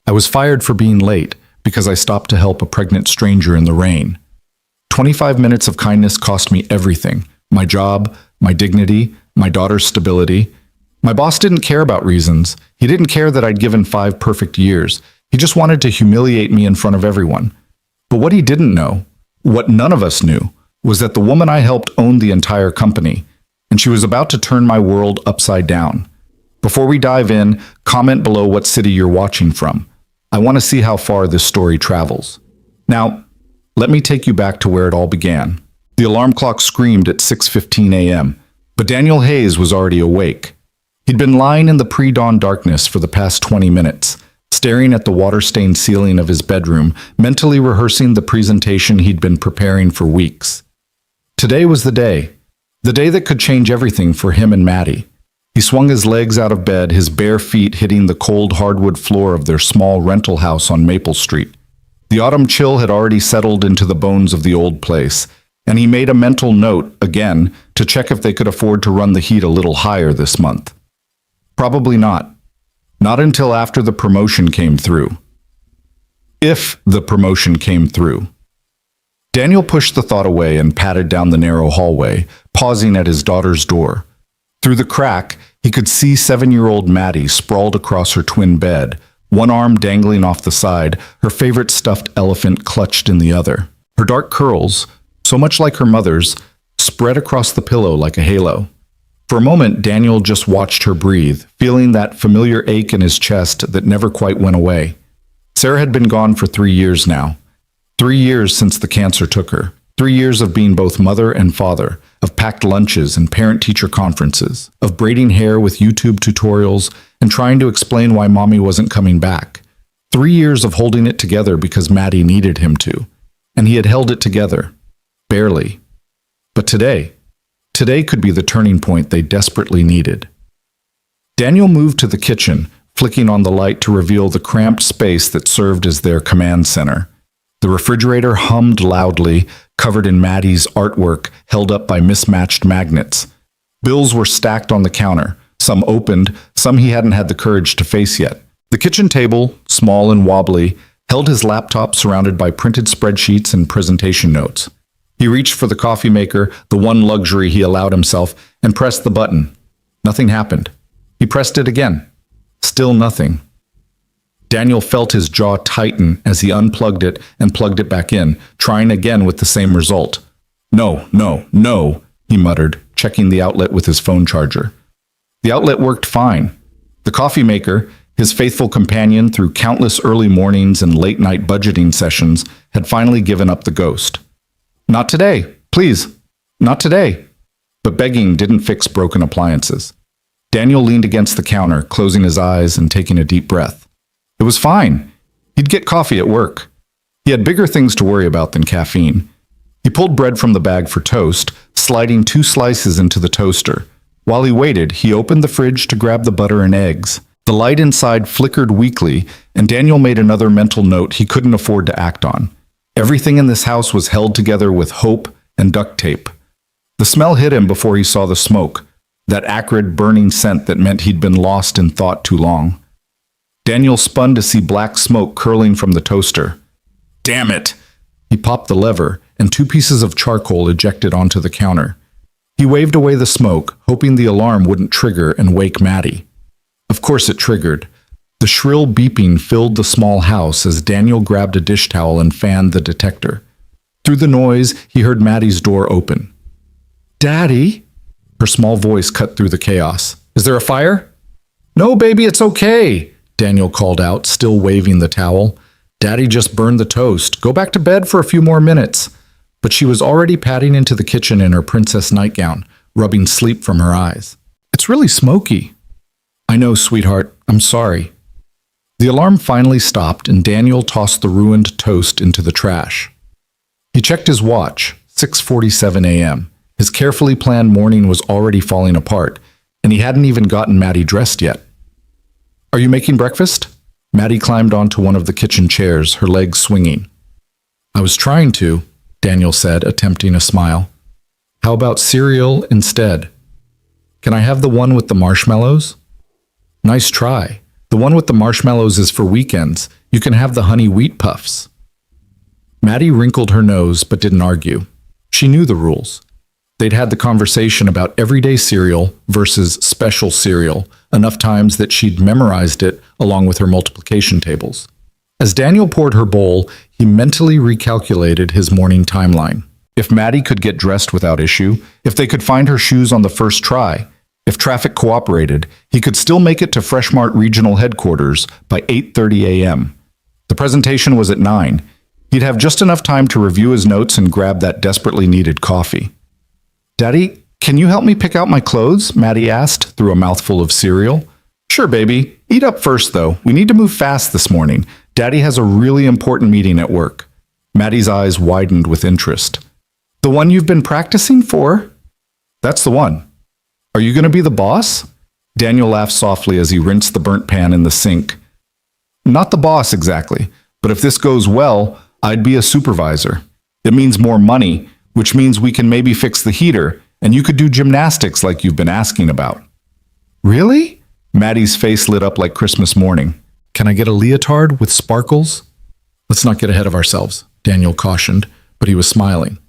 I was fired for being late because I stopped to help a pregnant stranger in the rain. 25 minutes of kindness cost me everything: my job, my dignity, my daughter's stability. My boss didn't care about reasons. He didn't care that I'd given 5 perfect years. He just wanted to humiliate me in front of everyone. But what he didn't know, what none of us knew, was that the woman I helped owned the entire company, and she was about to turn my world upside down. Before we dive in, comment below what city you're watching from. I want to see how far this story travels. Now, let me take you back to where it all began. The alarm clock screamed at 6:15 a.m., but Daniel Hayes was already awake. He'd been lying in the pre-dawn darkness for the past 20 minutes, staring at the water-stained ceiling of his bedroom, mentally rehearsing the presentation he'd been preparing for weeks. Today was the day that could change everything for him and Maddie. He swung his legs out of bed, his bare feet hitting the cold hardwood floor of their small rental house on Maple Street. The autumn chill had already settled into the bones of the old place, and he made a mental note, again, to check if they could afford to run the heat a little higher this month. Probably not. Not until after the promotion came through. If the promotion came through. Daniel pushed the thought away and padded down the narrow hallway, pausing at his daughter's door. Through the crack, he could see 7-year-old Maddie sprawled across her twin bed, one arm dangling off the side, her favorite stuffed elephant clutched in the other. Her dark curls, so much like her mother's, spread across the pillow like a halo. For a moment, Daniel just watched her breathe, feeling that familiar ache in his chest that never quite went away. Sarah had been gone for 3 years now. 3 years since the cancer took her. 3 years of being both mother and father, of packed lunches and parent-teacher conferences, of braiding hair with YouTube tutorials and trying to explain why mommy wasn't coming back. 3 years of holding it together because Maddie needed him to. And he had held it together. Barely. But today could be the turning point they desperately needed. Daniel moved to the kitchen, flicking on the light to reveal the cramped space that served as their command center. The refrigerator hummed loudly, covered in Maddie's artwork held up by mismatched magnets. Bills were stacked on the counter, some opened, some he hadn't had the courage to face yet. The kitchen table, small and wobbly, held his laptop surrounded by printed spreadsheets and presentation notes. He reached for the coffee maker, the one luxury he allowed himself, and pressed the button. Nothing happened. He pressed it again. Still nothing. Daniel felt his jaw tighten as he unplugged it and plugged it back in, trying again with the same result. No, no, no, he muttered, checking the outlet with his phone charger. The outlet worked fine. The coffee maker, his faithful companion through countless early mornings and late-night budgeting sessions, had finally given up the ghost. Not today, please, not today. But begging didn't fix broken appliances. Daniel leaned against the counter, closing his eyes and taking a deep breath. It was fine. He'd get coffee at work. He had bigger things to worry about than caffeine. He pulled bread from the bag for toast, sliding 2 slices into the toaster. While he waited, he opened the fridge to grab the butter and eggs. The light inside flickered weakly, and Daniel made another mental note he couldn't afford to act on. Everything in this house was held together with hope and duct tape. The smell hit him before he saw the smoke, that acrid, burning scent that meant he'd been lost in thought too long. Daniel spun to see black smoke curling from the toaster. Damn it! He popped the lever, and 2 pieces of charcoal ejected onto the counter. He waved away the smoke, hoping the alarm wouldn't trigger and wake Maddie. Of course it triggered. The shrill beeping filled the small house as Daniel grabbed a dish towel and fanned the detector. Through the noise, he heard Maddie's door open. Daddy? Her small voice cut through the chaos. Is there a fire? No, baby, it's okay, Daniel called out, still waving the towel. Daddy just burned the toast. Go back to bed for a few more minutes. But she was already padding into the kitchen in her princess nightgown, rubbing sleep from her eyes. It's really smoky. I know, sweetheart. I'm sorry. The alarm finally stopped, and Daniel tossed the ruined toast into the trash. He checked his watch, 6:47 a.m. His carefully planned morning was already falling apart, and he hadn't even gotten Maddie dressed yet. Are you making breakfast? Maddie climbed onto one of the kitchen chairs, her legs swinging. I was trying to, Daniel said, attempting a smile. How about cereal instead? Can I have the one with the marshmallows? Nice try. The one with the marshmallows is for weekends. You can have the honey wheat puffs. Maddie wrinkled her nose but didn't argue. She knew the rules. They'd had the conversation about everyday cereal versus special cereal enough times that she'd memorized it along with her multiplication tables. As Daniel poured her bowl, he mentally recalculated his morning timeline. If Maddie could get dressed without issue, if they could find her shoes on the first try, if traffic cooperated, he could still make it to Fresh Mart Regional Headquarters by 8:30 a.m. The presentation was at 9. He'd have just enough time to review his notes and grab that desperately needed coffee. "Daddy, can you help me pick out my clothes?" Maddie asked through a mouthful of cereal. "Sure, baby. Eat up first, though. We need to move fast this morning. Daddy has a really important meeting at work." Maddie's eyes widened with interest. "The one you've been practicing for?" "That's the one." "Are you going to be the boss?" Daniel laughed softly as he rinsed the burnt pan in the sink. "Not the boss exactly, but if this goes well, I'd be a supervisor. It means more money, which means we can maybe fix the heater, and you could do gymnastics like you've been asking about." "Really?" Maddie's face lit up like Christmas morning. "Can I get a leotard with sparkles?" "Let's not get ahead of ourselves," Daniel cautioned, but he was smiling.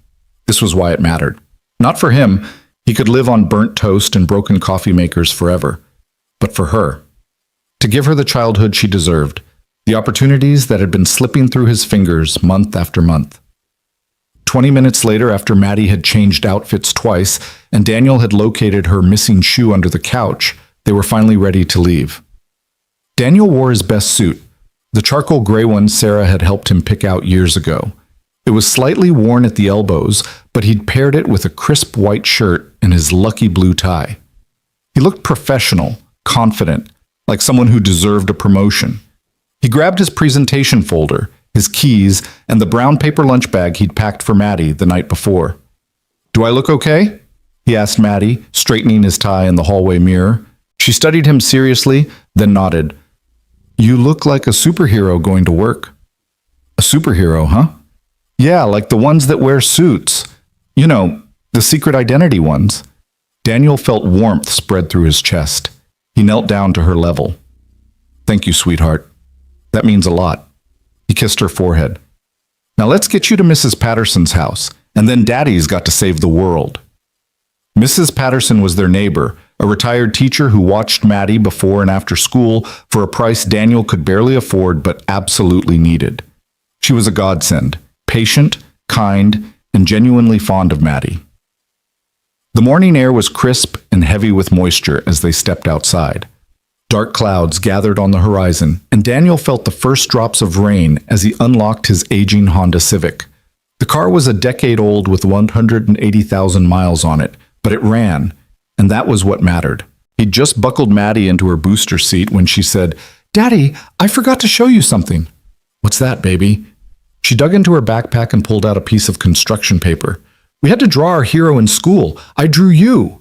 This was why it mattered. Not for him. He could live on burnt toast and broken coffee makers forever. But for her. To give her the childhood she deserved. The opportunities that had been slipping through his fingers month after month. 20 minutes later, after Maddie had changed outfits twice and Daniel had located her missing shoe under the couch, they were finally ready to leave. Daniel wore his best suit, the charcoal gray one Sarah had helped him pick out years ago. It was slightly worn at the elbows, but he'd paired it with a crisp white shirt and his lucky blue tie. He looked professional, confident, like someone who deserved a promotion. He grabbed his presentation folder, his keys, and the brown paper lunch bag he'd packed for Maddie the night before. "Do I look okay?" he asked Maddie, straightening his tie in the hallway mirror. She studied him seriously, then nodded. "You look like a superhero going to work." "A superhero, huh?" "Yeah, like the ones that wear suits. You know, the secret identity ones." Daniel felt warmth spread through his chest. He knelt down to her level. "Thank you, sweetheart. That means a lot." He kissed her forehead. "Now let's get you to Mrs. Patterson's house, and then Daddy's got to save the world." Mrs. Patterson was their neighbor, a retired teacher who watched Maddie before and after school for a price Daniel could barely afford but absolutely needed. She was a godsend, patient, kind, and genuinely fond of Maddie. The morning air was crisp and heavy with moisture as they stepped outside. Dark clouds gathered on the horizon, and Daniel felt the first drops of rain as he unlocked his aging Honda Civic. The car was a decade old with 180,000 miles on it, but it ran, and that was what mattered. He'd just buckled Maddie into her booster seat when she said, "Daddy, I forgot to show you something." "What's that, baby?" She dug into her backpack and pulled out a piece of construction paper. "We had to draw our hero in school. I drew you."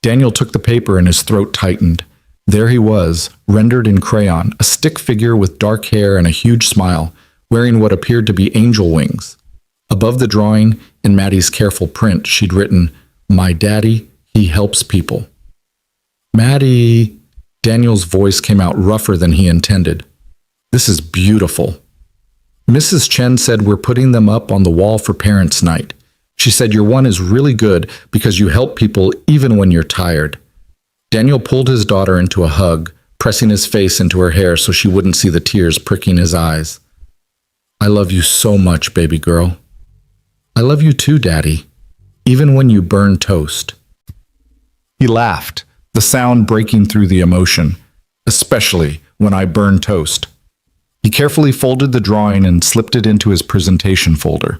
Daniel took the paper and his throat tightened. There he was, rendered in crayon, a stick figure with dark hair and a huge smile, wearing what appeared to be angel wings. Above the drawing, in Maddie's careful print, she'd written, "My daddy, he helps people." "Maddie," Daniel's voice came out rougher than he intended. "This is beautiful." Mrs. Chen said we're putting them up on the wall for Parents' Night. She said your one is really good because you help people even when you're tired. Daniel pulled his daughter into a hug, pressing his face into her hair so she wouldn't see the tears pricking his eyes. "I love you so much, baby girl." "I love you too, Daddy, even when you burn toast." He laughed, the sound breaking through the emotion, "Especially when I burn toast." He carefully folded the drawing and slipped it into his presentation folder.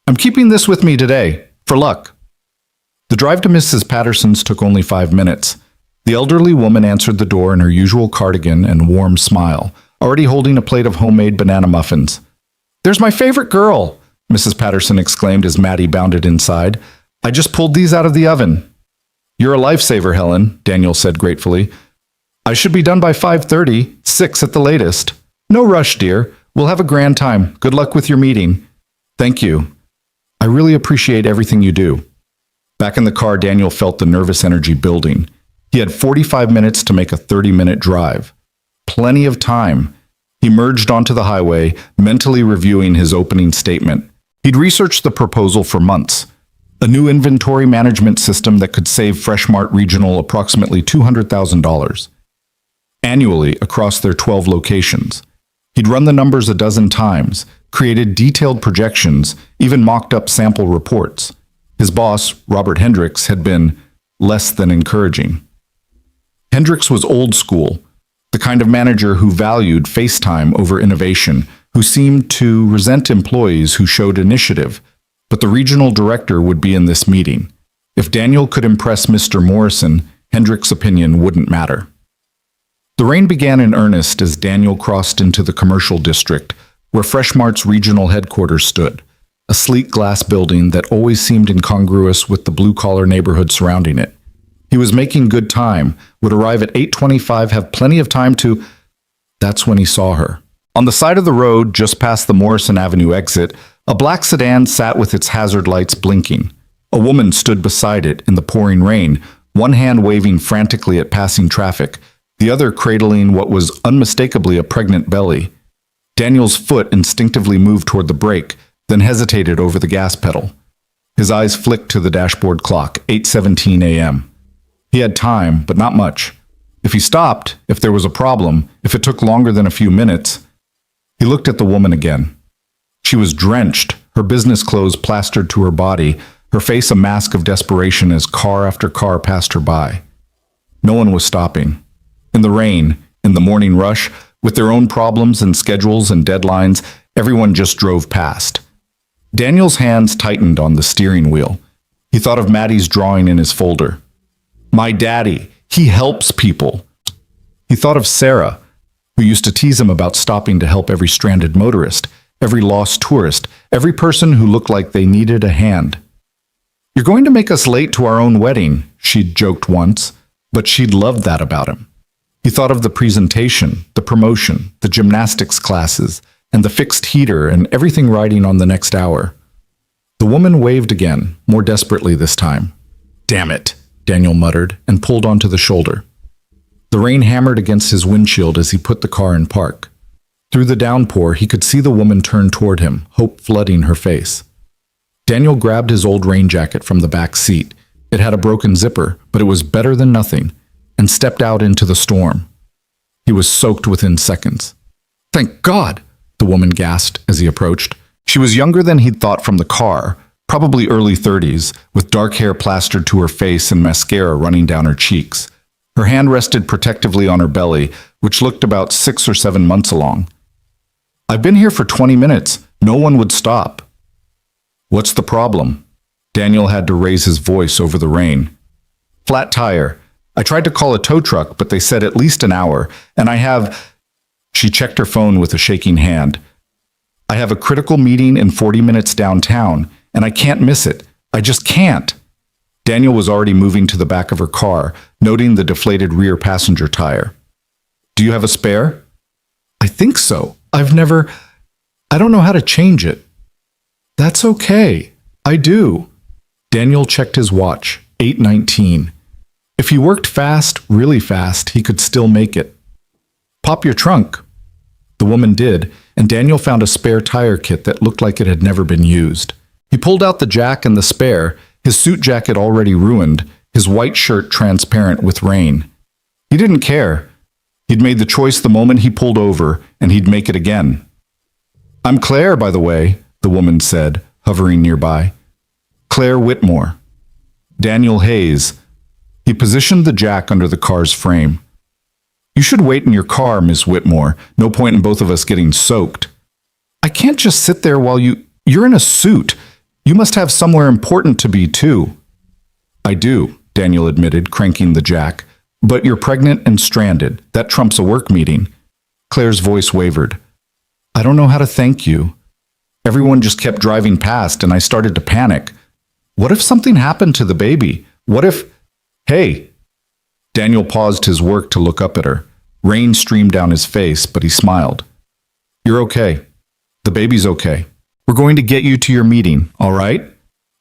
"I'm keeping this with me today, for luck." The drive to Mrs. Patterson's took only 5 minutes. The elderly woman answered the door in her usual cardigan and warm smile, already holding a plate of homemade banana muffins. "There's my favorite girl," Mrs. Patterson exclaimed as Maddie bounded inside. "I just pulled these out of the oven." "You're a lifesaver, Helen," Daniel said gratefully. "I should be done by 5:30, 6 at the latest." "No rush, dear. We'll have a grand time. Good luck with your meeting." "Thank you. I really appreciate everything you do." Back in the car, Daniel felt the nervous energy building. He had 45 minutes to make a 30-minute drive. plenty of time. He merged onto the highway, mentally reviewing his opening statement. He'd researched the proposal for months. A new inventory management system that could save Fresh Mart Regional approximately $200,000 annually across their 12 locations. He'd run the numbers a dozen times, created detailed projections, even mocked up sample reports. His boss, Robert Hendricks, had been less than encouraging. Hendricks was old school, the kind of manager who valued FaceTime over innovation, who seemed to resent employees who showed initiative. But the regional director would be in this meeting. If Daniel could impress Mr. Morrison, Hendricks' opinion wouldn't matter. The rain began in earnest as Daniel crossed into the commercial district, where Fresh Mart's regional headquarters stood, a sleek glass building that always seemed incongruous with the blue-collar neighborhood surrounding it. He was making good time, would arrive at 8:25, have plenty of time to... That's when he saw her. On the side of the road, just past the Morrison Avenue exit, a black sedan sat with its hazard lights blinking. A woman stood beside it in the pouring rain, one hand waving frantically at passing traffic, the other cradling what was unmistakably a pregnant belly. Daniel's foot instinctively moved toward the brake, then hesitated over the gas pedal. His eyes flicked to the dashboard clock, 8:17 a.m. He had time, but not much. If he stopped, if there was a problem, if it took longer than a few minutes... He looked at the woman again. She was drenched, her business clothes plastered to her body, her face a mask of desperation as car after car passed her by. No one was stopping. In the rain, in the morning rush, with their own problems and schedules and deadlines, everyone just drove past. Daniel's hands tightened on the steering wheel. He thought of Maddie's drawing in his folder. My daddy, he helps people. He thought of Sarah, who used to tease him about stopping to help every stranded motorist, every lost tourist, every person who looked like they needed a hand. You're going to make us late to our own wedding, she'd joked once, but she'd loved that about him. He thought of the presentation, the promotion, the gymnastics classes, and the fixed heater and everything riding on the next hour. The woman waved again, more desperately this time. Damn it, Daniel muttered and pulled onto the shoulder. The rain hammered against his windshield as he put the car in park. Through the downpour, he could see the woman turn toward him, hope flooding her face. Daniel grabbed his old rain jacket from the back seat. It had a broken zipper, but it was better than nothing, and stepped out into the storm. He was soaked within seconds. Thank God, the woman gasped as he approached. She was younger than he'd thought from the car, probably early 30s, with dark hair plastered to her face and mascara running down her cheeks. Her hand rested protectively on her belly, which looked about 6 or 7 months along. I've been here for 20 minutes. No one would stop. What's the problem? Daniel had to raise his voice over the rain. Flat tire. I tried to call a tow truck, but they said at least an hour, and I have... She checked her phone with a shaking hand. I have a critical meeting in 40 minutes downtown, and I can't miss it. I just can't. Daniel was already moving to the back of her car, noting the deflated rear passenger tire. Do you have a spare? I think so. I don't know how to change it. That's okay. I do. Daniel checked his watch, 8:19. If he worked fast, really fast, he could still make it. Pop your trunk. The woman did, and Daniel found a spare tire kit that looked like it had never been used. He pulled out the jack and the spare, his suit jacket already ruined, his white shirt transparent with rain. He didn't care. He'd made the choice the moment he pulled over, and he'd make it again. I'm Claire, by the way, the woman said, hovering nearby. Claire Whitmore. Daniel Hayes. He positioned the jack under the car's frame. You should wait in your car, Miss Whitmore. No point in both of us getting soaked. I can't just sit there while you're in a suit. You must have somewhere important to be, too. I do, Daniel admitted, cranking the jack. But you're pregnant and stranded. That trumps a work meeting. Claire's voice wavered. I don't know how to thank you. Everyone just kept driving past, and I started to panic. What if something happened to the baby? What if... Hey! Daniel paused his work to look up at her. Rain streamed down his face, but he smiled. You're okay. The baby's okay. We're going to get you to your meeting, all right?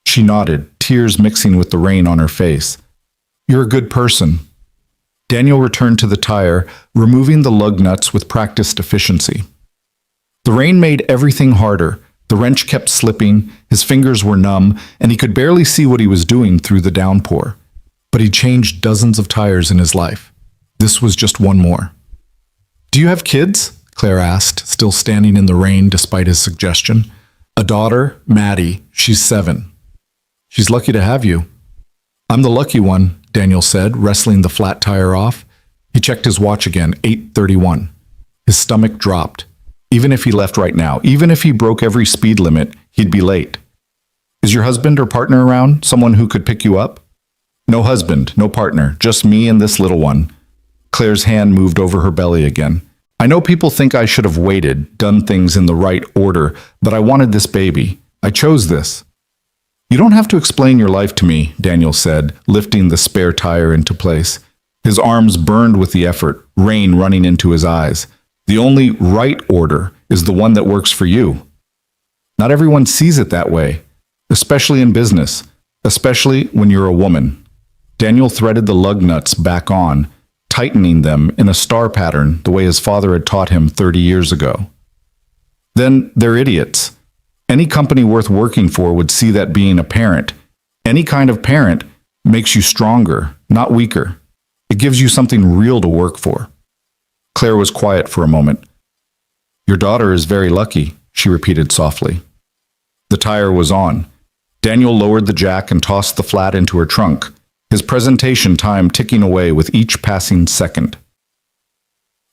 She nodded, tears mixing with the rain on her face. You're a good person. Daniel returned to the tire, removing the lug nuts with practiced efficiency. The rain made everything harder. The wrench kept slipping, his fingers were numb, and he could barely see what he was doing through the downpour. But he changed dozens of tires in his life. This was just one more. "Do you have kids?" Claire asked, still standing in the rain despite his suggestion. "A daughter, Maddie. She's 7. "She's lucky to have you." "I'm the lucky one," Daniel said, wrestling the flat tire off. He checked his watch again, 8:31. His stomach dropped. Even if he left right now, even if he broke every speed limit, he'd be late. "Is your husband or partner around? Someone who could pick you up?" "No husband, no partner, just me and this little one." Claire's hand moved over her belly again. "I know people think I should have waited, done things in the right order, but I wanted this baby. I chose this." "You don't have to explain your life to me," Daniel said, lifting the spare tire into place. His arms burned with the effort, rain running into his eyes. "The only right order is the one that works for you." Not everyone sees it that way, especially in business, especially when you're a woman. Daniel threaded the lug nuts back on, tightening them in a star pattern the way his father had taught him 30 years ago. Then they're idiots. Any company worth working for would see that being a parent, any kind of parent, makes you stronger, not weaker. It gives you something real to work for. Claire was quiet for a moment. "Your daughter is very lucky," she repeated softly. The tire was on. Daniel lowered the jack and tossed the flat into her trunk, his presentation time ticking away with each passing second.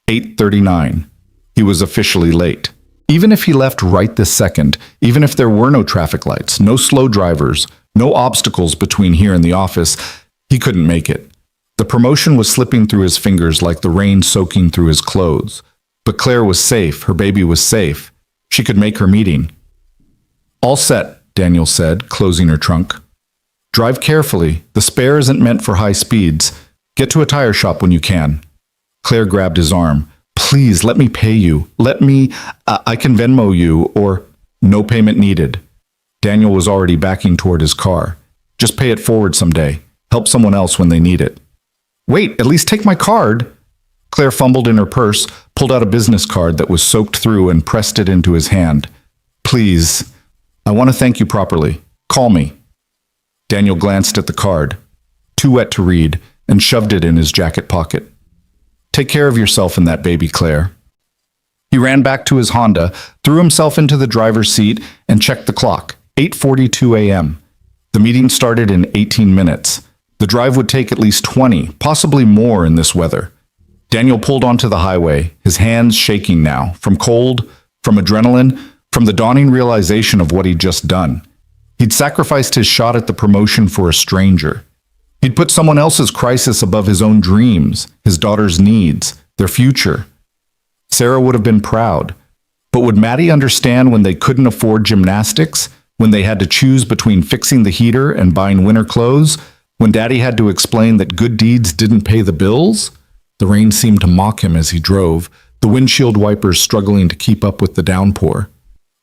8:39. He was officially late. Even if he left right this second, even if there were no traffic lights, no slow drivers, no obstacles between here and the office, he couldn't make it. The promotion was slipping through his fingers like the rain soaking through his clothes. But Claire was safe, her baby was safe. She could make her meeting. "All set," Daniel said, closing her trunk. "Drive carefully. The spare isn't meant for high speeds. Get to a tire shop when you can." Claire grabbed his arm. "Please, let me pay you. I can Venmo you, or—" "No payment needed." Daniel was already backing toward his car. "Just pay it forward someday. Help someone else when they need it." "Wait, at least take my card." Claire fumbled in her purse, pulled out a business card that was soaked through and pressed it into his hand. "Please, I want to thank you properly. Call me." Daniel glanced at the card, too wet to read, and shoved it in his jacket pocket. "Take care of yourself and that baby, Claire." He ran back to his Honda, threw himself into the driver's seat, and checked the clock. 8:42 a.m. The meeting started in 18 minutes. The drive would take at least 20, possibly more in this weather. Daniel pulled onto the highway, his hands shaking now, from cold, from adrenaline, from the dawning realization of what he'd just done. He'd sacrificed his shot at the promotion for a stranger. He'd put someone else's crisis above his own dreams, his daughter's needs, their future. Sarah would have been proud. But would Maddie understand when they couldn't afford gymnastics, when they had to choose between fixing the heater and buying winter clothes, when Daddy had to explain that good deeds didn't pay the bills? The rain seemed to mock him as he drove, the windshield wipers struggling to keep up with the downpour.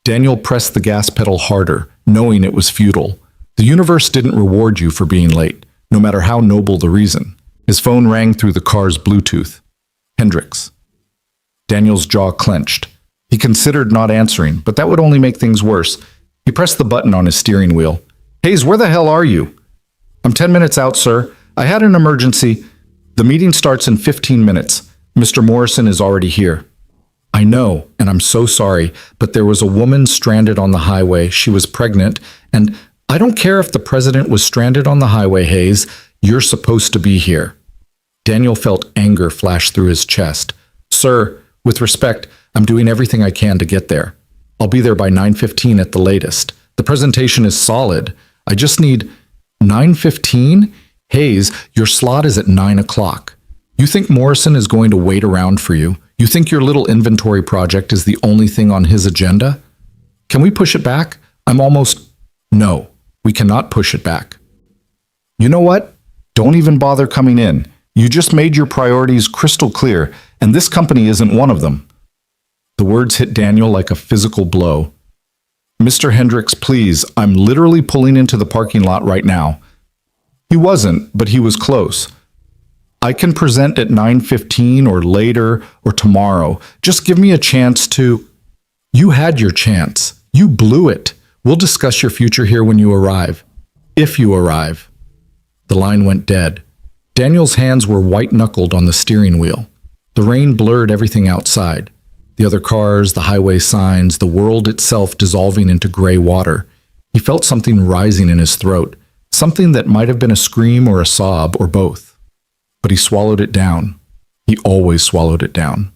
Daniel pressed the gas pedal harder, knowing it was futile. The universe didn't reward you for being late, no matter how noble the reason. His phone rang through the car's Bluetooth. Hendricks. Daniel's jaw clenched. He considered not answering, but that would only make things worse. He pressed the button on his steering wheel. "Hayes, where the hell are you?" "I'm 10 minutes out, sir. I had an emergency." "The meeting starts in 15 minutes. Mr. Morrison is already here." "I know, and I'm so sorry, but there was a woman stranded on the highway. She was pregnant, and I don't care if the president was stranded on the highway, Hayes. You're supposed to be here." Daniel felt anger flash through his chest. "Sir, with respect, I'm doing everything I can to get there. I'll be there by 9:15 at the latest. The presentation is solid. I just need— 9:15? Hayes, your slot is at 9 o'clock. You think Morrison is going to wait around for you? You think your little inventory project is the only thing on his agenda? Can we push it back? No, we cannot push it back." "You know what? Don't even bother coming in. You just made your priorities crystal clear, and this company isn't one of them." The words hit Daniel like a physical blow. "Mr. Hendricks, please, I'm literally pulling into the parking lot right now." He wasn't, but he was close. I can present at 9:15 or later or tomorrow. Just give me a chance to... You had your chance. You blew it. We'll discuss your future here when you arrive. If you arrive. The line went dead. Daniel's hands were white-knuckled on the steering wheel. The rain blurred everything outside. The other cars, the highway signs, the world itself dissolving into gray water. He felt something rising in his throat, something that might have been a scream or a sob or both. But he swallowed it down. He always swallowed it down.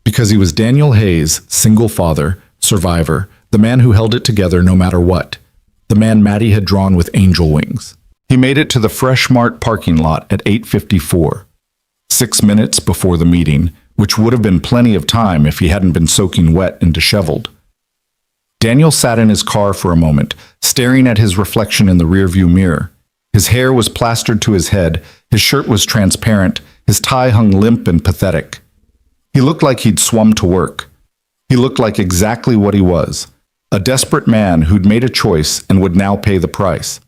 Because he was Daniel Hayes, single father, survivor, the man who held it together no matter what, the man Maddie had drawn with angel wings. He made it to the Fresh Mart parking lot at 8:54, 6 minutes before the meeting, which would have been plenty of time if he hadn't been soaking wet and disheveled. Daniel sat in his car for a moment, staring at his reflection in the rearview mirror. His hair was plastered to his head, his shirt was transparent, his tie hung limp and pathetic. He looked like he'd swum to work. He looked like exactly what he was, a desperate man who'd made a choice and would now pay the price.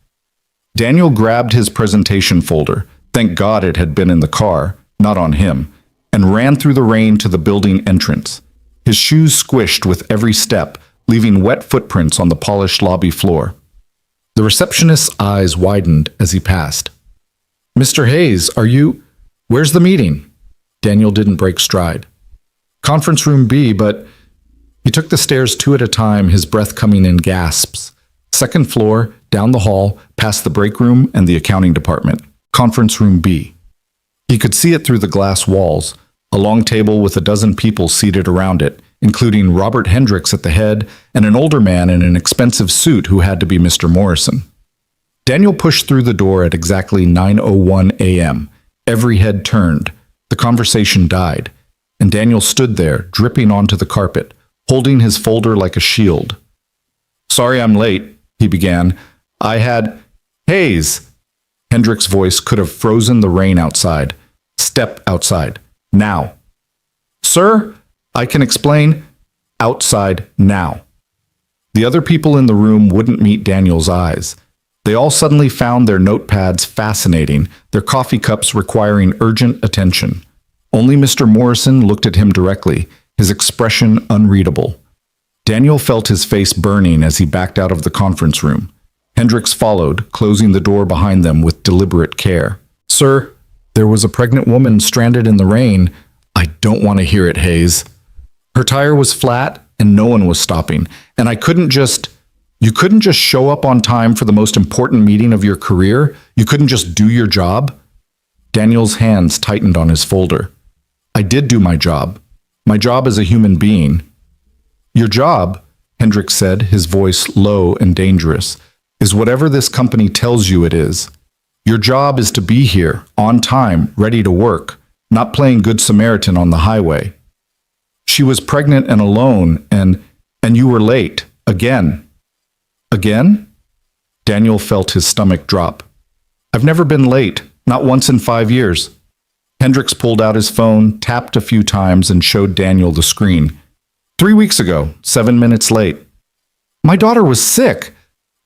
Daniel grabbed his presentation folder, thank God it had been in the car, not on him, and ran through the rain to the building entrance. His shoes squished with every step, leaving wet footprints on the polished lobby floor. The receptionist's eyes widened as he passed. "Mr. Hayes, are you... Where's the meeting?" Daniel didn't break stride. "Conference room B, but..." He took the stairs 2 at a time, his breath coming in gasps. Second floor, down the hall, past the break room and the accounting department. Conference room B. He could see it through the glass walls, a long table with a dozen people seated around it, including Robert Hendricks at the head and an older man in an expensive suit who had to be Mr. Morrison. Daniel pushed through the door at exactly 9:01 a.m. Every head turned. The conversation died, and Daniel stood there, dripping onto the carpet, holding his folder like a shield. "Sorry I'm late," he began. "I had..." "Hayes!" Hendrick's voice could have frozen the rain outside. "Step outside. Now." "Sir, I can explain." "Outside now." The other people in the room wouldn't meet Daniel's eyes. They all suddenly found their notepads fascinating, their coffee cups requiring urgent attention. Only Mr. Morrison looked at him directly, his expression unreadable. Daniel felt his face burning as he backed out of the conference room. Hendricks followed, closing the door behind them with deliberate care. "Sir, there was a pregnant woman stranded in the rain." "I don't want to hear it, Hayes." "Her tire was flat and no one was stopping, and I couldn't just..." "You couldn't just show up on time for the most important meeting of your career? You couldn't just do your job?" Daniel's hands tightened on his folder. "I did do my job. My job as a human being." "Your job," Hendricks said, his voice low and dangerous, "is whatever this company tells you it is. Your job is to be here, on time, ready to work, not playing Good Samaritan on the highway. She was pregnant and alone, and you were late. Again." "Again?" Daniel felt his stomach drop. "I've never been late, not once in 5 years." Hendricks pulled out his phone, tapped a few times, and showed Daniel the screen. 3 weeks ago, 7 minutes late." "My daughter was sick.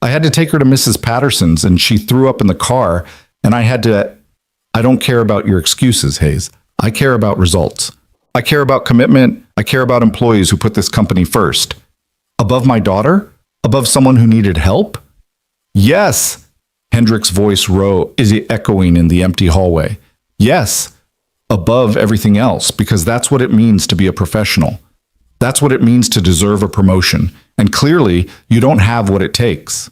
I had to take her to Mrs. Patterson's, and she threw up in the car, and I had to..." "I don't care about your excuses, Hayes. I care about results. I care about commitment. I care about employees who put this company first." "Above my daughter? Above someone who needed help?" "Yes!" Hendricks' voice is echoing in the empty hallway. "Yes! Above everything else, because that's what it means to be a professional. That's what it means to deserve a promotion, and clearly, you don't have what it takes."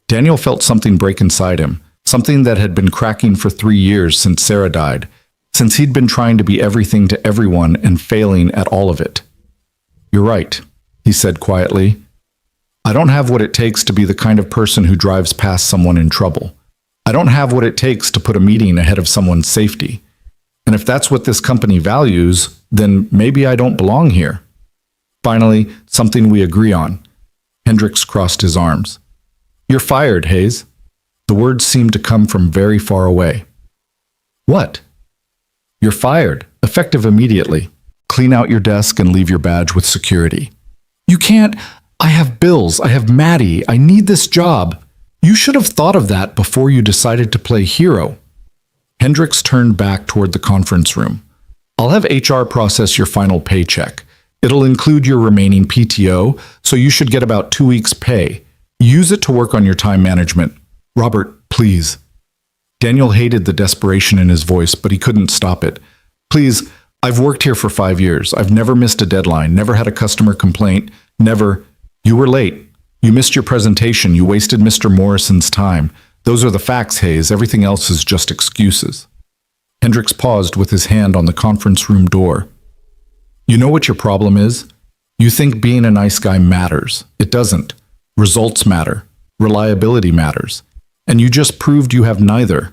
Daniel felt something break inside him, something that had been cracking for 3 years since Sarah died, since he'd been trying to be everything to everyone and failing at all of it. "You're right," he said quietly. "I don't have what it takes to be the kind of person who drives past someone in trouble. I don't have what it takes to put a meeting ahead of someone's safety. And if that's what this company values, then maybe I don't belong here." Finally, something we agree on. Hendricks crossed his arms. "You're fired, Hayes." The words seemed to come from very far away. "What?" "You're fired, effective immediately. Clean out your desk and leave your badge with security." "You can't. I have bills. I have Maddie. I need this job." "You should have thought of that before you decided to play hero." Hendricks turned back toward the conference room. I'll have HR process your final paycheck. It'll include your remaining PTO, so you should get about 2 weeks' pay. Use it to work on your time management. Robert, please. Daniel hated the desperation in his voice, but he couldn't stop it. Please, I've worked here for 5 years. I've never missed a deadline, never had a customer complaint, never. You were late. You missed your presentation. You wasted Mr. Morrison's time. Those are the facts, Hayes. Everything else is just excuses. Hendricks paused with his hand on the conference room door. You know what your problem is? You think being a nice guy matters. It doesn't. Results matter. Reliability matters. And you just proved you have neither.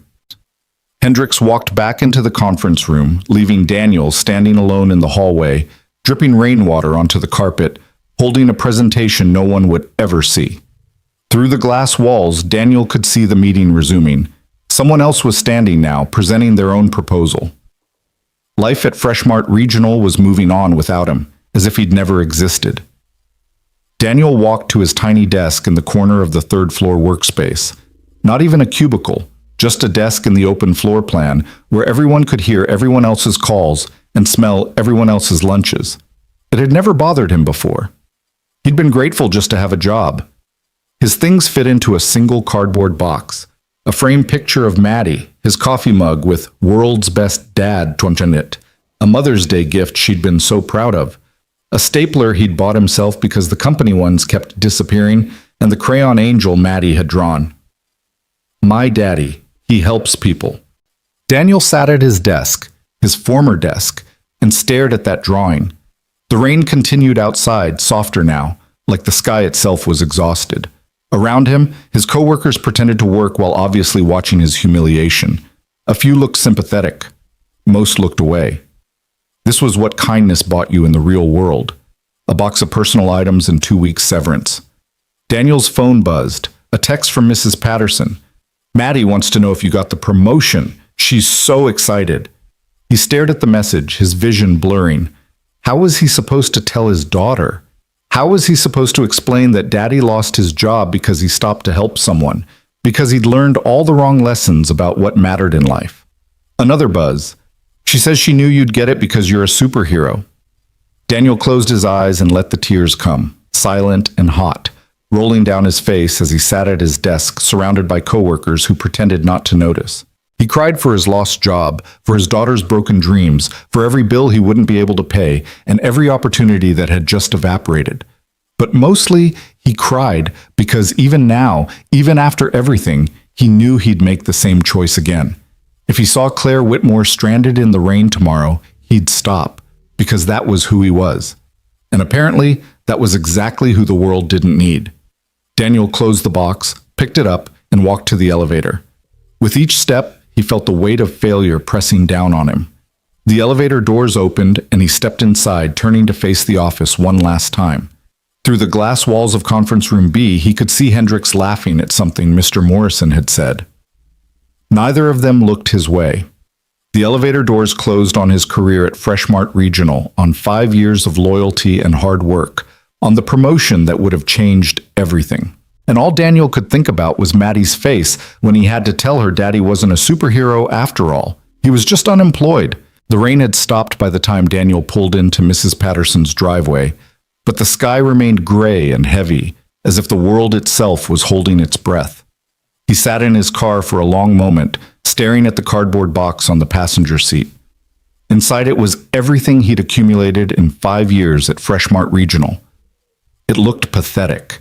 Hendricks walked back into the conference room, leaving Daniel standing alone in the hallway, dripping rainwater onto the carpet, holding a presentation no one would ever see. Through the glass walls, Daniel could see the meeting resuming. Someone else was standing now, presenting their own proposal. Life at Freshmart Regional was moving on without him, as if he'd never existed. Daniel walked to his tiny desk in the corner of the third-floor workspace. Not even a cubicle, just a desk in the open floor plan where everyone could hear everyone else's calls and smell everyone else's lunches. It had never bothered him before. He'd been grateful just to have a job. His things fit into a single cardboard box. A framed picture of Maddie, his coffee mug with "World's Best Dad" on it, a Mother's Day gift she'd been so proud of, a stapler he'd bought himself because the company ones kept disappearing, and the crayon angel Maddie had drawn. My daddy, he helps people. Daniel sat at his desk, his former desk, and stared at that drawing. The rain continued outside, softer now, like the sky itself was exhausted. Around him, his coworkers pretended to work while obviously watching his humiliation. A few looked sympathetic. Most looked away. This was what kindness bought you in the real world. A box of personal items and 2 weeks severance. Daniel's phone buzzed. A text from Mrs. Patterson. Maddie wants to know if you got the promotion. She's so excited. He stared at the message, his vision blurring. How was he supposed to tell his daughter? How was he supposed to explain that Daddy lost his job because he stopped to help someone? Because he'd learned all the wrong lessons about what mattered in life? Another buzz. She says she knew you'd get it because you're a superhero. Daniel closed his eyes and let the tears come, silent and hot, rolling down his face as he sat at his desk surrounded by coworkers who pretended not to notice. He cried for his lost job, for his daughter's broken dreams, for every bill he wouldn't be able to pay, and every opportunity that had just evaporated. But mostly, he cried because even now, even after everything, he knew he'd make the same choice again. If he saw Claire Whitmore stranded in the rain tomorrow, he'd stop, because that was who he was. And apparently, that was exactly who the world didn't need. Daniel closed the box, picked it up, and walked to the elevator. With each step, he felt the weight of failure pressing down on him. The elevator doors opened, and he stepped inside, turning to face the office one last time. Through the glass walls of Conference Room B, he could see Hendricks laughing at something Mr. Morrison had said. Neither of them looked his way. The elevator doors closed on his career at Freshmart Regional, on 5 years of loyalty and hard work, on the promotion that would have changed everything. And all Daniel could think about was Maddie's face when he had to tell her Daddy wasn't a superhero after all. He was just unemployed. The rain had stopped by the time Daniel pulled into Mrs. Patterson's driveway, but the sky remained gray and heavy, as if the world itself was holding its breath. He sat in his car for a long moment, staring at the cardboard box on the passenger seat. Inside it was everything he'd accumulated in 5 years at Freshmart Regional. It looked pathetic.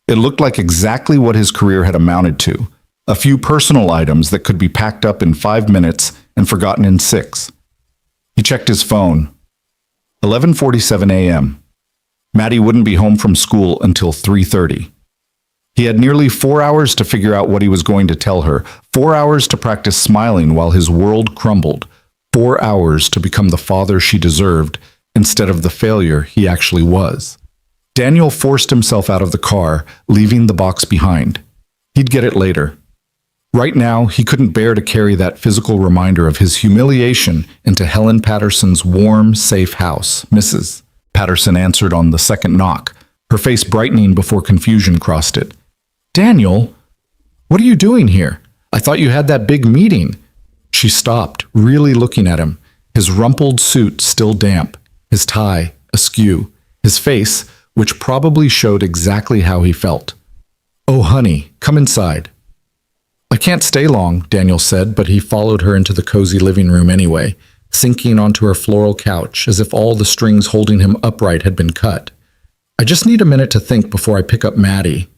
It looked like exactly what his career had amounted to, a few personal items that could be packed up in 5 minutes and forgotten in 6. He checked his phone. 11:47 a.m. Maddie wouldn't be home from school until 3:30. He had nearly 4 hours to figure out what he was going to tell her, 4 hours to practice smiling while his world crumbled, 4 hours to become the father she deserved instead of the failure he actually was. Daniel forced himself out of the car, leaving the box behind. He'd get it later. Right now, he couldn't bear to carry that physical reminder of his humiliation into Helen Patterson's warm, safe house. Mrs. Patterson answered on the second knock, her face brightening before confusion crossed it. Daniel, what are you doing here? I thought you had that big meeting. She stopped, really looking at him, his rumpled suit still damp, his tie askew, his face, which probably showed exactly how he felt. "Oh, honey, come inside." "I can't stay long," Daniel said, but he followed her into the cozy living room anyway, sinking onto her floral couch as if all the strings holding him upright had been cut. "I just need a minute to think before I pick up Maddie."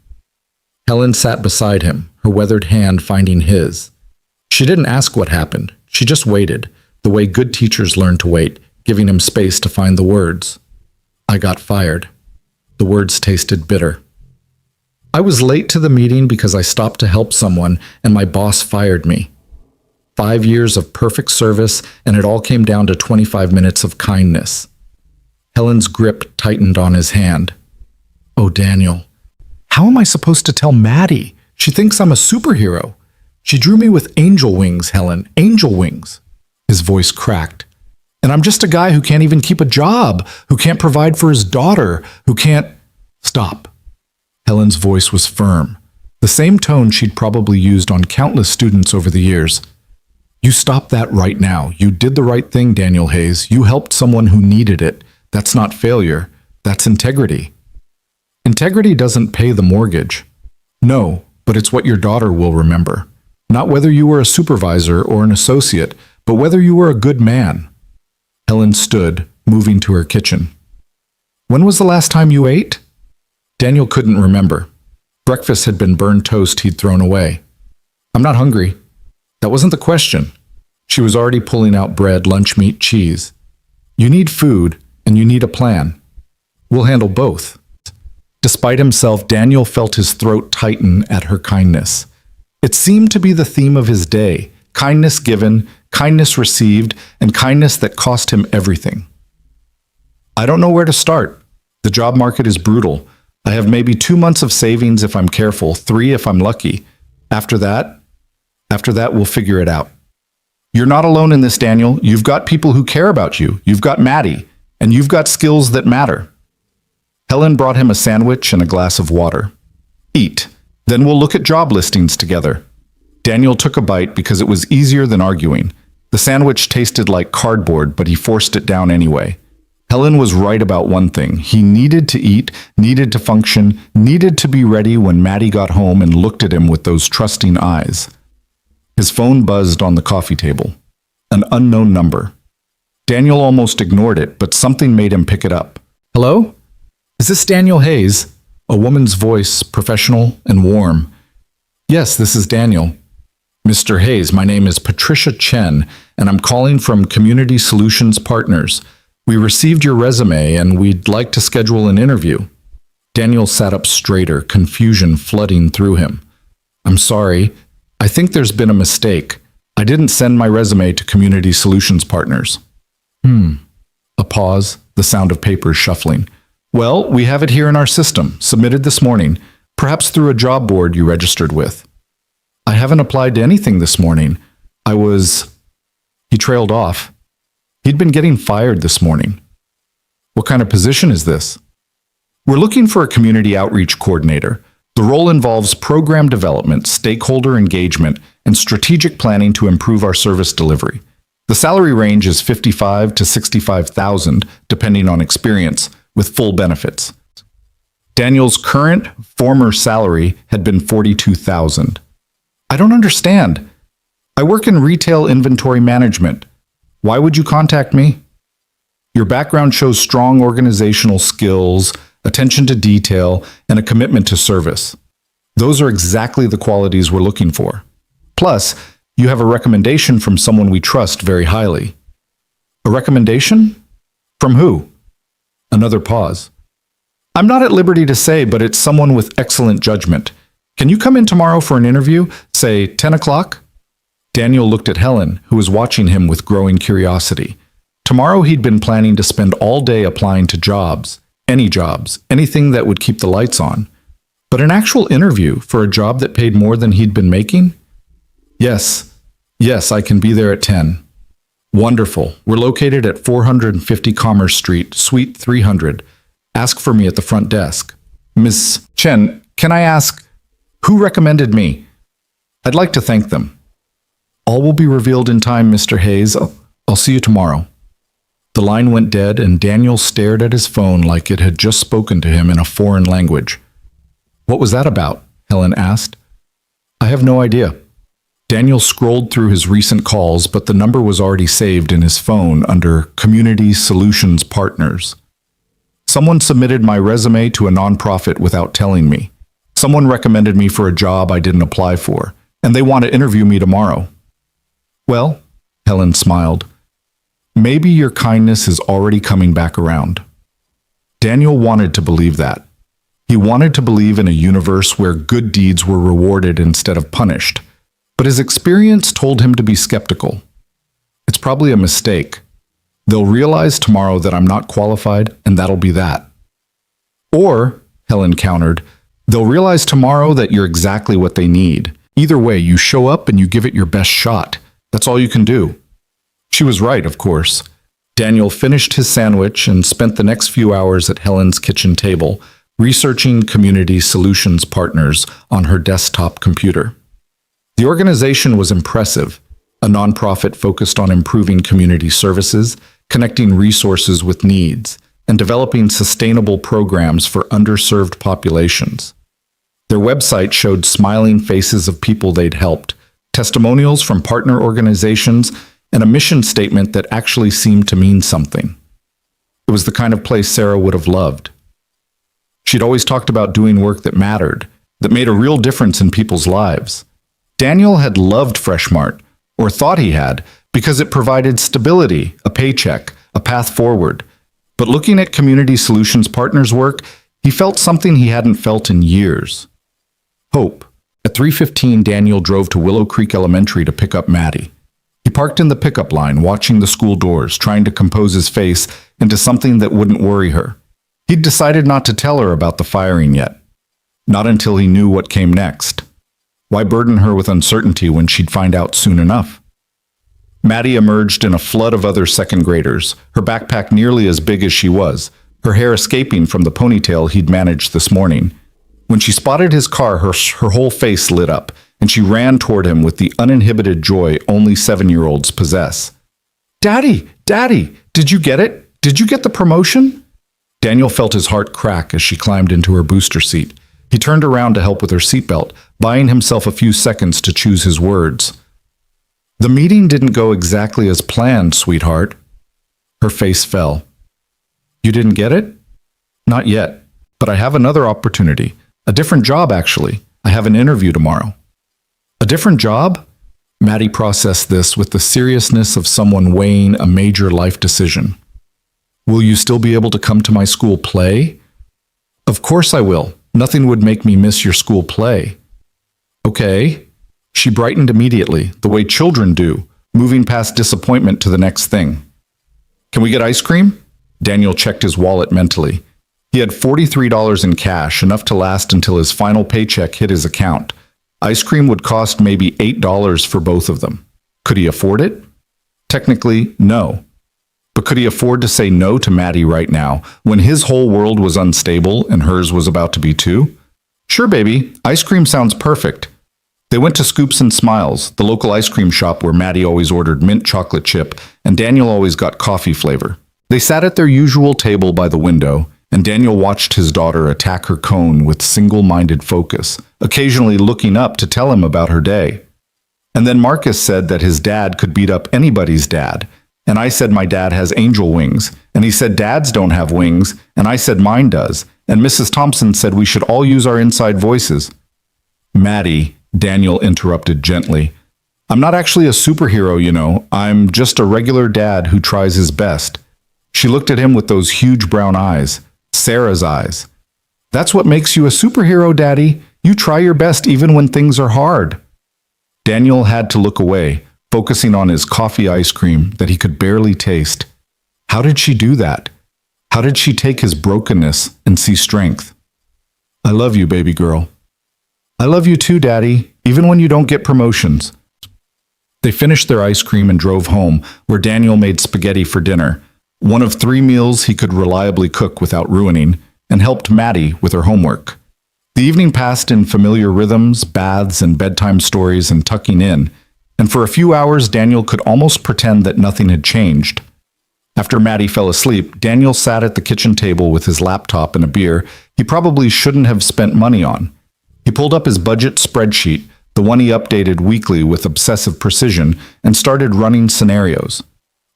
Helen sat beside him, her weathered hand finding his. She didn't ask what happened. She just waited, the way good teachers learn to wait, giving him space to find the words. "I got fired." The words tasted bitter. "I was late to the meeting because I stopped to help someone and my boss fired me. 5 years of perfect service and it all came down to 25 minutes of kindness." Helen's grip tightened on his hand. "Oh, Daniel, how am I supposed to tell Maddie? She thinks I'm a superhero. She drew me with angel wings, Helen, angel wings." His voice cracked. "And I'm just a guy who can't even keep a job, who can't provide for his daughter, who can't—" "Stop." Helen's voice was firm, the same tone she'd probably used on countless students over the years. "You stop that right now. You did the right thing, Daniel Hayes. You helped someone who needed it. That's not failure. That's integrity. Integrity doesn't pay the mortgage. No, but it's what your daughter will remember. Not whether you were a supervisor or an associate, but whether you were a good man." Helen stood, moving to her kitchen. "When was the last time you ate?" Daniel couldn't remember. Breakfast had been burned toast he'd thrown away. "I'm not hungry." That wasn't the question. She was already pulling out bread, lunch meat, cheese. "You need food, and you need a plan. We'll handle both." Despite himself, Daniel felt his throat tighten at her kindness. It seemed to be the theme of his day: kindness given, kindness received, and kindness that cost him everything. "I don't know where to start. The job market is brutal. I have maybe 2 months of savings if I'm careful, 3 if I'm lucky. After that, we'll figure it out." "You're not alone in this, Daniel. You've got people who care about you. You've got Maddie, and you've got skills that matter." Helen brought him a sandwich and a glass of water. "Eat. Then we'll look at job listings together." Daniel took a bite because it was easier than arguing. The sandwich tasted like cardboard, but he forced it down anyway. Helen was right about one thing. He needed to eat, needed to function, needed to be ready when Maddie got home and looked at him with those trusting eyes. His phone buzzed on the coffee table. An unknown number. Daniel almost ignored it, but something made him pick it up. "Hello? Is this Daniel Hayes?" A woman's voice, professional and warm. "Yes, this is Daniel." "Mr. Hayes, my name is Patricia Chen, and I'm calling from Community Solutions Partners. We received your resume, and we'd like to schedule an interview." Daniel sat up straighter, confusion flooding through him. "I'm sorry. I think there's been a mistake. I didn't send my resume to Community Solutions Partners." A pause, the sound of papers shuffling. "Well, we have it here in our system, submitted this morning, perhaps through a job board you registered with." "I haven't applied to anything this morning. I was—" He trailed off. He'd been getting fired this morning. "What kind of position is this?" "We're looking for a community outreach coordinator. The role involves program development, stakeholder engagement, and strategic planning to improve our service delivery. The salary range is $55,000 to $65,000, depending on experience, with full benefits." Daniel's current, former salary had been $42,000. "I don't understand. I work in retail inventory management. Why would you contact me?" "Your background shows strong organizational skills, attention to detail, and a commitment to service. Those are exactly the qualities we're looking for. Plus, you have a recommendation from someone we trust very highly." "A recommendation? From who?" Another pause. "I'm not at liberty to say, but it's someone with excellent judgment. Can you come in tomorrow for an interview, say 10 o'clock? Daniel looked at Helen, who was watching him with growing curiosity. Tomorrow he'd been planning to spend all day applying to jobs, anything that would keep the lights on. But an actual interview for a job that paid more than he'd been making? Yes, I can be there at 10. Wonderful. We're located at 450 Commerce Street, Suite 300. Ask for me at the front desk. Miss Chen, can I ask, who recommended me? I'd like to thank them." All will be revealed in time, Mr. Hayes. I'll see you tomorrow. The line went dead, and Daniel stared at his phone like it had just spoken to him in a foreign language. What was that about? Helen asked. I have no idea. Daniel scrolled through his recent calls, but the number was already saved in his phone under Community Solutions Partners. Someone submitted my resume to a nonprofit without telling me. Someone recommended me for a job I didn't apply for, and they want to interview me tomorrow. Well, Helen smiled. Maybe your kindness is already coming back around. Daniel wanted to believe that. He wanted to believe in a universe where good deeds were rewarded instead of punished, but his experience told him to be skeptical. It's probably a mistake. They'll realize tomorrow that I'm not qualified, and that'll be that. Or, Helen countered, they'll realize tomorrow that you're exactly what they need. Either way, you show up and you give it your best shot. That's all you can do. She was right, of course. Daniel finished his sandwich and spent the next few hours at Helen's kitchen table, researching Community Solutions Partners on her desktop computer. The organization was impressive, a nonprofit focused on improving community services, connecting resources with needs, and developing sustainable programs for underserved populations. Their website showed smiling faces of people they'd helped, testimonials from partner organizations, and a mission statement that actually seemed to mean something. It was the kind of place Sarah would have loved. She'd always talked about doing work that mattered, that made a real difference in people's lives. Daniel had loved Freshmart, or thought he had, because it provided stability, a paycheck, a path forward. But looking at Community Solutions Partners' work, he felt something he hadn't felt in years. Hope. At 3:15, Daniel drove to Willow Creek Elementary to pick up Maddie. He parked in the pickup line, watching the school doors, trying to compose his face into something that wouldn't worry her. He'd decided not to tell her about the firing yet. Not until he knew what came next. Why burden her with uncertainty when she'd find out soon enough? Maddie emerged in a flood of other second graders, her backpack nearly as big as she was, her hair escaping from the ponytail he'd managed this morning. When she spotted his car, her whole face lit up, and she ran toward him with the uninhibited joy only 7-year-olds possess. Daddy! Daddy! Did you get it? Did you get the promotion? Daniel felt his heart crack as she climbed into her booster seat. He turned around to help with her seatbelt, buying himself a few seconds to choose his words. The meeting didn't go exactly as planned, sweetheart. Her face fell. You didn't get it? Not yet, but I have another opportunity. A different job, actually. I have an interview tomorrow. A different job? Maddie processed this with the seriousness of someone weighing a major life decision. Will you still be able to come to my school play? Of course I will. Nothing would make me miss your school play. Okay. She brightened immediately, the way children do, moving past disappointment to the next thing. Can we get ice cream? Daniel checked his wallet mentally. He had $43 in cash, enough to last until his final paycheck hit his account. Ice cream would cost maybe $8 for both of them. Could he afford it? Technically, no. But could he afford to say no to Maddie right now, when his whole world was unstable and hers was about to be too? Sure, baby. Ice cream sounds perfect. They went to Scoops and Smiles, the local ice cream shop where Maddie always ordered mint chocolate chip and Daniel always got coffee flavor. They sat at their usual table by the window, and Daniel watched his daughter attack her cone with single-minded focus, occasionally looking up to tell him about her day. And then Marcus said that his dad could beat up anybody's dad, and I said my dad has angel wings, and he said dads don't have wings, and I said mine does, and Mrs. Thompson said we should all use our inside voices. Maddie, Daniel interrupted gently. I'm not actually a superhero, you know. I'm just a regular dad who tries his best. She looked at him with those huge brown eyes, Sarah's eyes. That's what makes you a superhero, Daddy. You try your best even when things are hard. Daniel had to look away, focusing on his coffee ice cream that he could barely taste. How did she do that? How did she take his brokenness and see strength? I love you, baby girl. I love you too, Daddy, even when you don't get promotions. They finished their ice cream and drove home, where Daniel made spaghetti for dinner, one of 3 meals he could reliably cook without ruining, and helped Maddie with her homework. The evening passed in familiar rhythms, baths and bedtime stories and tucking in. And for a few hours, Daniel could almost pretend that nothing had changed. After Maddie fell asleep, Daniel sat at the kitchen table with his laptop and a beer he probably shouldn't have spent money on. He pulled up his budget spreadsheet, the one he updated weekly with obsessive precision, and started running scenarios.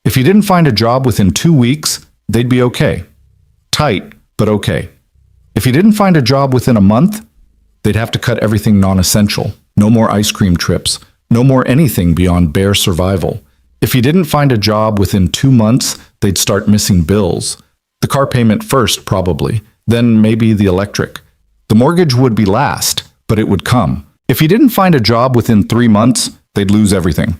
If he didn't find a job within 2 weeks, they'd be okay. Tight, but okay. If he didn't find a job within a month, they'd have to cut everything non-essential. No more ice cream trips. No more anything beyond bare survival. If he didn't find a job within 2 months, they'd start missing bills. The car payment first, probably. Then maybe the electric. The mortgage would be last, but it would come. If he didn't find a job within 3 months, they'd lose everything.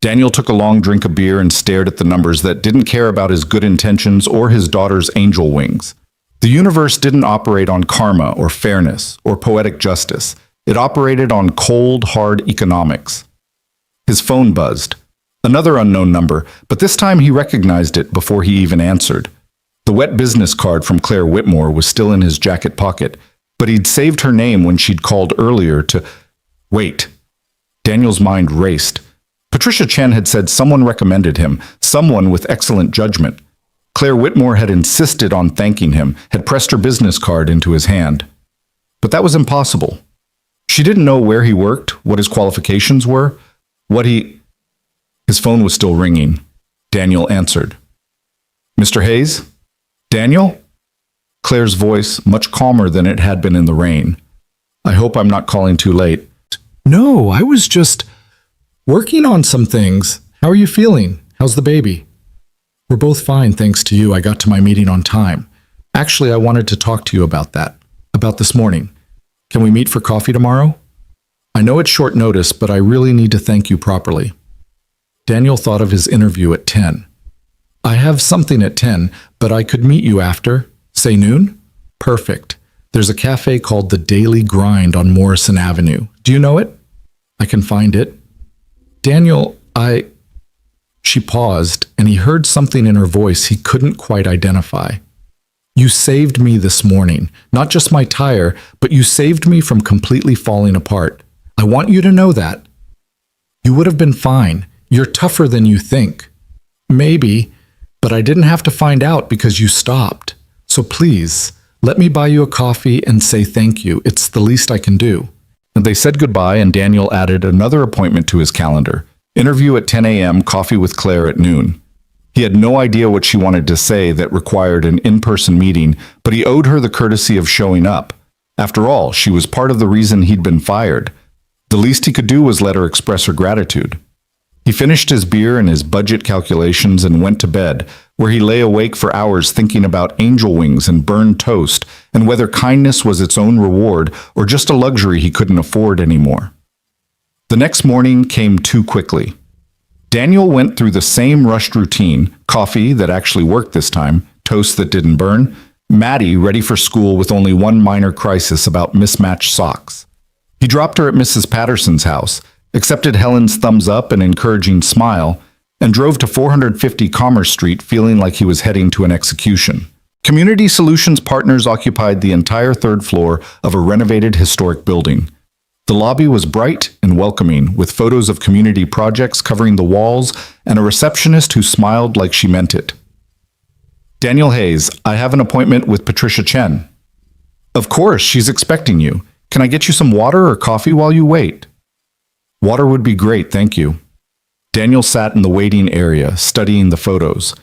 Daniel took a long drink of beer and stared at the numbers that didn't care about his good intentions or his daughter's angel wings. The universe didn't operate on karma or fairness or poetic justice. It operated on cold, hard economics. His phone buzzed. Another unknown number, but this time he recognized it before he even answered. The wet business card from Claire Whitmore was still in his jacket pocket, but he'd saved her name when she'd called earlier to... Wait. Daniel's mind raced. Patricia Chen had said someone recommended him, someone with excellent judgment. Claire Whitmore had insisted on thanking him, had pressed her business card into his hand. But that was impossible. She didn't know where he worked, what his qualifications were, His phone was still ringing. Daniel answered. Mr. Hayes? Daniel? Claire's voice, much calmer than it had been in the rain. I hope I'm not calling too late. No, I was just working on some things. How are you feeling? How's the baby? We're both fine, thanks to you. I got to my meeting on time. Actually, I wanted to talk to you about that, about this morning. Can we meet for coffee tomorrow? I know it's short notice, but I really need to thank you properly. Daniel thought of his interview at 10. I have something at 10, but I could meet you after. Say noon? Perfect. There's a cafe called The Daily Grind on Morrison Avenue. Do you know it? I can find it. Daniel, She paused, and he heard something in her voice he couldn't quite identify. You saved me this morning. Not just my tire, but you saved me from completely falling apart. I want you to know that. You would have been fine. You're tougher than you think. Maybe, but I didn't have to find out because you stopped. So please, let me buy you a coffee and say thank you. It's the least I can do. And they said goodbye, and Daniel added another appointment to his calendar. Interview at 10 a.m., coffee with Claire at noon. He had no idea what she wanted to say that required an in-person meeting, but he owed her the courtesy of showing up. After all, she was part of the reason he'd been fired. The least he could do was let her express her gratitude. He finished his beer and his budget calculations and went to bed, where he lay awake for hours thinking about angel wings and burned toast, and whether kindness was its own reward or just a luxury he couldn't afford anymore. The next morning came too quickly. Daniel went through the same rushed routine, coffee that actually worked this time, toast that didn't burn, Maddie ready for school with only one minor crisis about mismatched socks. He dropped her at Mrs. Patterson's house, accepted Helen's thumbs up and encouraging smile, and drove to 450 Commerce Street feeling like he was heading to an execution. Community Solutions Partners occupied the entire third floor of a renovated historic building. The lobby was bright and welcoming, with photos of community projects covering the walls and a receptionist who smiled like she meant it. Daniel Hayes, I have an appointment with Patricia Chen. Of course, she's expecting you. Can I get you some water or coffee while you wait? Water would be great, thank you. Daniel sat in the waiting area, studying the photos.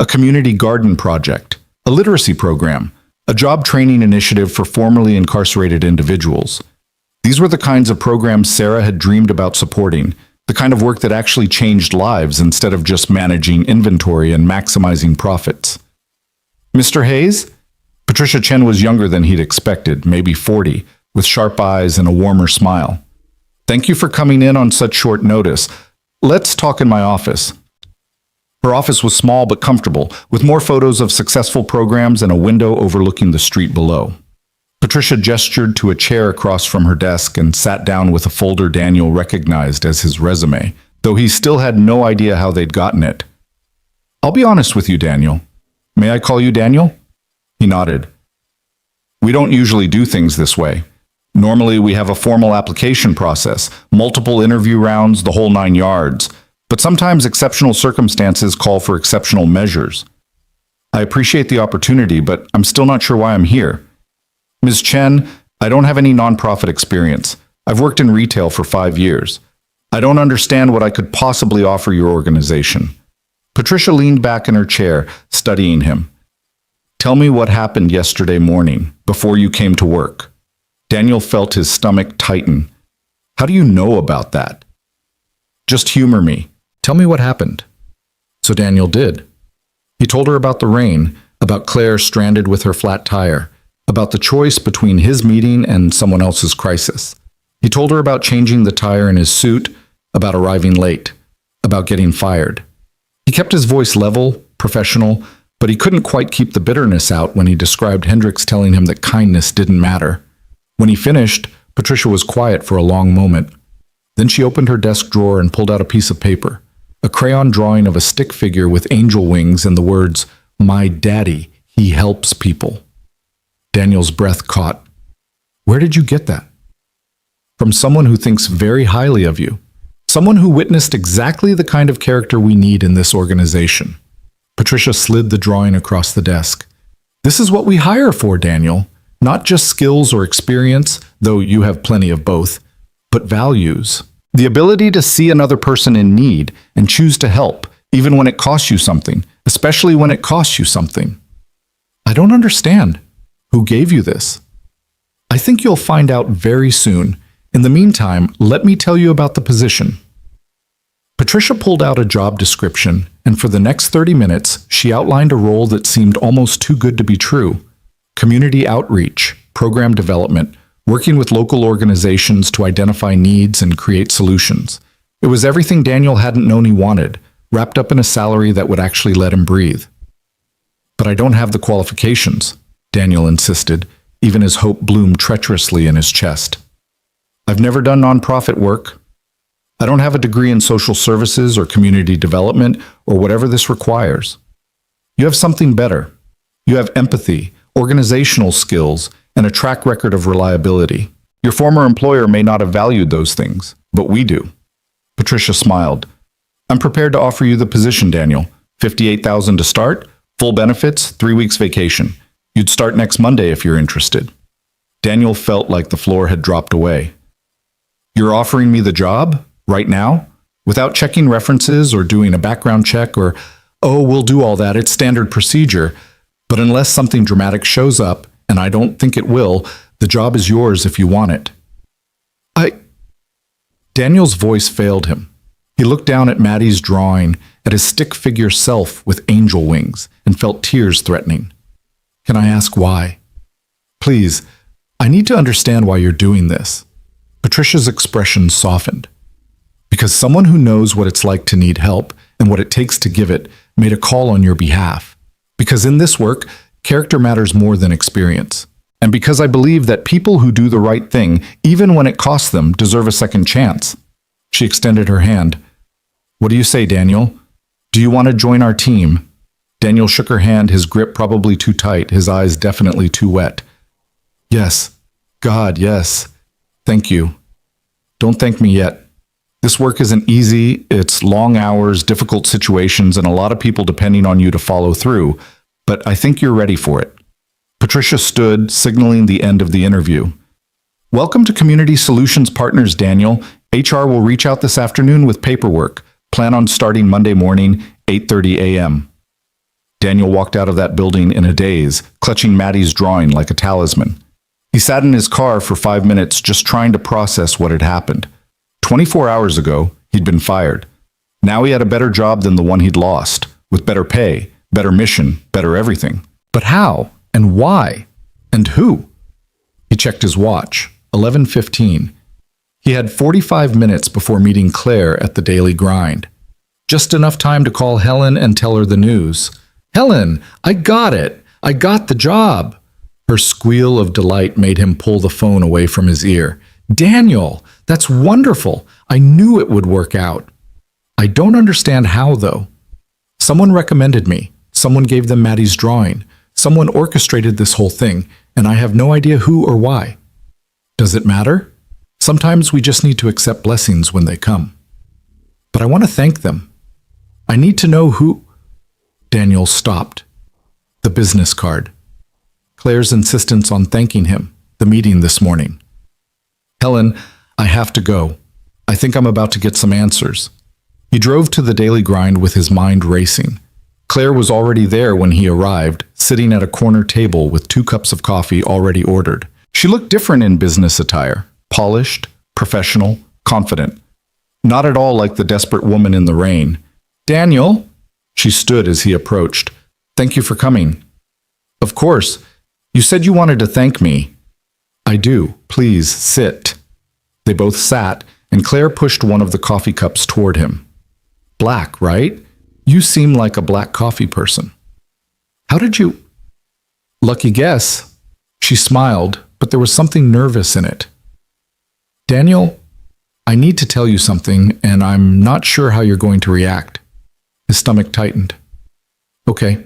A community garden project, a literacy program, a job training initiative for formerly incarcerated individuals. These were the kinds of programs Sarah had dreamed about supporting, the kind of work that actually changed lives instead of just managing inventory and maximizing profits. Mr. Hayes? Patricia Chen was younger than he'd expected, maybe 40, with sharp eyes and a warmer smile. Thank you for coming in on such short notice. Let's talk in my office. Her office was small but comfortable, with more photos of successful programs and a window overlooking the street below. Patricia gestured to a chair across from her desk and sat down with a folder Daniel recognized as his resume, though he still had no idea how they'd gotten it. I'll be honest with you, Daniel. May I call you Daniel? He nodded. We don't usually do things this way. Normally, we have a formal application process, multiple interview rounds, the whole 9 yards. But sometimes exceptional circumstances call for exceptional measures. I appreciate the opportunity, but I'm still not sure why I'm here. Ms. Chen, I don't have any nonprofit experience. I've worked in retail for 5 years. I don't understand what I could possibly offer your organization. Patricia leaned back in her chair, studying him. Tell me what happened yesterday morning, before you came to work. Daniel felt his stomach tighten. How do you know about that? Just humor me. Tell me what happened. So Daniel did. He told her about the rain, about Claire stranded with her flat tire, about the choice between his meeting and someone else's crisis. He told her about changing the tire in his suit, about arriving late, about getting fired. He kept his voice level, professional, but he couldn't quite keep the bitterness out when he described Hendricks telling him that kindness didn't matter. When he finished, Patricia was quiet for a long moment. Then she opened her desk drawer and pulled out a piece of paper, a crayon drawing of a stick figure with angel wings and the words, "My daddy, he helps people." Daniel's breath caught. Where did you get that? From someone who thinks very highly of you. Someone who witnessed exactly the kind of character we need in this organization. Patricia slid the drawing across the desk. This is what we hire for, Daniel. Not just skills or experience, though you have plenty of both, but values. The ability to see another person in need and choose to help, even when it costs you something, especially when it costs you something. I don't understand. Who gave you this? I think you'll find out very soon. In the meantime, let me tell you about the position. Patricia pulled out a job description, and for the next 30 minutes, she outlined a role that seemed almost too good to be true. Community outreach, program development, working with local organizations to identify needs and create solutions. It was everything Daniel hadn't known he wanted, wrapped up in a salary that would actually let him breathe. But I don't have the qualifications, Daniel insisted, even as hope bloomed treacherously in his chest. I've never done nonprofit work. I don't have a degree in social services or community development or whatever this requires. You have something better. You have empathy, organizational skills, and a track record of reliability. Your former employer may not have valued those things, but we do. Patricia smiled. I'm prepared to offer you the position, Daniel. $58,000 to start, full benefits, 3 weeks vacation. You'd start next Monday if you're interested. Daniel felt like the floor had dropped away. You're offering me the job? Right now? Without checking references or doing a background check or, oh, we'll do all that, it's standard procedure. But unless something dramatic shows up, and I don't think it will, the job is yours if you want it. Daniel's voice failed him. He looked down at Maddie's drawing, at his stick figure self with angel wings, and felt tears threatening. Can I ask why? Please, I need to understand why you're doing this. Patricia's expression softened. Because someone who knows what it's like to need help and what it takes to give it made a call on your behalf. Because in this work, character matters more than experience. And because I believe that people who do the right thing, even when it costs them, deserve a second chance. She extended her hand. What do you say, Daniel? Do you want to join our team? Daniel shook her hand, his grip probably too tight, his eyes definitely too wet. Yes. God, yes. Thank you. Don't thank me yet. This work isn't easy. It's long hours, difficult situations, and a lot of people depending on you to follow through. But I think you're ready for it. Patricia stood, signaling the end of the interview. Welcome to Community Solutions Partners, Daniel. HR will reach out this afternoon with paperwork. Plan on starting Monday morning, 8:30 a.m. Daniel walked out of that building in a daze, clutching Maddie's drawing like a talisman. He sat in his car for 5 minutes just trying to process what had happened. 24 hours ago, he'd been fired. Now he had a better job than the one he'd lost, with better pay, better mission, better everything. But how? And why? And who? He checked his watch. 11:15. He had 45 minutes before meeting Claire at the daily grind. Just enough time to call Helen and tell her the news. Helen, I got it. I got the job. Her squeal of delight made him pull the phone away from his ear. Daniel, that's wonderful. I knew it would work out. I don't understand how, though. Someone recommended me. Someone gave them Maddie's drawing. Someone orchestrated this whole thing, and I have no idea who or why. Does it matter? Sometimes we just need to accept blessings when they come. But I want to thank them. I need to know who... Daniel stopped. The business card. Claire's insistence on thanking him. The meeting this morning. Helen, I have to go. I think I'm about to get some answers. He drove to the daily grind with his mind racing. Claire was already there when he arrived, sitting at a corner table with 2 cups of coffee already ordered. She looked different in business attire. Polished, professional, confident. Not at all like the desperate woman in the rain. Daniel? She stood as he approached. Thank you for coming. Of course. You said you wanted to thank me. I do. Please, sit. They both sat, and Claire pushed one of the coffee cups toward him. Black, right? You seem like a black coffee person. How did you... Lucky guess. She smiled, but there was something nervous in it. Daniel, I need to tell you something, and I'm not sure how you're going to react. His stomach tightened. Okay.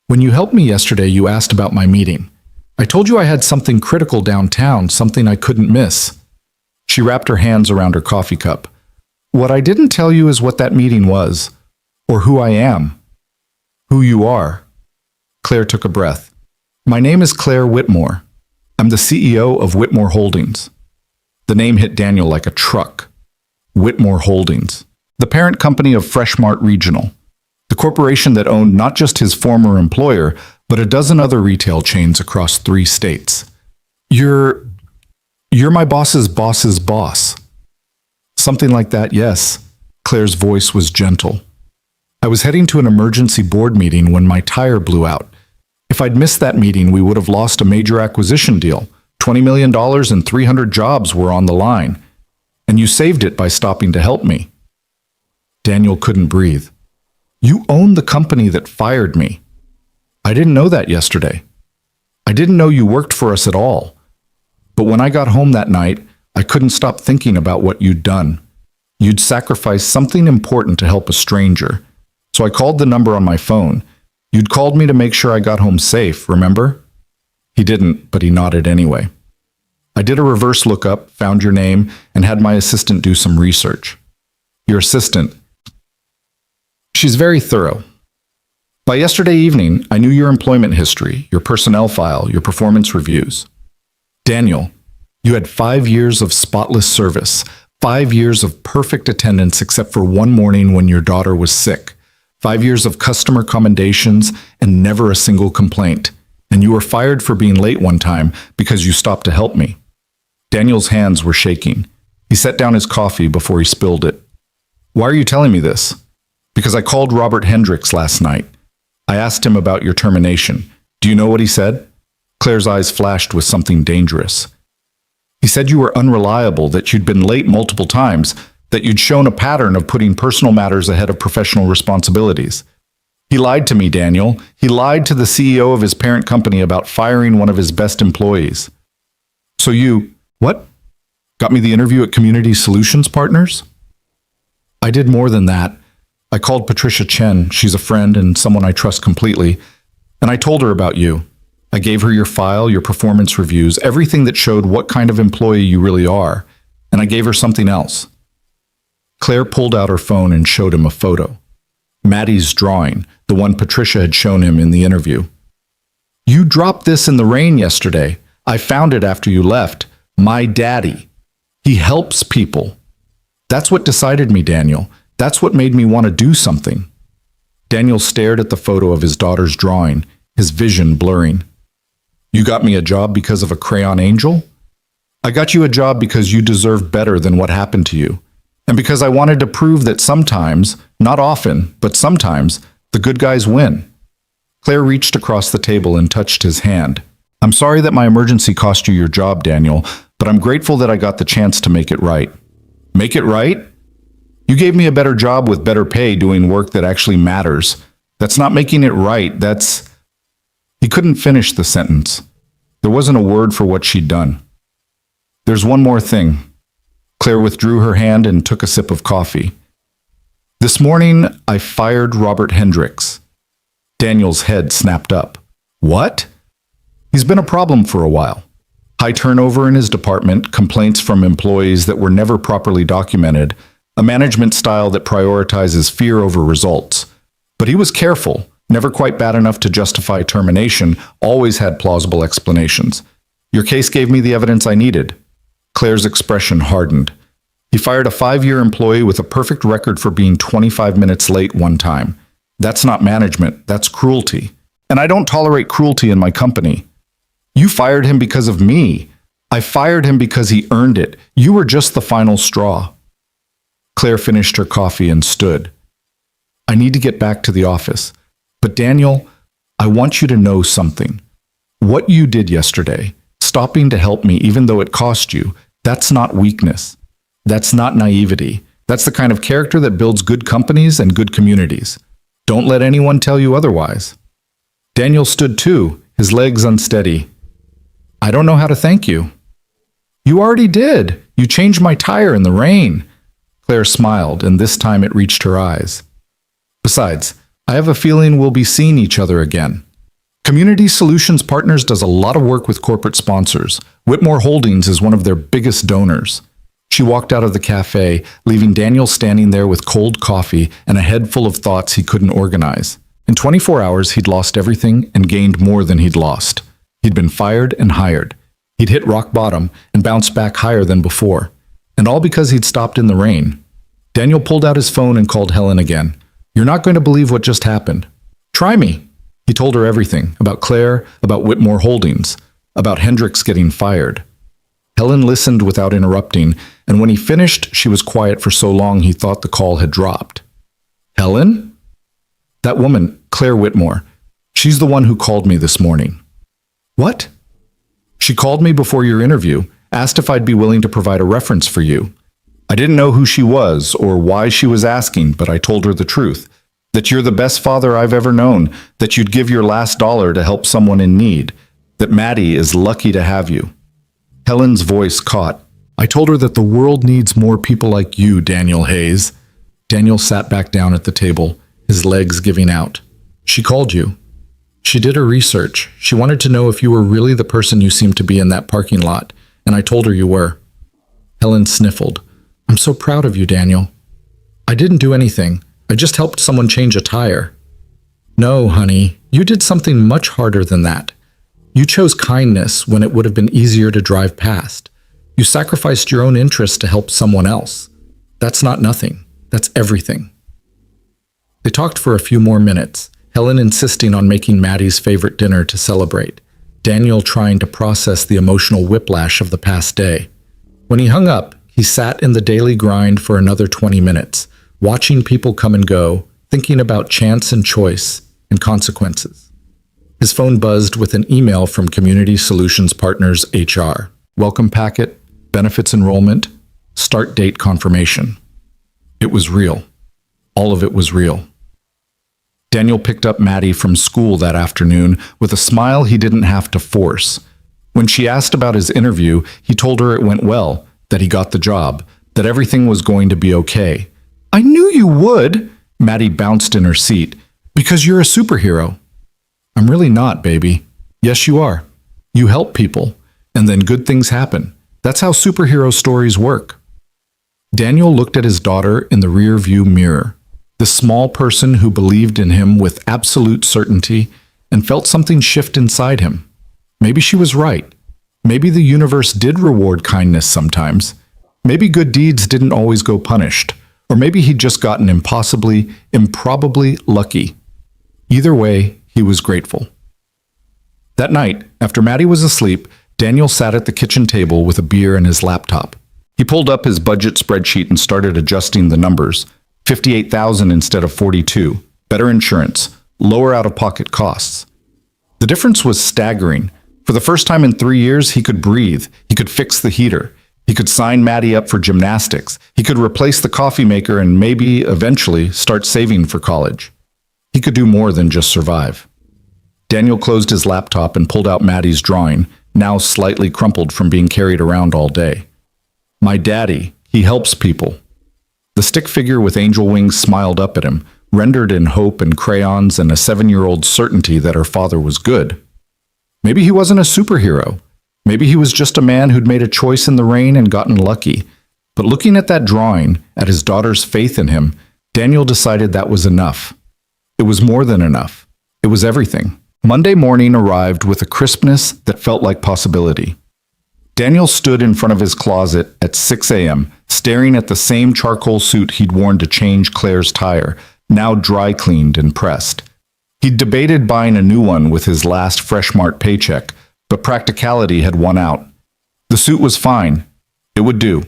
When you helped me yesterday, you asked about my meeting. I told you I had something critical downtown, something I couldn't miss. She wrapped her hands around her coffee cup. What I didn't tell you is what that meeting was, or who I am, who you are. Claire took a breath. My name is Claire Whitmore. I'm the CEO of Whitmore Holdings. The name hit Daniel like a truck. Whitmore Holdings, the parent company of Freshmart Regional, the corporation that owned not just his former employer, but a dozen other retail chains across 3 states. You're my boss's boss's boss. Something like that, yes. Claire's voice was gentle. I was heading to an emergency board meeting when my tire blew out. If I'd missed that meeting, we would have lost a major acquisition deal. $20 million and 300 jobs were on the line. And you saved it by stopping to help me. Daniel couldn't breathe. You own the company that fired me. I didn't know that yesterday. I didn't know you worked for us at all. But when I got home that night, I couldn't stop thinking about what you'd done. You'd sacrificed something important to help a stranger. So I called the number on my phone. You'd called me to make sure I got home safe, remember? He didn't, but he nodded anyway. I did a reverse lookup, found your name, and had my assistant do some research. Your assistant. She's very thorough. By yesterday evening, I knew your employment history, your personnel file, your performance reviews. Daniel, you had 5 years of spotless service, 5 years of perfect attendance except for one morning when your daughter was sick, 5 years of customer commendations and never a single complaint. And you were fired for being late one time because you stopped to help me. Daniel's hands were shaking. He set down his coffee before he spilled it. Why are you telling me this? Because I called Robert Hendricks last night. I asked him about your termination. Do you know what he said? Claire's eyes flashed with something dangerous. He said you were unreliable, that you'd been late multiple times, that you'd shown a pattern of putting personal matters ahead of professional responsibilities. He lied to me, Daniel. He lied to the CEO of his parent company about firing one of his best employees. So you, what? Got me the interview at Community Solutions Partners? I did more than that. I called Patricia Chen. She's a friend and someone I trust completely. And I told her about you. I gave her your file, your performance reviews, everything that showed what kind of employee you really are. And I gave her something else. Claire pulled out her phone and showed him a photo. Maddie's drawing, the one Patricia had shown him in the interview. You dropped this in the rain yesterday. I found it after you left. My daddy. He helps people. That's what decided me, Daniel. That's what made me want to do something. Daniel stared at the photo of his daughter's drawing, his vision blurring. You got me a job because of a crayon angel? I got you a job because you deserve better than what happened to you. And because I wanted to prove that sometimes, not often, but sometimes, the good guys win. Claire reached across the table and touched his hand. I'm sorry that my emergency cost you your job, Daniel, but I'm grateful that I got the chance to make it right. Make it right? You gave me a better job with better pay doing work that actually matters. That's not making it right. That's... He couldn't finish the sentence. There wasn't a word for what she'd done. There's one more thing. Claire withdrew her hand and took a sip of coffee. This morning, I fired Robert Hendricks. Daniel's head snapped up. What? He's been a problem for a while. High turnover in his department, complaints from employees that were never properly documented, a management style that prioritizes fear over results. But he was careful, never quite bad enough to justify termination, always had plausible explanations. Your case gave me the evidence I needed. Claire's expression hardened. He fired a 5-year employee with a perfect record for being 25 minutes late one time. That's not management, that's cruelty. And I don't tolerate cruelty in my company. You fired him because of me. I fired him because he earned it. You were just the final straw. Claire finished her coffee and stood. I need to get back to the office. But Daniel, I want you to know something. What you did yesterday, stopping to help me even though it cost you, that's not weakness. That's not naivety. That's the kind of character that builds good companies and good communities. Don't let anyone tell you otherwise. Daniel stood too, his legs unsteady. I don't know how to thank you. You already did. You changed my tire in the rain. Claire smiled, and this time it reached her eyes. Besides, I have a feeling we'll be seeing each other again. Community Solutions Partners does a lot of work with corporate sponsors. Whitmore Holdings is one of their biggest donors. She walked out of the cafe, leaving Daniel standing there with cold coffee and a head full of thoughts he couldn't organize. In 24 hours, he'd lost everything and gained more than he'd lost. He'd been fired and hired. He'd hit rock bottom and bounced back higher than before. And all because he'd stopped in the rain. Daniel pulled out his phone and called Helen again. You're not going to believe what just happened. Try me. He told her everything, about Claire, about Whitmore Holdings, about Hendricks getting fired. Helen listened without interrupting, and when he finished, she was quiet for so long he thought the call had dropped. Helen? That woman, Claire Whitmore. She's the one who called me this morning. What? She called me before your interview, asked if I'd be willing to provide a reference for you. I didn't know who she was or why she was asking, but I told her the truth. That you're the best father I've ever known, that you'd give your last dollar to help someone in need, that Maddie is lucky to have you. Helen's voice caught. I told her that the world needs more people like you, Daniel Hayes. Daniel sat back down at the table, his legs giving out. She called you. She did her research. She wanted to know if you were really the person you seemed to be in that parking lot, and I told her you were. Helen sniffled. I'm so proud of you, Daniel. I didn't do anything. I just helped someone change a tire. No, honey, you did something much harder than that. You chose kindness when it would have been easier to drive past. You sacrificed your own interests to help someone else. That's not nothing. That's everything. They talked for a few more minutes, Helen insisting on making Maddie's favorite dinner to celebrate, Daniel trying to process the emotional whiplash of the past day. When he hung up, he sat in the daily grind for another 20 minutes, watching people come and go, thinking about chance and choice and consequences. His phone buzzed with an email from Community Solutions Partners HR. Welcome packet, benefits enrollment, start date confirmation. It was real. All of it was real. Daniel picked up Maddie from school that afternoon with a smile he didn't have to force. When she asked about his interview, he told her it went well, that he got the job, that everything was going to be okay. I knew you would, Maddie bounced in her seat, because you're a superhero. I'm really not, baby. Yes, you are. You help people, and then good things happen. That's how superhero stories work. Daniel looked at his daughter in the rear-view mirror, the small person who believed in him with absolute certainty and felt something shift inside him. Maybe she was right. Maybe the universe did reward kindness sometimes. Maybe good deeds didn't always go punished. Or maybe he'd just gotten improbably lucky. Either way, he was grateful. That night, after Maddie was asleep, Daniel sat at the kitchen table with a beer and his laptop. He pulled up his budget spreadsheet and started adjusting the numbers. 58,000 instead of 42. Better insurance. Lower out-of-pocket costs. The difference was staggering. For the first time in 3 years, he could breathe. He could fix the heater. He could sign Maddie up for gymnastics. He could replace the coffee maker and maybe, eventually, start saving for college. He could do more than just survive. Daniel closed his laptop and pulled out Maddie's drawing, now slightly crumpled from being carried around all day. My daddy, he helps people. The stick figure with angel wings smiled up at him, rendered in hope and crayons and a 7-year-old's certainty that her father was good. Maybe he wasn't a superhero. Maybe he was just a man who'd made a choice in the rain and gotten lucky. But looking at that drawing, at his daughter's faith in him, Daniel decided that was enough. It was more than enough. It was everything. Monday morning arrived with a crispness that felt like possibility. Daniel stood in front of his closet at 6 a.m., staring at the same charcoal suit he'd worn to change Claire's tire, now dry cleaned and pressed. He'd debated buying a new one with his last Fresh Mart paycheck, but practicality had won out. The suit was fine. It would do.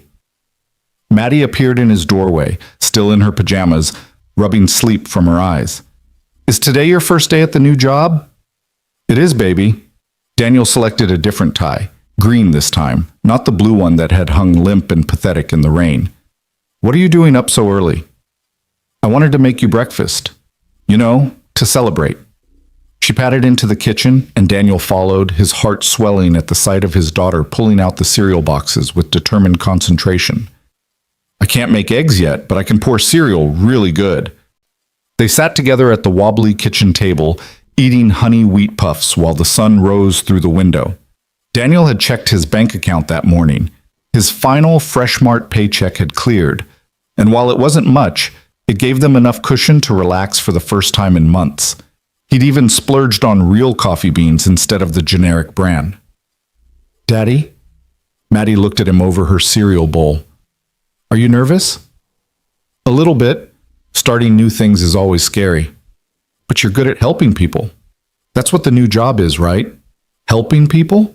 Maddie appeared in his doorway, still in her pajamas, rubbing sleep from her eyes. "Is today your first day at the new job?" "It is, baby." Daniel selected a different tie, green this time, not the blue one that had hung limp and pathetic in the rain. "What are you doing up so early?" "I wanted to make you breakfast. You know, to celebrate." She padded into the kitchen, and Daniel followed, his heart swelling at the sight of his daughter pulling out the cereal boxes with determined concentration. "I can't make eggs yet, but I can pour cereal really good." They sat together at the wobbly kitchen table, eating honey wheat puffs while the sun rose through the window. Daniel had checked his bank account that morning. His final Fresh Mart paycheck had cleared, and while it wasn't much, it gave them enough cushion to relax for the first time in months. He'd even splurged on real coffee beans instead of the generic brand. "Daddy?" Maddie looked at him over her cereal bowl. "Are you nervous?" "A little bit. Starting new things is always scary." "But you're good at helping people. That's what the new job is, right? Helping people?"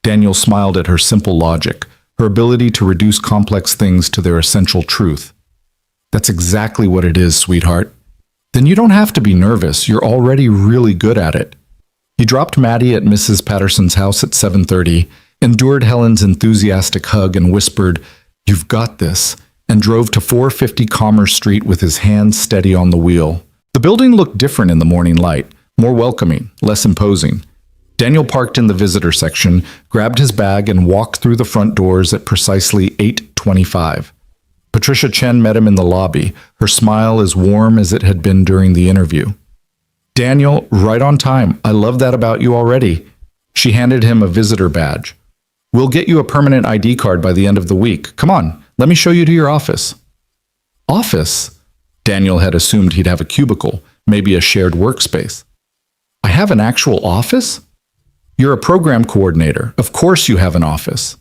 Daniel smiled at her simple logic, her ability to reduce complex things to their essential truth. "That's exactly what it is, sweetheart." "Then you don't have to be nervous. You're already really good at it." He dropped Maddie at Mrs. Patterson's house at 7:30, endured Helen's enthusiastic hug and whispered, "You've got this," and drove to 450 Commerce Street with his hands steady on the wheel. The building looked different in the morning light, more welcoming, less imposing. Daniel parked in the visitor section, grabbed his bag, and walked through the front doors at precisely 8:25. Patricia Chen met him in the lobby, her smile as warm as it had been during the interview. "Daniel, right on time. I love that about you already." She handed him a visitor badge. "We'll get you a permanent ID card by the end of the week. Come on, let me show you to your office." "Office?" Daniel had assumed he'd have a cubicle, maybe a shared workspace. "I have an actual office?" "You're a program coordinator. Of course you have an office."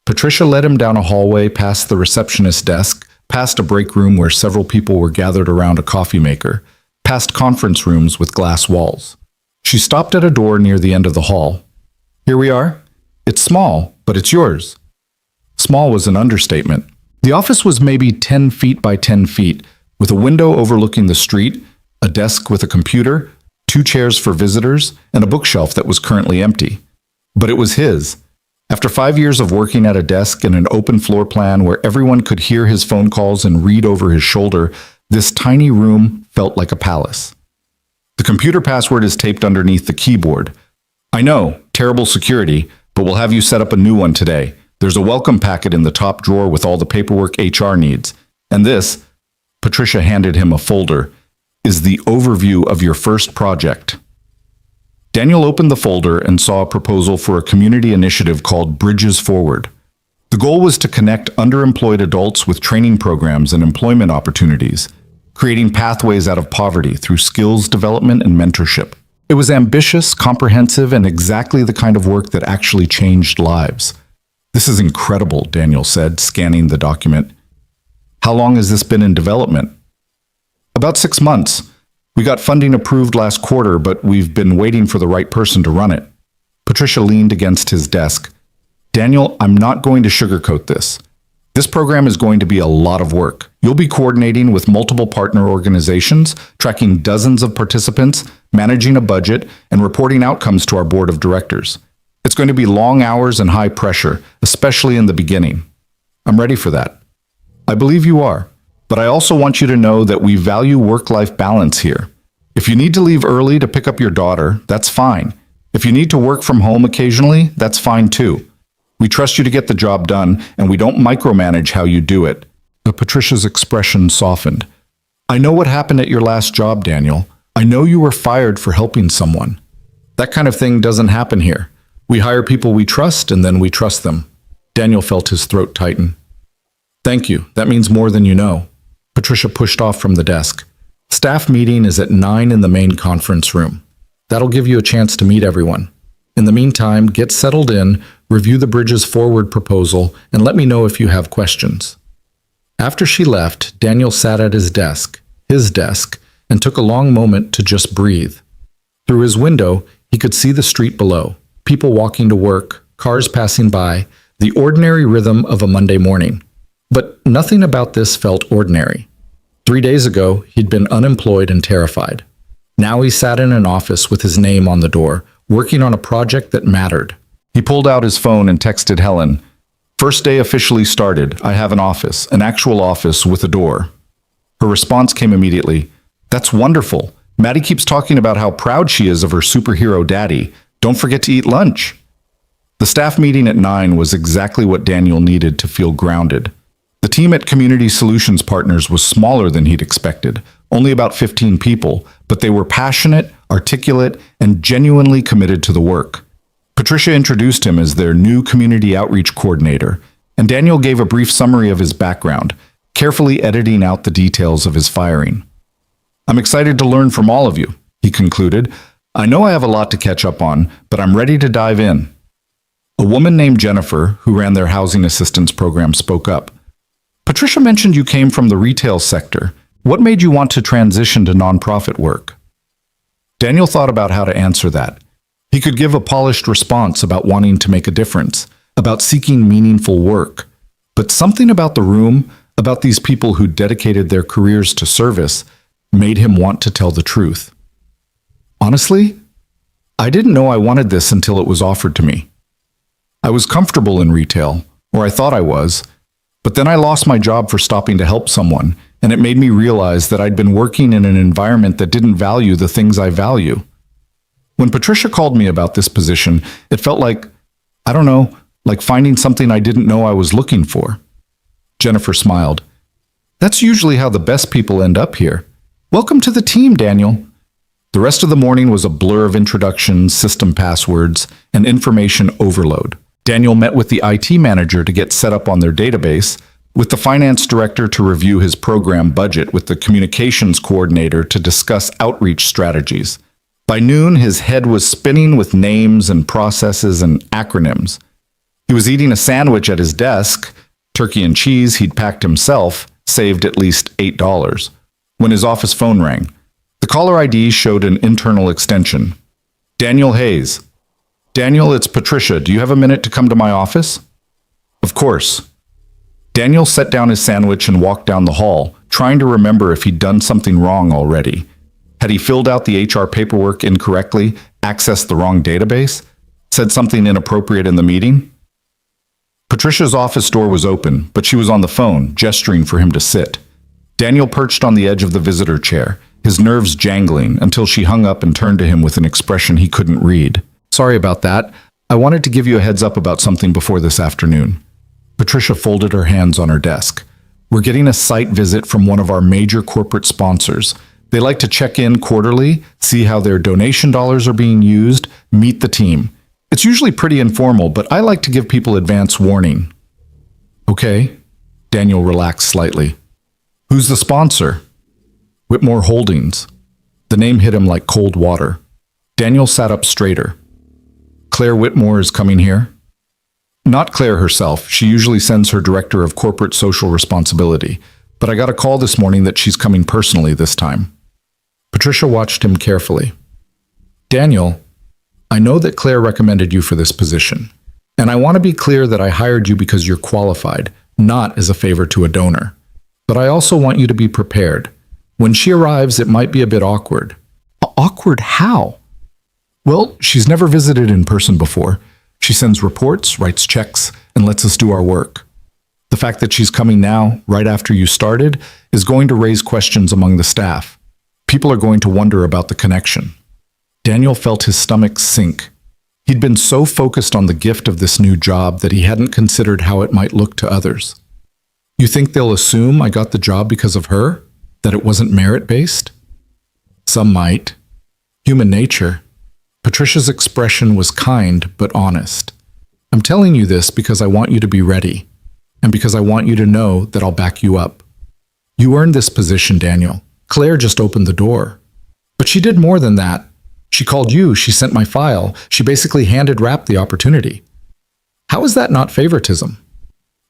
Patricia led him down a hallway past the receptionist's desk, past a break room where several people were gathered around a coffee maker, past conference rooms with glass walls. She stopped at a door near the end of the hall. "Here we are. It's small, but it's yours." Small was an understatement. The office was maybe 10 feet by 10 feet, with a window overlooking the street, a desk with a computer, 2 chairs for visitors, and a bookshelf that was currently empty. But it was his. After 5 years of working at a desk in an open floor plan where everyone could hear his phone calls and read over his shoulder, this tiny room felt like a palace. The computer password is taped underneath the keyboard. "I know, terrible security, but we'll have you set up a new one today. There's a welcome packet in the top drawer with all the paperwork HR needs. And this," Patricia handed him a folder, "is the overview of your first project." Daniel opened the folder and saw a proposal for a community initiative called Bridges Forward. The goal was to connect underemployed adults with training programs and employment opportunities, creating pathways out of poverty through skills development and mentorship. It was ambitious, comprehensive, and exactly the kind of work that actually changed lives. "This is incredible," Daniel said, scanning the document. "How long has this been in development?" "About 6 months. We got funding approved last quarter, but we've been waiting for the right person to run it." Patricia leaned against his desk. "Daniel, I'm not going to sugarcoat this. This program is going to be a lot of work. You'll be coordinating with multiple partner organizations, tracking dozens of participants, managing a budget, and reporting outcomes to our board of directors. It's going to be long hours and high pressure, especially in the beginning. I'm ready for that." "I believe you are. But I also want you to know that we value work-life balance here. If you need to leave early to pick up your daughter, that's fine. If you need to work from home occasionally, that's fine too. We trust you to get the job done, and we don't micromanage how you do it." Patricia's expression softened. "I know what happened at your last job, Daniel. I know you were fired for helping someone. That kind of thing doesn't happen here. We hire people we trust, and then we trust them. Daniel felt his throat tighten. Thank you. That means more than you know. Patricia pushed off from the desk. Staff meeting is at 9 in the main conference room. That'll give you a chance to meet everyone. In the meantime, get settled in, review the bridge's forward proposal, and let me know if you have questions. After she left, Daniel sat at his desk, and took a long moment to just breathe. Through his window, he could see the street below, people walking to work, cars passing by, the ordinary rhythm of a Monday morning. But nothing about this felt ordinary. 3 days ago, he'd been unemployed and terrified. Now he sat in an office with his name on the door, working on a project that mattered. He pulled out his phone and texted Helen, "First day officially started. I have an office, an actual office with a door." Her response came immediately. "That's wonderful. Maddie keeps talking about how proud she is of her superhero daddy. Don't forget to eat lunch." The staff meeting at 9 was exactly what Daniel needed to feel grounded. The team at Community Solutions Partners was smaller than he'd expected, only about 15 people, but they were passionate, articulate, and genuinely committed to the work. Patricia introduced him as their new community outreach coordinator, and Daniel gave a brief summary of his background, carefully editing out the details of his firing. "I'm excited to learn from all of you," he concluded. "I know I have a lot to catch up on, but I'm ready to dive in." A woman named Jennifer, who ran their housing assistance program, spoke up. "Patricia mentioned you came from the retail sector. What made you want to transition to nonprofit work?" Daniel thought about how to answer that. He could give a polished response about wanting to make a difference, about seeking meaningful work. But something about the room, about these people who dedicated their careers to service, made him want to tell the truth. "Honestly, I didn't know I wanted this until it was offered to me. I was comfortable in retail, or I thought I was, but then I lost my job for stopping to help someone, and it made me realize that I'd been working in an environment that didn't value the things I value. When Patricia called me about this position, it felt like, I don't know, like finding something I didn't know I was looking for." Jennifer smiled. "That's usually how the best people end up here. Welcome to the team, Daniel." The rest of the morning was a blur of introductions, system passwords, and information overload. Daniel met with the IT manager to get set up on their database, with the finance director to review his program budget, with the communications coordinator to discuss outreach strategies. By noon, his head was spinning with names and processes and acronyms. He was eating a sandwich at his desk, turkey and cheese he'd packed himself, saved at least $8, when his office phone rang. The caller ID showed an internal extension. "Daniel Hayes." "Daniel, it's Patricia. Do you have a minute to come to my office?" "Of course." Daniel set down his sandwich and walked down the hall, trying to remember if he'd done something wrong already. Had he filled out the HR paperwork incorrectly, accessed the wrong database, said something inappropriate in the meeting? Patricia's office door was open, but she was on the phone, gesturing for him to sit. Daniel perched on the edge of the visitor chair, his nerves jangling, until she hung up and turned to him with an expression he couldn't read. "Sorry about that. I wanted to give you a heads up about something before this afternoon." Patricia folded her hands on her desk. "We're getting a site visit from one of our major corporate sponsors. They like to check in quarterly, see how their donation dollars are being used, meet the team. It's usually pretty informal, but I like to give people advance warning." "Okay." Daniel relaxed slightly. "Who's the sponsor?" "Whitmore Holdings." The name hit him like cold water. Daniel sat up straighter. "Claire Whitmore is coming here?" "Not Claire herself. She usually sends her director of corporate social responsibility. But I got a call this morning that she's coming personally this time." Patricia watched him carefully. "Daniel, I know that Claire recommended you for this position, and I want to be clear that I hired you because you're qualified, not as a favor to a donor. But I also want you to be prepared. When she arrives, it might be a bit awkward." "Awkward how?" "Well, she's never visited in person before. She sends reports, writes checks, and lets us do our work. The fact that she's coming now, right after you started, is going to raise questions among the staff. People are going to wonder about the connection." Daniel felt his stomach sink. He'd been so focused on the gift of this new job that he hadn't considered how it might look to others. "You think they'll assume I got the job because of her? That it wasn't merit-based?" "Some might. Human nature." Patricia's expression was kind but honest. I'm telling you this because I want you to be ready, and because I want you to know that I'll back you up. You earned this position, Daniel. Claire just opened the door. But she did more than that. She called you, she sent my file, she basically handed-wrapped the opportunity. How is that not favoritism?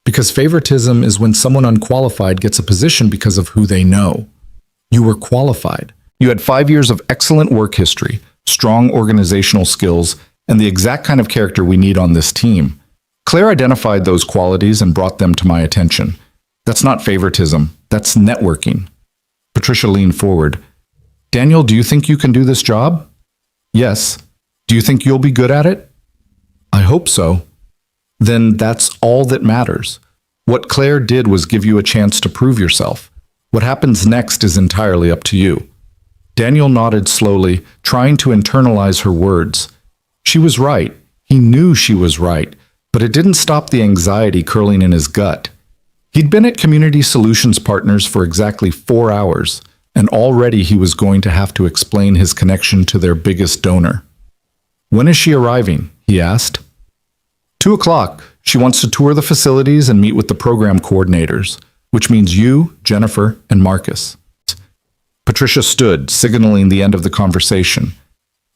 Because favoritism is when someone unqualified gets a position because of who they know. You were qualified. You had 5 years of excellent work history, strong organizational skills, and the exact kind of character we need on this team. Claire identified those qualities and brought them to my attention. That's not favoritism, that's networking. Patricia leaned forward. Daniel, do you think you can do this job? Yes. Do you think you'll be good at it? I hope so. Then that's all that matters. What Claire did was give you a chance to prove yourself. What happens next is entirely up to you. Daniel nodded slowly, trying to internalize her words. She was right. He knew she was right, but it didn't stop the anxiety curling in his gut. He'd been at Community Solutions Partners for exactly 4 hours, and already he was going to have to explain his connection to their biggest donor. When is she arriving? He asked. 2 o'clock. She wants to tour the facilities and meet with the program coordinators, which means you, Jennifer, and Marcus. Patricia stood, signaling the end of the conversation.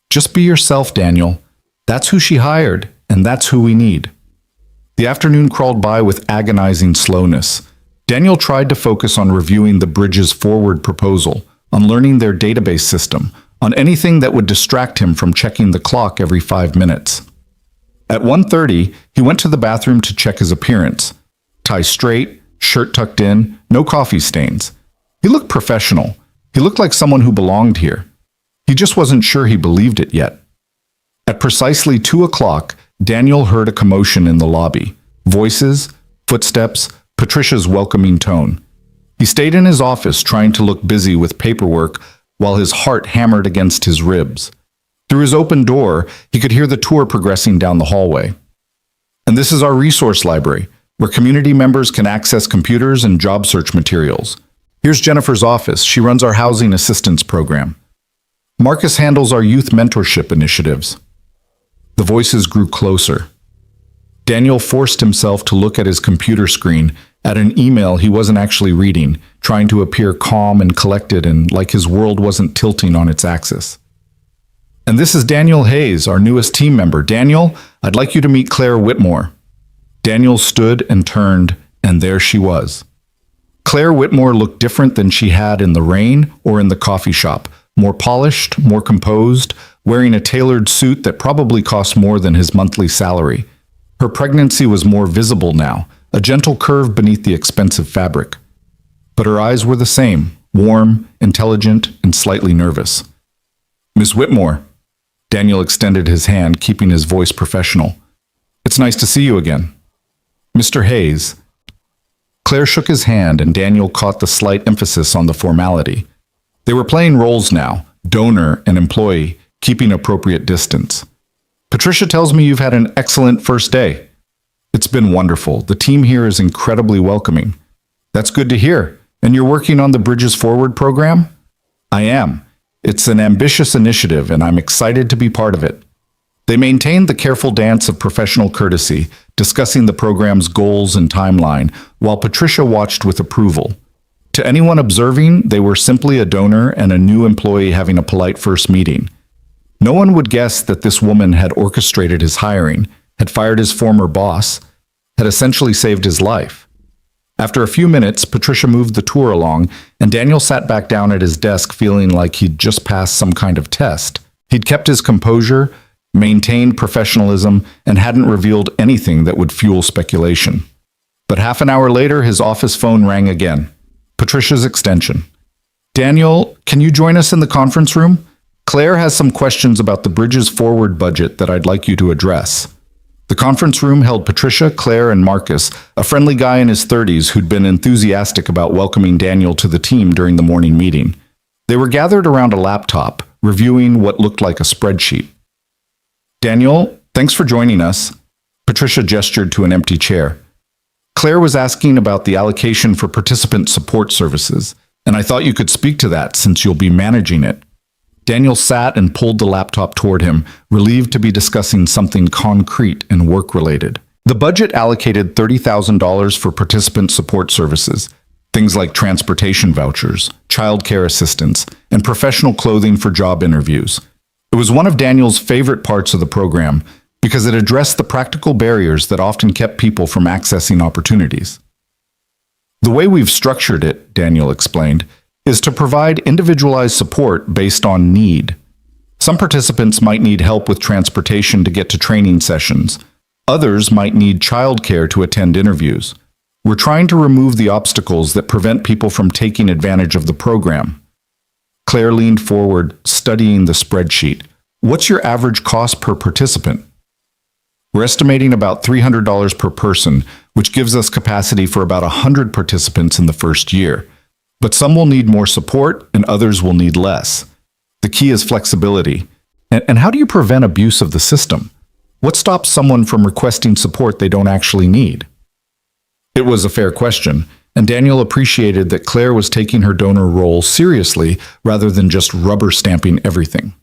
Just be yourself, Daniel. That's who she hired, and that's who we need. The afternoon crawled by with agonizing slowness. Daniel tried to focus on reviewing the Bridges Forward proposal, on learning their database system, on anything that would distract him from checking the clock every 5 minutes. At 1:30, he went to the bathroom to check his appearance. Tie straight, shirt tucked in, no coffee stains. He looked professional. He looked like someone who belonged here. He just wasn't sure he believed it yet. At precisely 2 o'clock, Daniel heard a commotion in the lobby. Voices, footsteps, Patricia's welcoming tone. He stayed in his office trying to look busy with paperwork while his heart hammered against his ribs. Through his open door, he could hear the tour progressing down the hallway. And this is our resource library, where community members can access computers and job search materials. Here's Jennifer's office. She runs our housing assistance program. Marcus handles our youth mentorship initiatives. The voices grew closer. Daniel forced himself to look at his computer screen, at an email he wasn't actually reading, trying to appear calm and collected and like his world wasn't tilting on its axis. And this is Daniel Hayes, our newest team member. Daniel, I'd like you to meet Claire Whitmore. Daniel stood and turned, and there she was. Claire Whitmore looked different than she had in the rain or in the coffee shop, more polished, more composed, wearing a tailored suit that probably cost more than his monthly salary. Her pregnancy was more visible now, a gentle curve beneath the expensive fabric. But her eyes were the same, warm, intelligent, and slightly nervous. Miss Whitmore. Daniel extended his hand, keeping his voice professional. It's nice to see you again. Mr. Hayes. Claire shook his hand, and Daniel caught the slight emphasis on the formality. They were playing roles now, donor and employee, keeping appropriate distance. Patricia tells me you've had an excellent first day. It's been wonderful. The team here is incredibly welcoming. That's good to hear. And you're working on the Bridges Forward program? I am. It's an ambitious initiative, and I'm excited to be part of it. They maintained the careful dance of professional courtesy, discussing the program's goals and timeline, while Patricia watched with approval. To anyone observing, they were simply a donor and a new employee having a polite first meeting. No one would guess that this woman had orchestrated his hiring, had fired his former boss, had essentially saved his life. After a few minutes, Patricia moved the tour along, and Daniel sat back down at his desk feeling like he'd just passed some kind of test. He'd kept his composure, maintained professionalism, and hadn't revealed anything that would fuel speculation. But half an hour later, his office phone rang again. Patricia's extension. Daniel, can you join us in the conference room? Claire has some questions about the Bridges Forward budget that I'd like you to address. The conference room held Patricia, Claire, and Marcus, a friendly guy in his 30s who'd been enthusiastic about welcoming Daniel to the team during the morning meeting. They were gathered around a laptop, reviewing what looked like a spreadsheet. Daniel, thanks for joining us. Patricia gestured to an empty chair. Claire was asking about the allocation for participant support services, and I thought you could speak to that since you'll be managing it. Daniel sat and pulled the laptop toward him, relieved to be discussing something concrete and work-related. The budget allocated $30,000 for participant support services, things like transportation vouchers, childcare assistance, and professional clothing for job interviews. It was one of Daniel's favorite parts of the program because it addressed the practical barriers that often kept people from accessing opportunities. The way we've structured it, Daniel explained, is to provide individualized support based on need. Some participants might need help with transportation to get to training sessions. Others might need childcare to attend interviews. We're trying to remove the obstacles that prevent people from taking advantage of the program. Claire leaned forward, studying the spreadsheet. What's your average cost per participant? We're estimating about $300 per person, which gives us capacity for about 100 participants in the first year. But some will need more support and others will need less. The key is flexibility. And how do you prevent abuse of the system? What stops someone from requesting support they don't actually need? It was a fair question, and Daniel appreciated that Claire was taking her donor role seriously rather than just rubber stamping everything.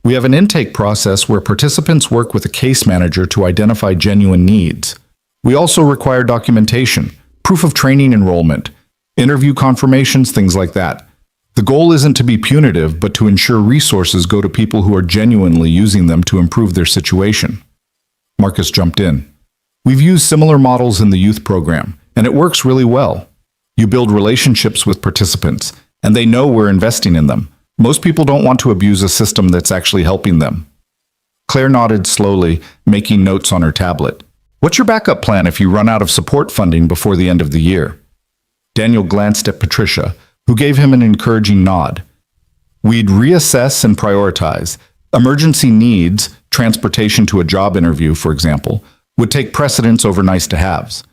We have an intake process where participants work with a case manager to identify genuine needs. We also require documentation, proof of training enrollment, interview confirmations, things like that. The goal isn't to be punitive, but to ensure resources go to people who are genuinely using them to improve their situation. Marcus jumped in. We've used similar models in the youth program, and it works really well. You build relationships with participants, and they know we're investing in them. Most people don't want to abuse a system that's actually helping them. Claire nodded slowly, making notes on her tablet. What's your backup plan if you run out of support funding before the end of the year? Daniel glanced at Patricia, who gave him an encouraging nod. We'd reassess and prioritize. Emergency needs, transportation to a job interview, for example, would take precedence over nice-to-haves.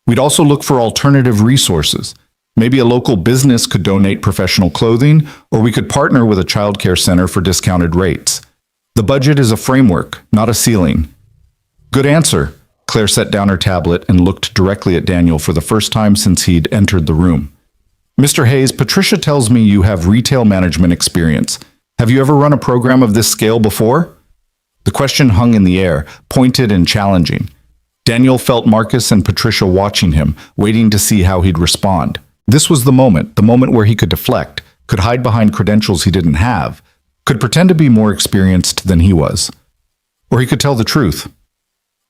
We'd also look for alternative resources. Maybe a local business could donate professional clothing, or we could partner with a childcare center for discounted rates. The budget is a framework, not a ceiling. Good answer. Claire set down her tablet and looked directly at Daniel for the first time since he'd entered the room. Mr. Hayes, Patricia tells me you have retail management experience. Have you ever run a program of this scale before? The question hung in the air, pointed and challenging. Daniel felt Marcus and Patricia watching him, waiting to see how he'd respond. This was the moment where he could deflect, could hide behind credentials he didn't have, could pretend to be more experienced than he was. Or he could tell the truth.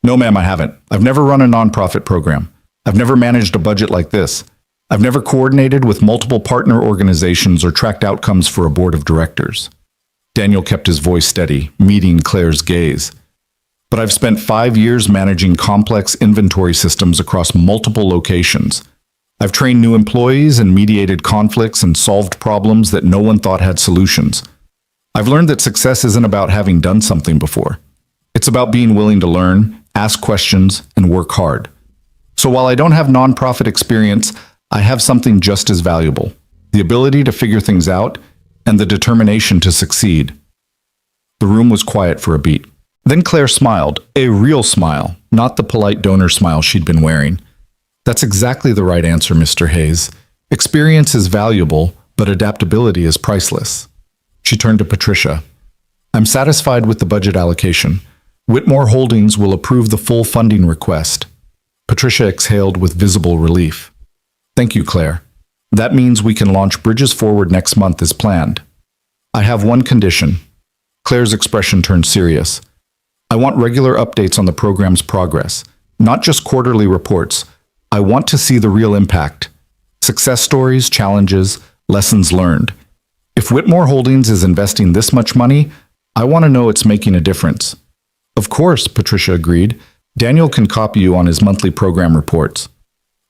No, ma'am, I haven't. I've never run a nonprofit program. I've never managed a budget like this. I've never coordinated with multiple partner organizations or tracked outcomes for a board of directors. Daniel kept his voice steady, meeting Claire's gaze. But I've spent 5 years managing complex inventory systems across multiple locations. I've trained new employees and mediated conflicts and solved problems that no one thought had solutions. I've learned that success isn't about having done something before. It's about being willing to learn, ask questions, and work hard. So while I don't have nonprofit experience, I have something just as valuable, the ability to figure things out and the determination to succeed. The room was quiet for a beat. Then Claire smiled, a real smile, not the polite donor smile she'd been wearing. That's exactly the right answer, Mr. Hayes. Experience is valuable, but adaptability is priceless. She turned to Patricia. I'm satisfied with the budget allocation. Whitmore Holdings will approve the full funding request. Patricia exhaled with visible relief. Thank you, Claire. That means we can launch Bridges Forward next month as planned. I have one condition. Claire's expression turned serious. I want regular updates on the program's progress, not just quarterly reports. I want to see the real impact. Success stories, challenges, lessons learned. If Whitmore Holdings is investing this much money, I want to know it's making a difference. Of course, Patricia agreed. Daniel can copy you on his monthly program reports.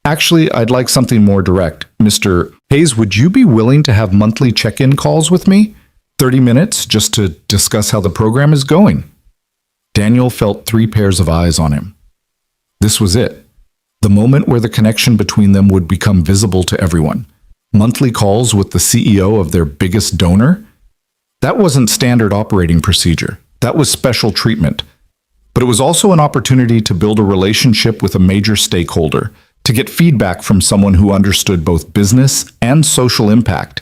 Actually, I'd like something more direct. Mr. Hayes, would you be willing to have monthly check-in calls with me? 30 minutes just to discuss how the program is going. Daniel felt 3 pairs of eyes on him. This was it. The moment where the connection between them would become visible to everyone. Monthly calls with the CEO of their biggest donor? That wasn't standard operating procedure. That was special treatment. But it was also an opportunity to build a relationship with a major stakeholder, to get feedback from someone who understood both business and social impact.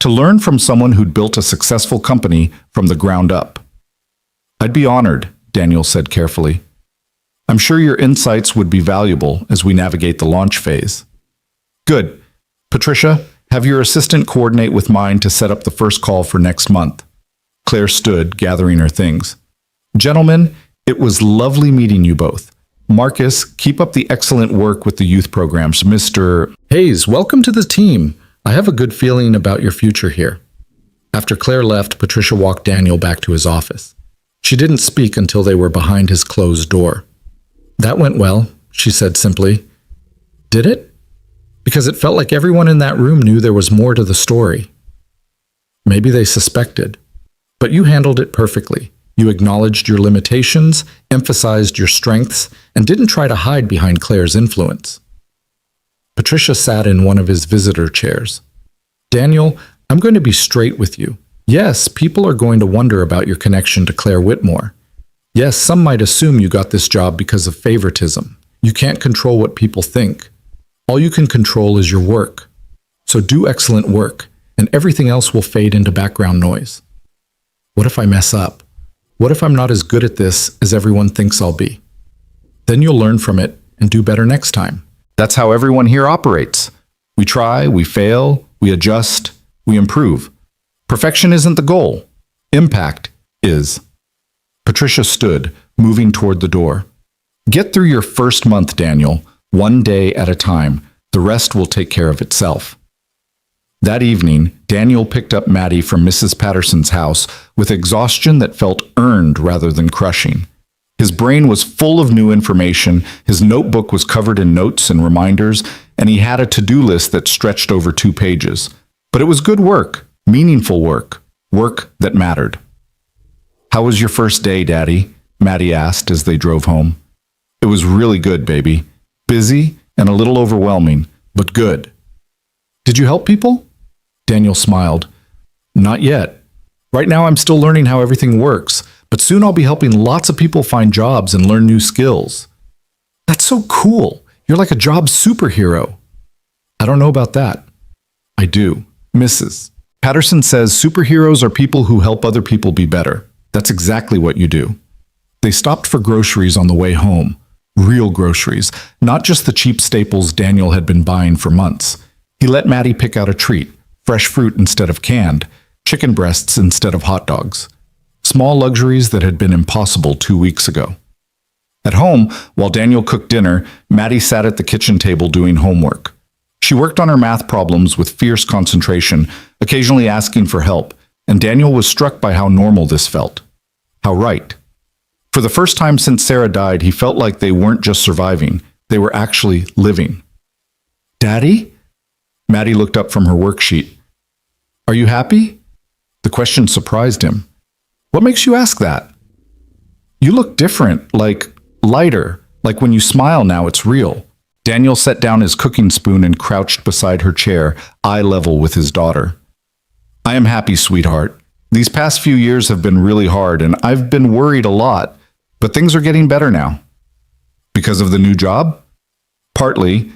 to learn from someone who'd built a successful company from the ground up. I'd be honored, Daniel said carefully. I'm sure your insights would be valuable as we navigate the launch phase. Good. Patricia, have your assistant coordinate with mine to set up the first call for next month. Claire stood, gathering her things. Gentlemen, it was lovely meeting you both. Marcus, keep up the excellent work with the youth programs. Mr. Hayes, welcome to the team. I have a good feeling about your future here. After Claire left, Patricia walked Daniel back to his office. She didn't speak until they were behind his closed door. That went well, she said simply. Did it? Because it felt like everyone in that room knew there was more to the story. Maybe they suspected. But you handled it perfectly. You acknowledged your limitations, emphasized your strengths, and didn't try to hide behind Claire's influence. Patricia sat in one of his visitor chairs. Daniel, I'm going to be straight with you. Yes, people are going to wonder about your connection to Claire Whitmore. Yes, some might assume you got this job because of favoritism. You can't control what people think. All you can control is your work. So do excellent work, and everything else will fade into background noise. What if I mess up? What if I'm not as good at this as everyone thinks I'll be? Then you'll learn from it and do better next time. That's how everyone here operates. We try, we fail, we adjust, we improve. Perfection isn't the goal. Impact is. Patricia stood, moving toward the door. Get through your first month, Daniel, one day at a time. The rest will take care of itself. That evening, Daniel picked up Maddie from Mrs. Patterson's house with exhaustion that felt earned rather than crushing. His brain was full of new information, his notebook was covered in notes and reminders, and he had a to-do list that stretched over 2 pages. But it was good work, meaningful work, work that mattered. How was your first day, Daddy? Maddie asked as they drove home. It was really good, baby. Busy and a little overwhelming, but good. Did you help people? Daniel smiled. Not yet. Right now I'm still learning how everything works, but soon I'll be helping lots of people find jobs and learn new skills. That's so cool. You're like a job superhero. I don't know about that. I do. Mrs. Patterson says superheroes are people who help other people be better. That's exactly what you do. They stopped for groceries on the way home. Real groceries, not just the cheap staples Daniel had been buying for months. He let Maddie pick out a treat, fresh fruit instead of canned, chicken breasts instead of hot dogs. Small luxuries that had been impossible 2 weeks ago. At home, while Daniel cooked dinner, Maddie sat at the kitchen table doing homework. She worked on her math problems with fierce concentration, occasionally asking for help, and Daniel was struck by how normal this felt. How right. For the first time since Sarah died, he felt like they weren't just surviving, they were actually living. Daddy? Maddie looked up from her worksheet. Are you happy? The question surprised him. What makes you ask that? You look different, like lighter, like when you smile now it's real. Daniel set down his cooking spoon and crouched beside her chair, eye level with his daughter. I am happy, sweetheart. These past few years have been really hard and I've been worried a lot, but things are getting better now. Because of the new job? Partly,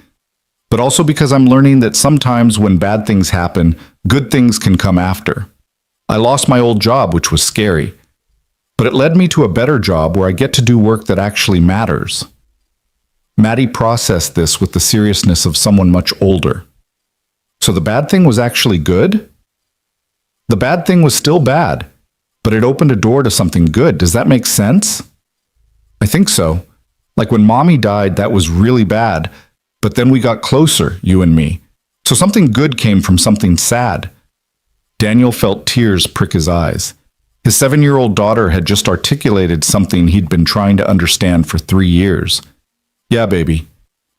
but also because I'm learning that sometimes when bad things happen, good things can come after. I lost my old job, which was scary, but it led me to a better job where I get to do work that actually matters. Maddie processed this with the seriousness of someone much older. So the bad thing was actually good? The bad thing was still bad, but it opened a door to something good. Does that make sense? I think so. Like when Mommy died, that was really bad, but then we got closer, you and me. So something good came from something sad. Daniel felt tears prick his eyes. His 7-year-old daughter had just articulated something he'd been trying to understand for 3 years. Yeah, baby.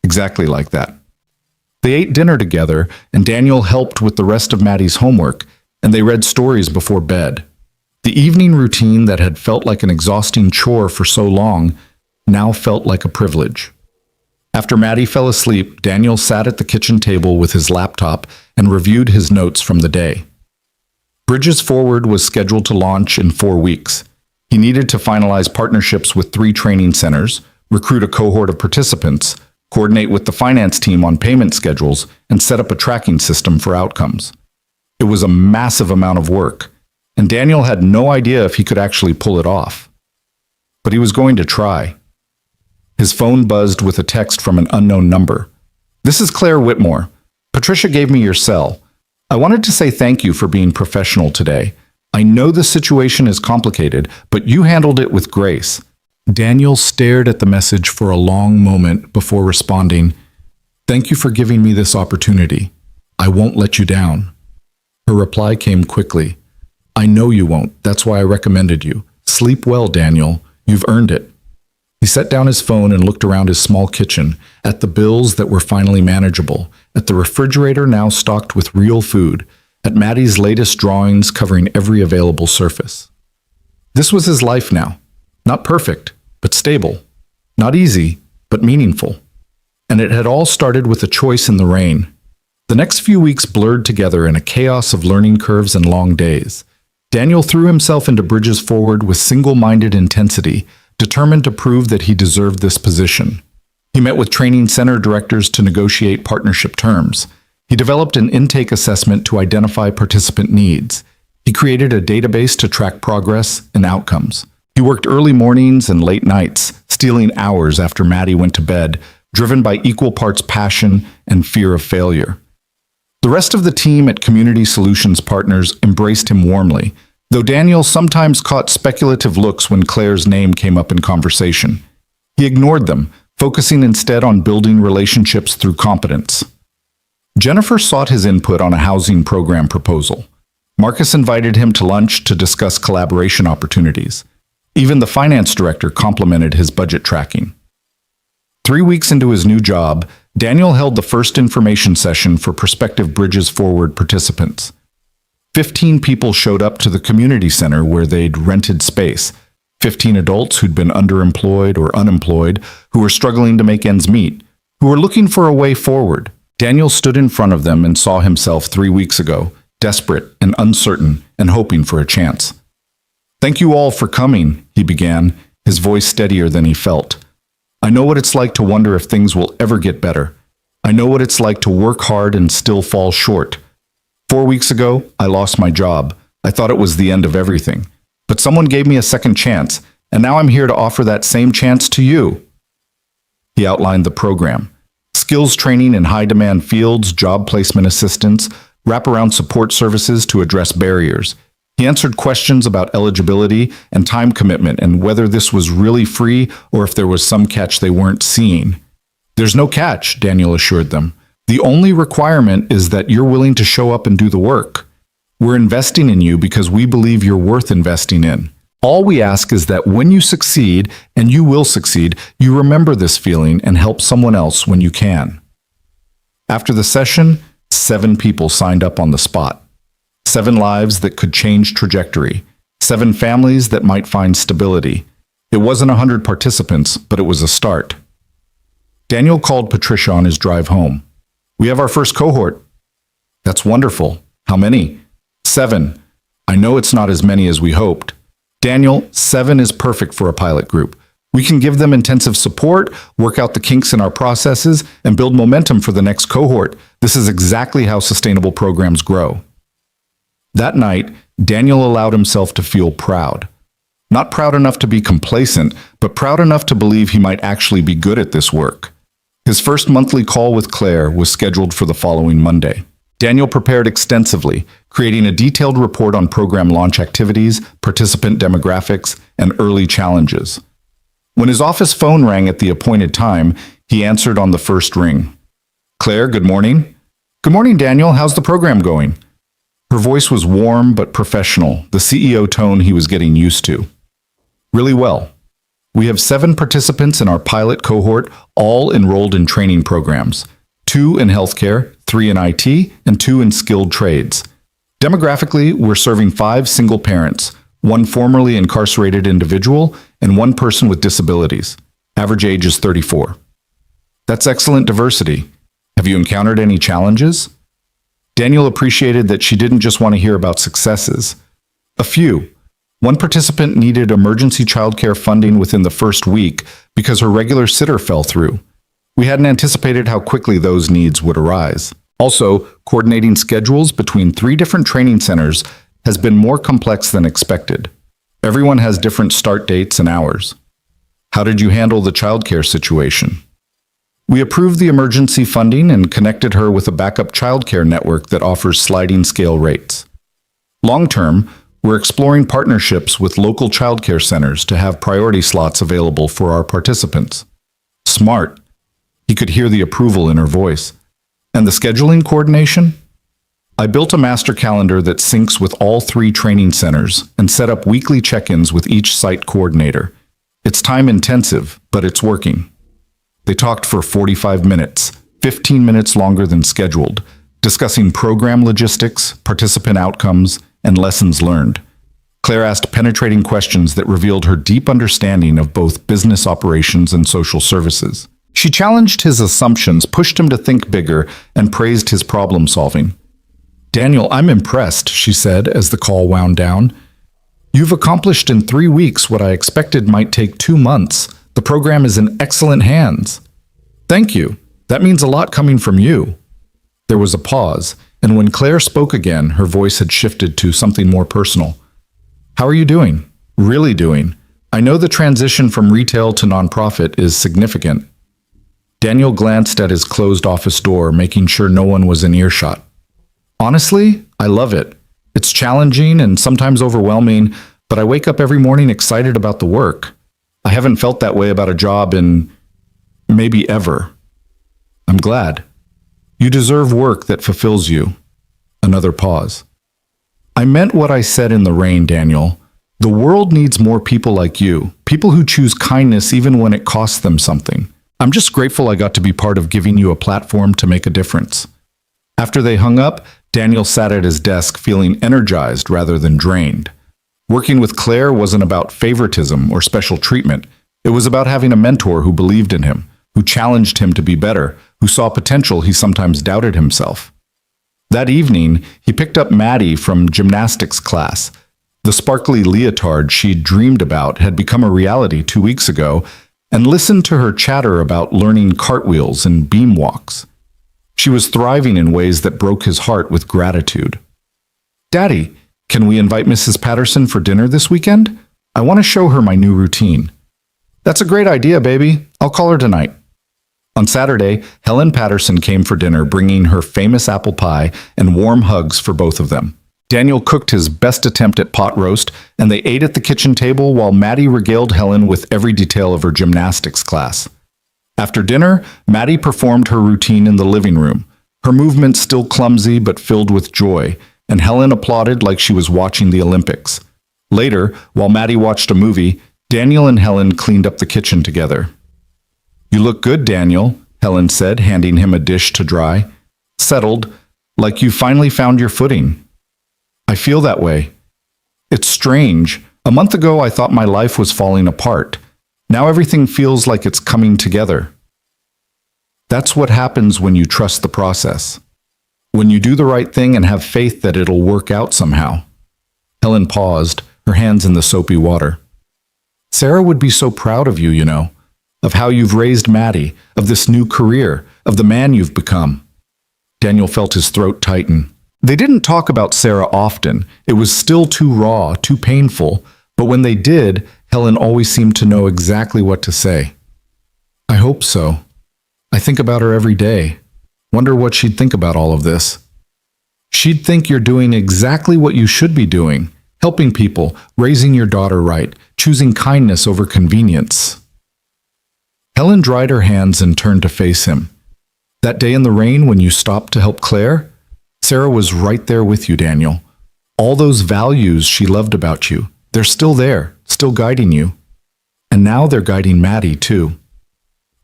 Exactly like that. They ate dinner together, and Daniel helped with the rest of Maddie's homework, and they read stories before bed. The evening routine that had felt like an exhausting chore for so long now felt like a privilege. After Maddie fell asleep, Daniel sat at the kitchen table with his laptop and reviewed his notes from the day. Bridges Forward was scheduled to launch in 4 weeks. He needed to finalize partnerships with 3 training centers, recruit a cohort of participants, coordinate with the finance team on payment schedules, and set up a tracking system for outcomes. It was a massive amount of work, and Daniel had no idea if he could actually pull it off. But he was going to try. His phone buzzed with a text from an unknown number. "This is Claire Whitmore. Patricia gave me your cell. I wanted to say thank you for being professional today. I know the situation is complicated, but you handled it with grace." Daniel stared at the message for a long moment before responding, "Thank you for giving me this opportunity. I won't let you down." Her reply came quickly. "I know you won't. That's why I recommended you. Sleep well, Daniel. You've earned it." He set down his phone and looked around his small kitchen, at the bills that were finally manageable, at the refrigerator now stocked with real food, at Maddie's latest drawings covering every available surface. This was his life now. Not perfect, but stable. Not easy, but meaningful. And it had all started with a choice in the rain. The next few weeks blurred together in a chaos of learning curves and long days. Daniel threw himself into Bridges Forward with single-minded intensity, determined to prove that he deserved this position. He met with training center directors to negotiate partnership terms. He developed an intake assessment to identify participant needs. He created a database to track progress and outcomes. He worked early mornings and late nights, stealing hours after Maddie went to bed, driven by equal parts passion and fear of failure. The rest of the team at Community Solutions Partners embraced him warmly, though Daniel sometimes caught speculative looks when Claire's name came up in conversation. He ignored them, focusing instead on building relationships through competence. Jennifer sought his input on a housing program proposal. Marcus invited him to lunch to discuss collaboration opportunities. Even the finance director complimented his budget tracking. 3 weeks into his new job, Daniel held the first information session for prospective Bridges Forward participants. 15 people showed up to the community center where they'd rented space. 15 adults who'd been underemployed or unemployed, who were struggling to make ends meet, who were looking for a way forward. Daniel stood in front of them and saw himself 3 weeks ago, desperate and uncertain and hoping for a chance. "Thank you all for coming," he began, his voice steadier than he felt. "I know what it's like to wonder if things will ever get better. I know what it's like to work hard and still fall short. 4 weeks ago, I lost my job. I thought it was the end of everything. But someone gave me a second chance, and now I'm here to offer that same chance to you." He outlined the program. Skills training in high-demand fields, job placement assistance, wraparound support services to address barriers. He answered questions about eligibility and time commitment and whether this was really free or if there was some catch they weren't seeing. "There's no catch," Daniel assured them. "The only requirement is that you're willing to show up and do the work. We're investing in you because we believe you're worth investing in. All we ask is that when you succeed, and you will succeed, you remember this feeling and help someone else when you can." After the session, 7 people signed up on the spot. 7 lives that could change trajectory. 7 families that might find stability. It wasn't 100 participants, but it was a start. Daniel called Patricia on his drive home. "We have our first cohort." "That's wonderful. How many?" 7. "I know it's not as many as we hoped." "Daniel, 7 is perfect for a pilot group. We can give them intensive support, work out the kinks in our processes, and build momentum for the next cohort. This is exactly how sustainable programs grow." That night, Daniel allowed himself to feel proud. Not proud enough to be complacent, but proud enough to believe he might actually be good at this work. His first monthly call with Claire was scheduled for the following Monday. Daniel prepared extensively, creating a detailed report on program launch activities, participant demographics, and early challenges. When his office phone rang at the appointed time, he answered on the first ring. "Claire, good morning." "Good morning, Daniel. How's the program going?" Her voice was warm but professional, the CEO tone he was getting used to. "Really well. We have 7 participants in our pilot cohort, all enrolled in training programs. 2 in healthcare, 3 in IT, and 2 in skilled trades. Demographically, we're serving 5 single parents, 1 formerly incarcerated individual, and 1 person with disabilities. Average age is 34. That's excellent diversity. Have you encountered any challenges?" Daniel appreciated that she didn't just want to hear about successes. "A few. 1 participant needed emergency childcare funding within the first week because her regular sitter fell through. We hadn't anticipated how quickly those needs would arise." Also, coordinating schedules between 3 different training centers has been more complex than expected. Everyone has different start dates and hours. How did you handle the childcare situation? We approved the emergency funding and connected her with a backup childcare network that offers sliding scale rates. Long term, we're exploring partnerships with local childcare centers to have priority slots available for our participants. Smart. He could hear the approval in her voice. And the scheduling coordination? I built a master calendar that syncs with all 3 training centers and set up weekly check-ins with each site coordinator. It's time intensive, but it's working. They talked for 45 minutes, 15 minutes longer than scheduled, discussing program logistics, participant outcomes, and lessons learned. Claire asked penetrating questions that revealed her deep understanding of both business operations and social services. She challenged his assumptions, pushed him to think bigger, and praised his problem solving. "Daniel, I'm impressed," she said as the call wound down. "You've accomplished in 3 weeks what I expected might take 2 months. The program is in excellent hands." "Thank you. That means a lot coming from you." There was a pause, and when Claire spoke again, her voice had shifted to something more personal. "How are you doing? Really doing? I know the transition from retail to nonprofit is significant." Daniel glanced at his closed office door, making sure no one was in earshot. "Honestly, I love it. It's challenging and sometimes overwhelming, but I wake up every morning excited about the work. I haven't felt that way about a job in maybe ever. I'm glad. You deserve work that fulfills you." Another pause. "I meant what I said in the rain, Daniel. The world needs more people like you, people who choose kindness even when it costs them something. I'm just grateful I got to be part of giving you a platform to make a difference." After they hung up, Daniel sat at his desk feeling energized rather than drained. Working with Claire wasn't about favoritism or special treatment. It was about having a mentor who believed in him, who challenged him to be better, who saw potential he sometimes doubted himself. That evening, he picked up Maddie from gymnastics class. The sparkly leotard she'd dreamed about had become a reality 2 weeks ago, and listened to her chatter about learning cartwheels and beam walks. She was thriving in ways that broke his heart with gratitude. "Daddy, can we invite Mrs. Patterson for dinner this weekend? I want to show her my new routine." "That's a great idea, baby. I'll call her tonight." On Saturday, Helen Patterson came for dinner, bringing her famous apple pie and warm hugs for both of them. Daniel cooked his best attempt at pot roast, and they ate at the kitchen table while Maddie regaled Helen with every detail of her gymnastics class. After dinner, Maddie performed her routine in the living room, her movements still clumsy but filled with joy, and Helen applauded like she was watching the Olympics. Later, while Maddie watched a movie, Daniel and Helen cleaned up the kitchen together. "You look good, Daniel," Helen said, handing him a dish to dry. "Settled, like you finally found your footing." "I feel that way. It's strange. A month ago, I thought my life was falling apart. Now everything feels like it's coming together." That's what happens when you trust the process. When you do the right thing and have faith that it'll work out somehow. Helen paused, her hands in the soapy water. "Sarah would be so proud of you, you know, of how you've raised Maddie, of this new career, of the man you've become." Daniel felt his throat tighten. They didn't talk about Sarah often. It was still too raw, too painful, but when they did, Helen always seemed to know exactly what to say. "I hope so. I think about her every day. Wonder what she'd think about all of this." "She'd think you're doing exactly what you should be doing, helping people, raising your daughter right, choosing kindness over convenience." Helen dried her hands and turned to face him. "That day in the rain when you stopped to help Claire? Sarah was right there with you, Daniel. All those values she loved about you, they're still there, still guiding you. And now they're guiding Maddie, too."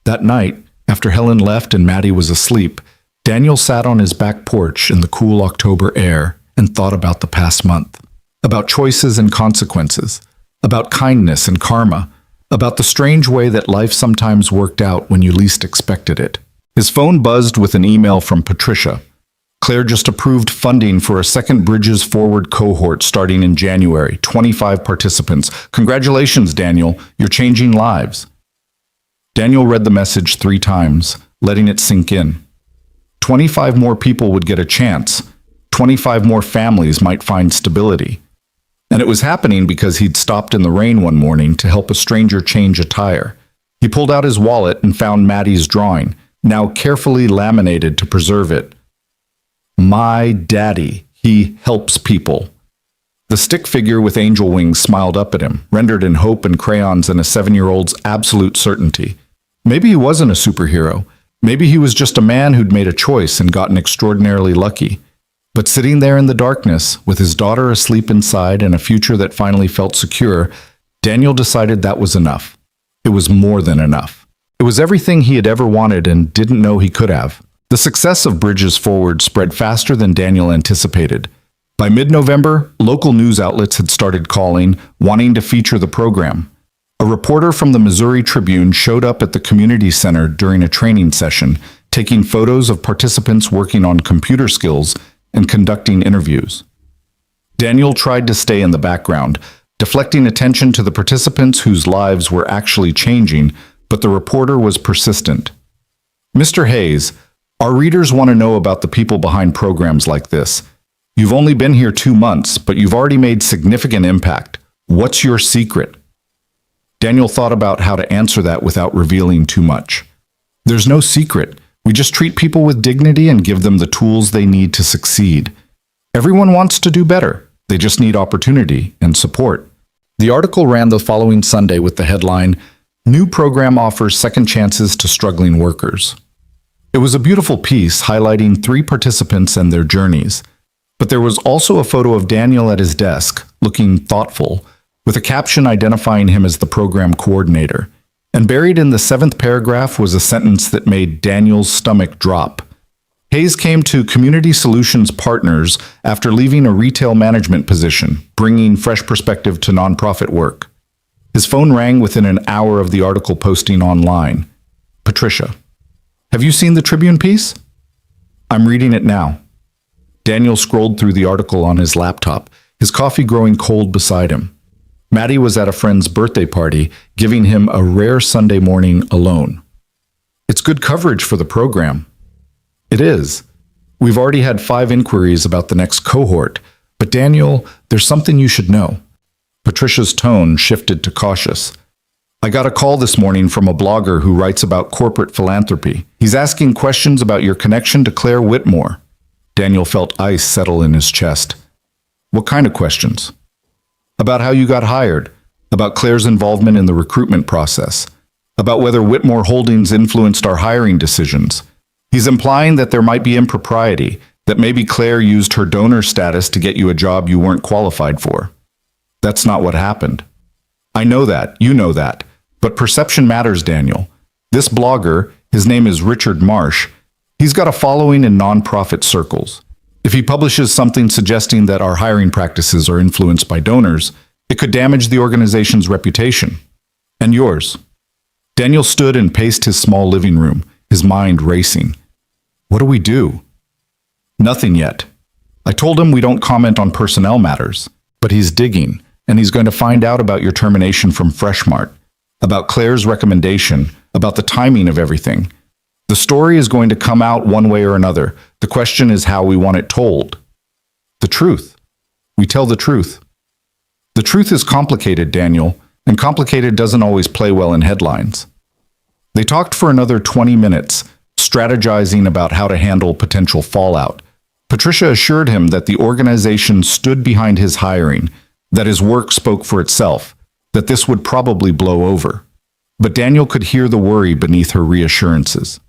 That night, after Helen left and Maddie was asleep, Daniel sat on his back porch in the cool October air and thought about the past month, about choices and consequences, about kindness and karma, about the strange way that life sometimes worked out when you least expected it. His phone buzzed with an email from Patricia. Claire just approved funding for a second Bridges Forward cohort starting in January, 25 participants. "Congratulations, Daniel, you're changing lives." Daniel read the message 3 times, letting it sink in. 25 more people would get a chance. 25 more families might find stability. And it was happening because he'd stopped in the rain one morning to help a stranger change a tire. He pulled out his wallet and found Maddie's drawing, now carefully laminated to preserve it. My daddy, he helps people. The stick figure with angel wings smiled up at him, rendered in hope and crayons and a 7-year-old's absolute certainty. Maybe he wasn't a superhero. Maybe he was just a man who'd made a choice and gotten extraordinarily lucky. But sitting there in the darkness, with his daughter asleep inside and a future that finally felt secure, Daniel decided that was enough. It was more than enough. It was everything he had ever wanted and didn't know he could have. The success of Bridges Forward spread faster than Daniel anticipated. By mid-November, local news outlets had started calling, wanting to feature the program. A reporter from the Missouri Tribune showed up at the community center during a training session, taking photos of participants working on computer skills and conducting interviews. Daniel tried to stay in the background, deflecting attention to the participants whose lives were actually changing, but the reporter was persistent. Mr. Hayes, our readers want to know about the people behind programs like this. You've only been here 2 months, but you've already made significant impact. What's your secret? Daniel thought about how to answer that without revealing too much. There's no secret. We just treat people with dignity and give them the tools they need to succeed. Everyone wants to do better. They just need opportunity and support. The article ran the following Sunday with the headline, New Program Offers Second Chances to Struggling Workers. It was a beautiful piece highlighting 3 participants and their journeys. But there was also a photo of Daniel at his desk, looking thoughtful, with a caption identifying him as the program coordinator. And buried in the 7th paragraph was a sentence that made Daniel's stomach drop. Hayes came to Community Solutions Partners after leaving a retail management position, bringing fresh perspective to nonprofit work. His phone rang within an hour of the article posting online. Patricia, have you seen the Tribune piece? I'm reading it now. Daniel scrolled through the article on his laptop, his coffee growing cold beside him. Maddie was at a friend's birthday party, giving him a rare Sunday morning alone. It's good coverage for the program. It is. We've already had 5 inquiries about the next cohort, but Daniel, there's something you should know. Patricia's tone shifted to cautious. I got a call this morning from a blogger who writes about corporate philanthropy. He's asking questions about your connection to Claire Whitmore. Daniel felt ice settle in his chest. What kind of questions? About how you got hired, about Claire's involvement in the recruitment process, about whether Whitmore Holdings influenced our hiring decisions. He's implying that there might be impropriety, that maybe Claire used her donor status to get you a job you weren't qualified for. That's not what happened. I know that, you know that, but perception matters, Daniel. This blogger, his name is Richard Marsh, he's got a following in nonprofit circles. If he publishes something suggesting that our hiring practices are influenced by donors, it could damage the organization's reputation. And yours. Daniel stood and paced his small living room, his mind racing. What do we do? Nothing yet. I told him we don't comment on personnel matters, but he's digging, and he's going to find out about your termination from Freshmart, about Claire's recommendation, about the timing of everything. The story is going to come out one way or another. The question is how we want it told. The truth. We tell the truth. The truth is complicated, Daniel, and complicated doesn't always play well in headlines. They talked for another 20 minutes, strategizing about how to handle potential fallout. Patricia assured him that the organization stood behind his hiring, that his work spoke for itself, that this would probably blow over. But Daniel could hear the worry beneath her reassurances.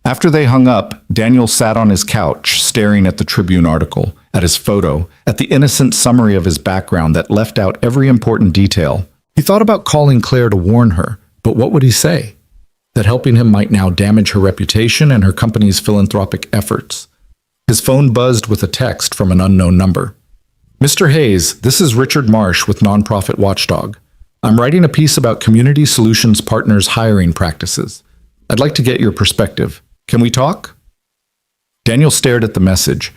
After they hung up, Daniel sat on his couch, staring at the Tribune article, at his photo, at the innocent summary of his background that left out every important detail. He thought about calling Claire to warn her, but what would he say? That helping him might now damage her reputation and her company's philanthropic efforts. His phone buzzed with a text from an unknown number. Mr. Hayes, this is Richard Marsh with Nonprofit Watchdog. I'm writing a piece about Community Solutions Partners hiring practices. I'd like to get your perspective. Can we talk? Daniel stared at the message,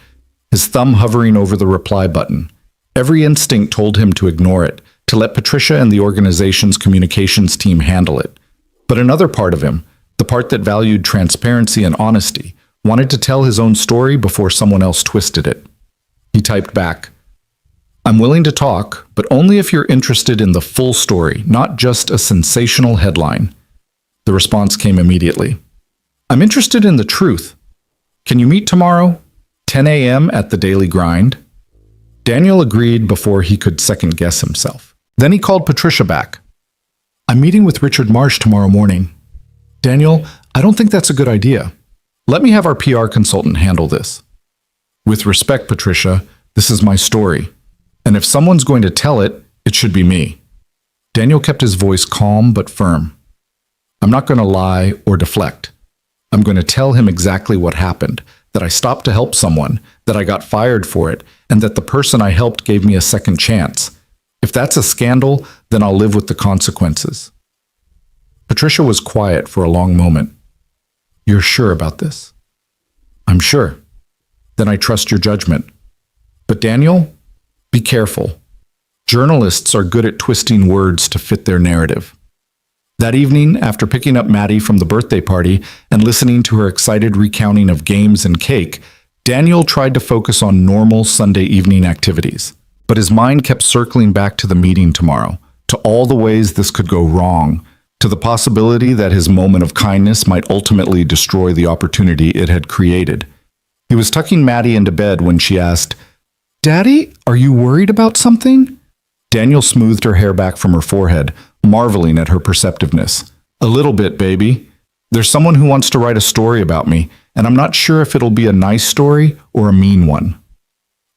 his thumb hovering over the reply button. Every instinct told him to ignore it, to let Patricia and the organization's communications team handle it. But another part of him, the part that valued transparency and honesty, Wanted to tell his own story before someone else twisted it. He typed back, "I'm willing to talk, but only if you're interested in the full story, not just a sensational headline." The response came immediately. "I'm interested in the truth. Can you meet tomorrow, 10 a.m. at the Daily Grind?" Daniel agreed before he could second-guess himself. Then he called Patricia back. "I'm meeting with Richard Marsh tomorrow morning. Daniel, I don't think that's a good idea. Let me have our PR consultant handle this. With respect, Patricia, this is my story. And if someone's going to tell it, it should be me." Daniel kept his voice calm but firm. "I'm not going to lie or deflect. I'm going to tell him exactly what happened, that I stopped to help someone, that I got fired for it, and that the person I helped gave me a second chance. If that's a scandal, then I'll live with the consequences." Patricia was quiet for a long moment. "You're sure about this?" "I'm sure." "Then I trust your judgment. But Daniel, be careful. Journalists are good at twisting words to fit their narrative." That evening, after picking up Maddie from the birthday party and listening to her excited recounting of games and cake, Daniel tried to focus on normal Sunday evening activities. But his mind kept circling back to the meeting tomorrow, to all the ways this could go wrong, to the possibility that his moment of kindness might ultimately destroy the opportunity it had created. He was tucking Maddie into bed when she asked, "Daddy, are you worried about something?" Daniel smoothed her hair back from her forehead, marveling at her perceptiveness. "A little bit, baby. There's someone who wants to write a story about me, and I'm not sure if it'll be a nice story or a mean one."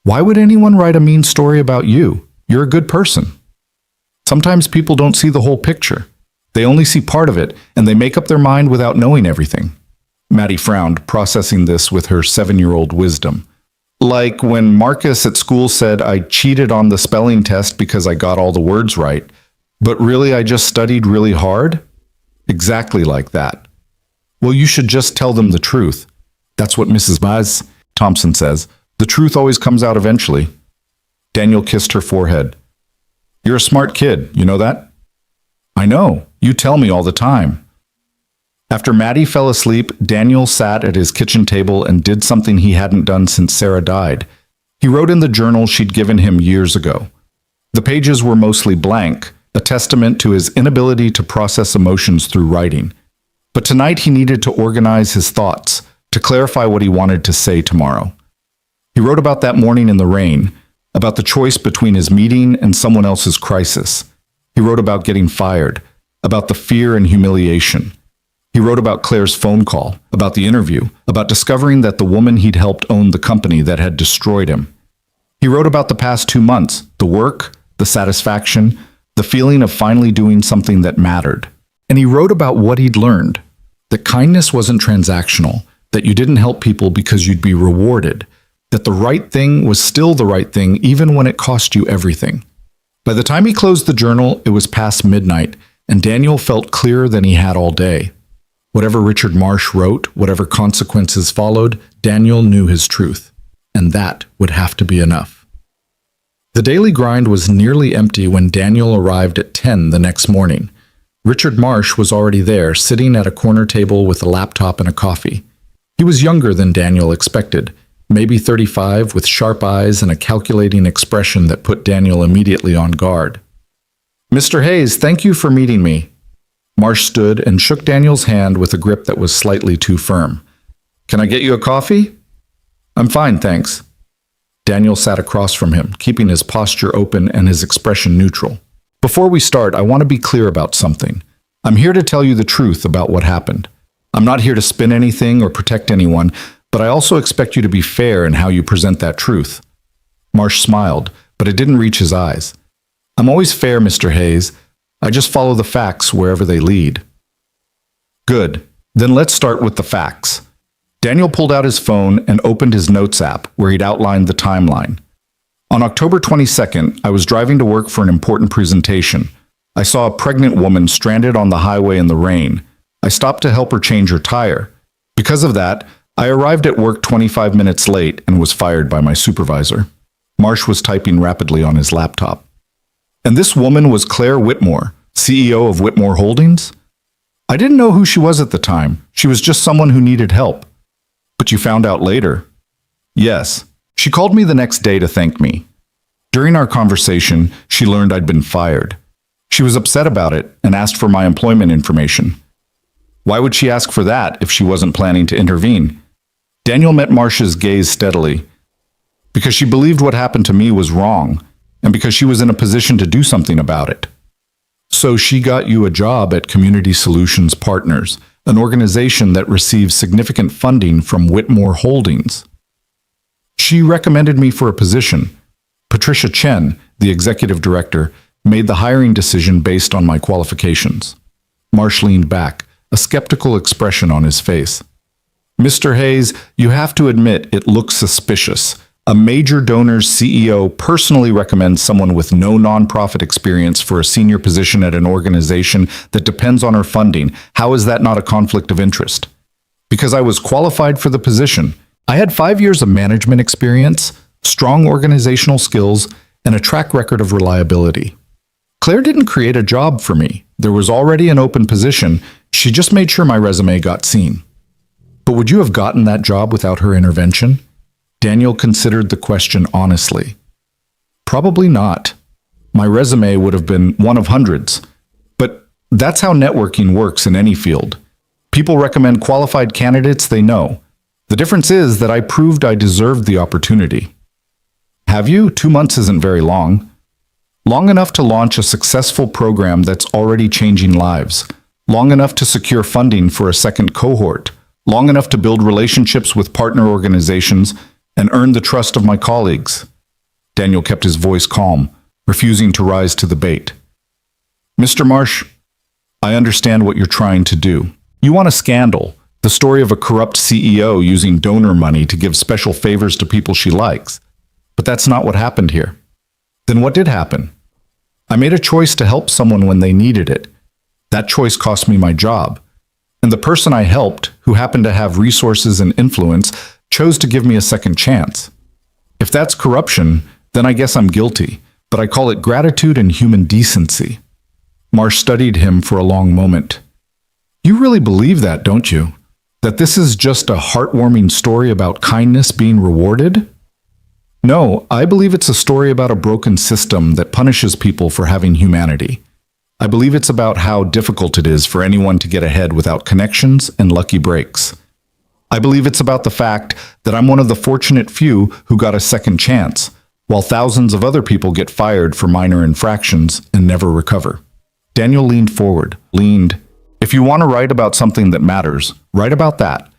"Why would anyone write a mean story about you? You're a good person." "Sometimes people don't see the whole picture. They only see part of it, and they make up their mind without knowing everything." Maddie frowned, processing this with her 7-year-old wisdom. "Like when Marcus at school said I cheated on the spelling test because I got all the words right, but really I just studied really hard?" "Exactly like that." "Well, you should just tell them the truth. That's what Mrs. Baz Thompson says. The truth always comes out eventually." Daniel kissed her forehead. "You're a smart kid, you know that?" "I know. You tell me all the time." After Maddie fell asleep, Daniel sat at his kitchen table and did something he hadn't done since Sarah died. He wrote in the journal she'd given him years ago. The pages were mostly blank, a testament to his inability to process emotions through writing. But tonight he needed to organize his thoughts, to clarify what he wanted to say tomorrow. He wrote about that morning in the rain, about the choice between his meeting and someone else's crisis. He wrote about getting fired, about the fear and humiliation. He wrote about Claire's phone call, about the interview, about discovering that the woman he'd helped owned the company that had destroyed him. He wrote about the past 2 months, the work, the satisfaction, the feeling of finally doing something that mattered. And he wrote about what he'd learned, that kindness wasn't transactional, that you didn't help people because you'd be rewarded, that the right thing was still the right thing even when it cost you everything. By the time he closed the journal, it was past midnight, and Daniel felt clearer than he had all day. Whatever Richard Marsh wrote, whatever consequences followed, Daniel knew his truth, and that would have to be enough. The Daily Grind was nearly empty when Daniel arrived at 10 the next morning. Richard Marsh was already there, sitting at a corner table with a laptop and a coffee. He was younger than Daniel expected, maybe 35, with sharp eyes and a calculating expression that put Daniel immediately on guard. "Mr. Hayes, thank you for meeting me." Marsh stood and shook Daniel's hand with a grip that was slightly too firm. "Can I get you a coffee?" "I'm fine, thanks." Daniel sat across from him, keeping his posture open and his expression neutral. "Before we start, I want to be clear about something. I'm here to tell you the truth about what happened. I'm not here to spin anything or protect anyone, but I also expect you to be fair in how you present that truth." Marsh smiled, but it didn't reach his eyes. "I'm always fair, Mr. Hayes. I just follow the facts wherever they lead." "Good. Then let's start with the facts." Daniel pulled out his phone and opened his notes app, where he'd outlined the timeline. "On October 22nd, I was driving to work for an important presentation. I saw a pregnant woman stranded on the highway in the rain. I stopped to help her change her tire. Because of that, I arrived at work 25 minutes late and was fired by my supervisor." Marsh was typing rapidly on his laptop. "And this woman was Claire Whitmore, CEO of Whitmore Holdings?" "I didn't know who she was at the time. She was just someone who needed help." But you found out later? Yes. She called me the next day to thank me. During our conversation, she learned I'd been fired. She was upset about it and asked for my employment information. Why would she ask for that if she wasn't planning to intervene? Daniel met Marsh's gaze steadily. Because she believed what happened to me was wrong, and because she was in a position to do something about it. So she got you a job at Community Solutions Partners, an organization that receives significant funding from Whitmore Holdings. She recommended me for a position. Patricia Chen, the executive director, made the hiring decision based on my qualifications. Marsh leaned back, a skeptical expression on his face. Mr. Hayes, you have to admit it looks suspicious. A major donor's CEO personally recommends someone with no nonprofit experience for a senior position at an organization that depends on her funding. How is that not a conflict of interest? Because I was qualified for the position. I had 5 years of management experience, strong organizational skills, and a track record of reliability. Claire didn't create a job for me. There was already an open position. She just made sure my resume got seen. But would you have gotten that job without her intervention? Daniel considered the question honestly. Probably not. My resume would have been one of hundreds. But that's how networking works in any field. People recommend qualified candidates they know. The difference is that I proved I deserved the opportunity. Have you? 2 months isn't very long. Long enough to launch a successful program that's already changing lives. Long enough to secure funding for a second cohort. Long enough to build relationships with partner organizations and earn the trust of my colleagues. Daniel kept his voice calm, refusing to rise to the bait. Mr. Marsh, I understand what you're trying to do. You want a scandal, the story of a corrupt CEO using donor money to give special favors to people she likes. But that's not what happened here. Then what did happen? I made a choice to help someone when they needed it. That choice cost me my job. And the person I helped, who happened to have resources and influence, chose to give me a second chance. If that's corruption, then I guess I'm guilty, but I call it gratitude and human decency. Marsh studied him for a long moment. You really believe that, don't you? That this is just a heartwarming story about kindness being rewarded? No, I believe it's a story about a broken system that punishes people for having humanity. I believe it's about how difficult it is for anyone to get ahead without connections and lucky breaks. I believe it's about the fact that I'm one of the fortunate few who got a second chance, while thousands of other people get fired for minor infractions and never recover. Daniel leaned forward, If you want to write about something that matters, write about that.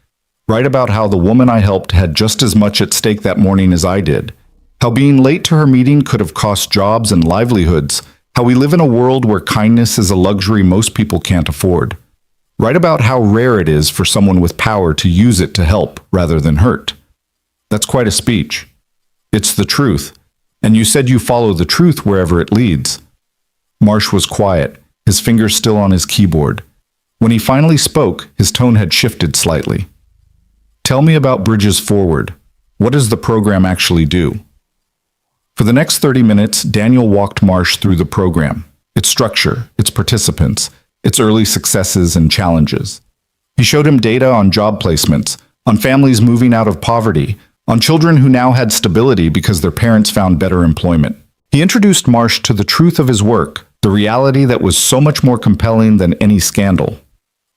Write about how the woman I helped had just as much at stake that morning as I did. How being late to her meeting could have cost jobs and livelihoods. How we live in a world where kindness is a luxury most people can't afford. Write about how rare it is for someone with power to use it to help rather than hurt. That's quite a speech. It's the truth, and you said you follow the truth wherever it leads. Marsh was quiet, his fingers still on his keyboard. When he finally spoke, his tone had shifted slightly. Tell me about Bridges Forward. What does the program actually do? For the next 30 minutes, Daniel walked Marsh through the program, its structure, its participants, its early successes and challenges. He showed him data on job placements, on families moving out of poverty, on children who now had stability because their parents found better employment. He introduced Marsh to the truth of his work, the reality that was so much more compelling than any scandal.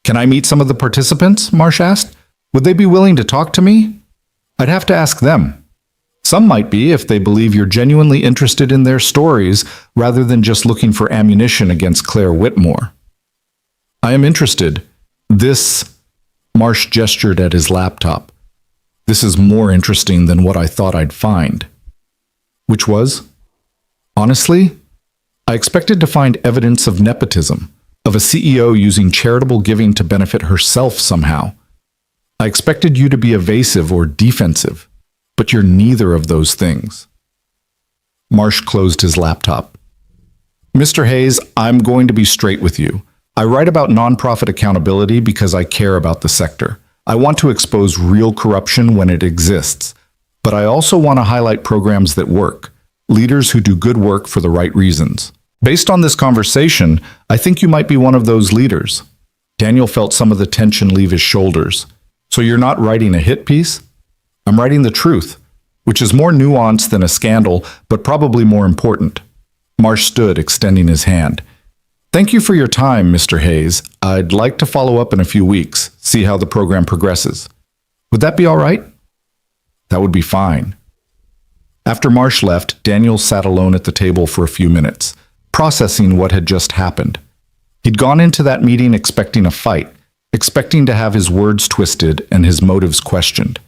Can I meet some of the participants? Marsh asked. Would they be willing to talk to me? I'd have to ask them. Some might be if they believe you're genuinely interested in their stories rather than just looking for ammunition against Claire Whitmore. I am interested. Marsh gestured at his laptop. This is more interesting than what I thought I'd find. Which was? Honestly, I expected to find evidence of nepotism, of a CEO using charitable giving to benefit herself somehow. I expected you to be evasive or defensive. But you're neither of those things. Marsh closed his laptop. Mr. Hayes, I'm going to be straight with you. I write about nonprofit accountability because I care about the sector. I want to expose real corruption when it exists. But I also want to highlight programs that work, leaders who do good work for the right reasons. Based on this conversation, I think you might be one of those leaders. Daniel felt some of the tension leave his shoulders. So you're not writing a hit piece? I'm writing the truth, which is more nuanced than a scandal, but probably more important. Marsh stood, extending his hand. Thank you for your time, Mr. Hayes. I'd like to follow up in a few weeks, see how the program progresses. Would that be all right? That would be fine. After Marsh left, Daniel sat alone at the table for a few minutes, processing what had just happened. He'd gone into that meeting expecting a fight, expecting to have his words twisted and his motives questioned.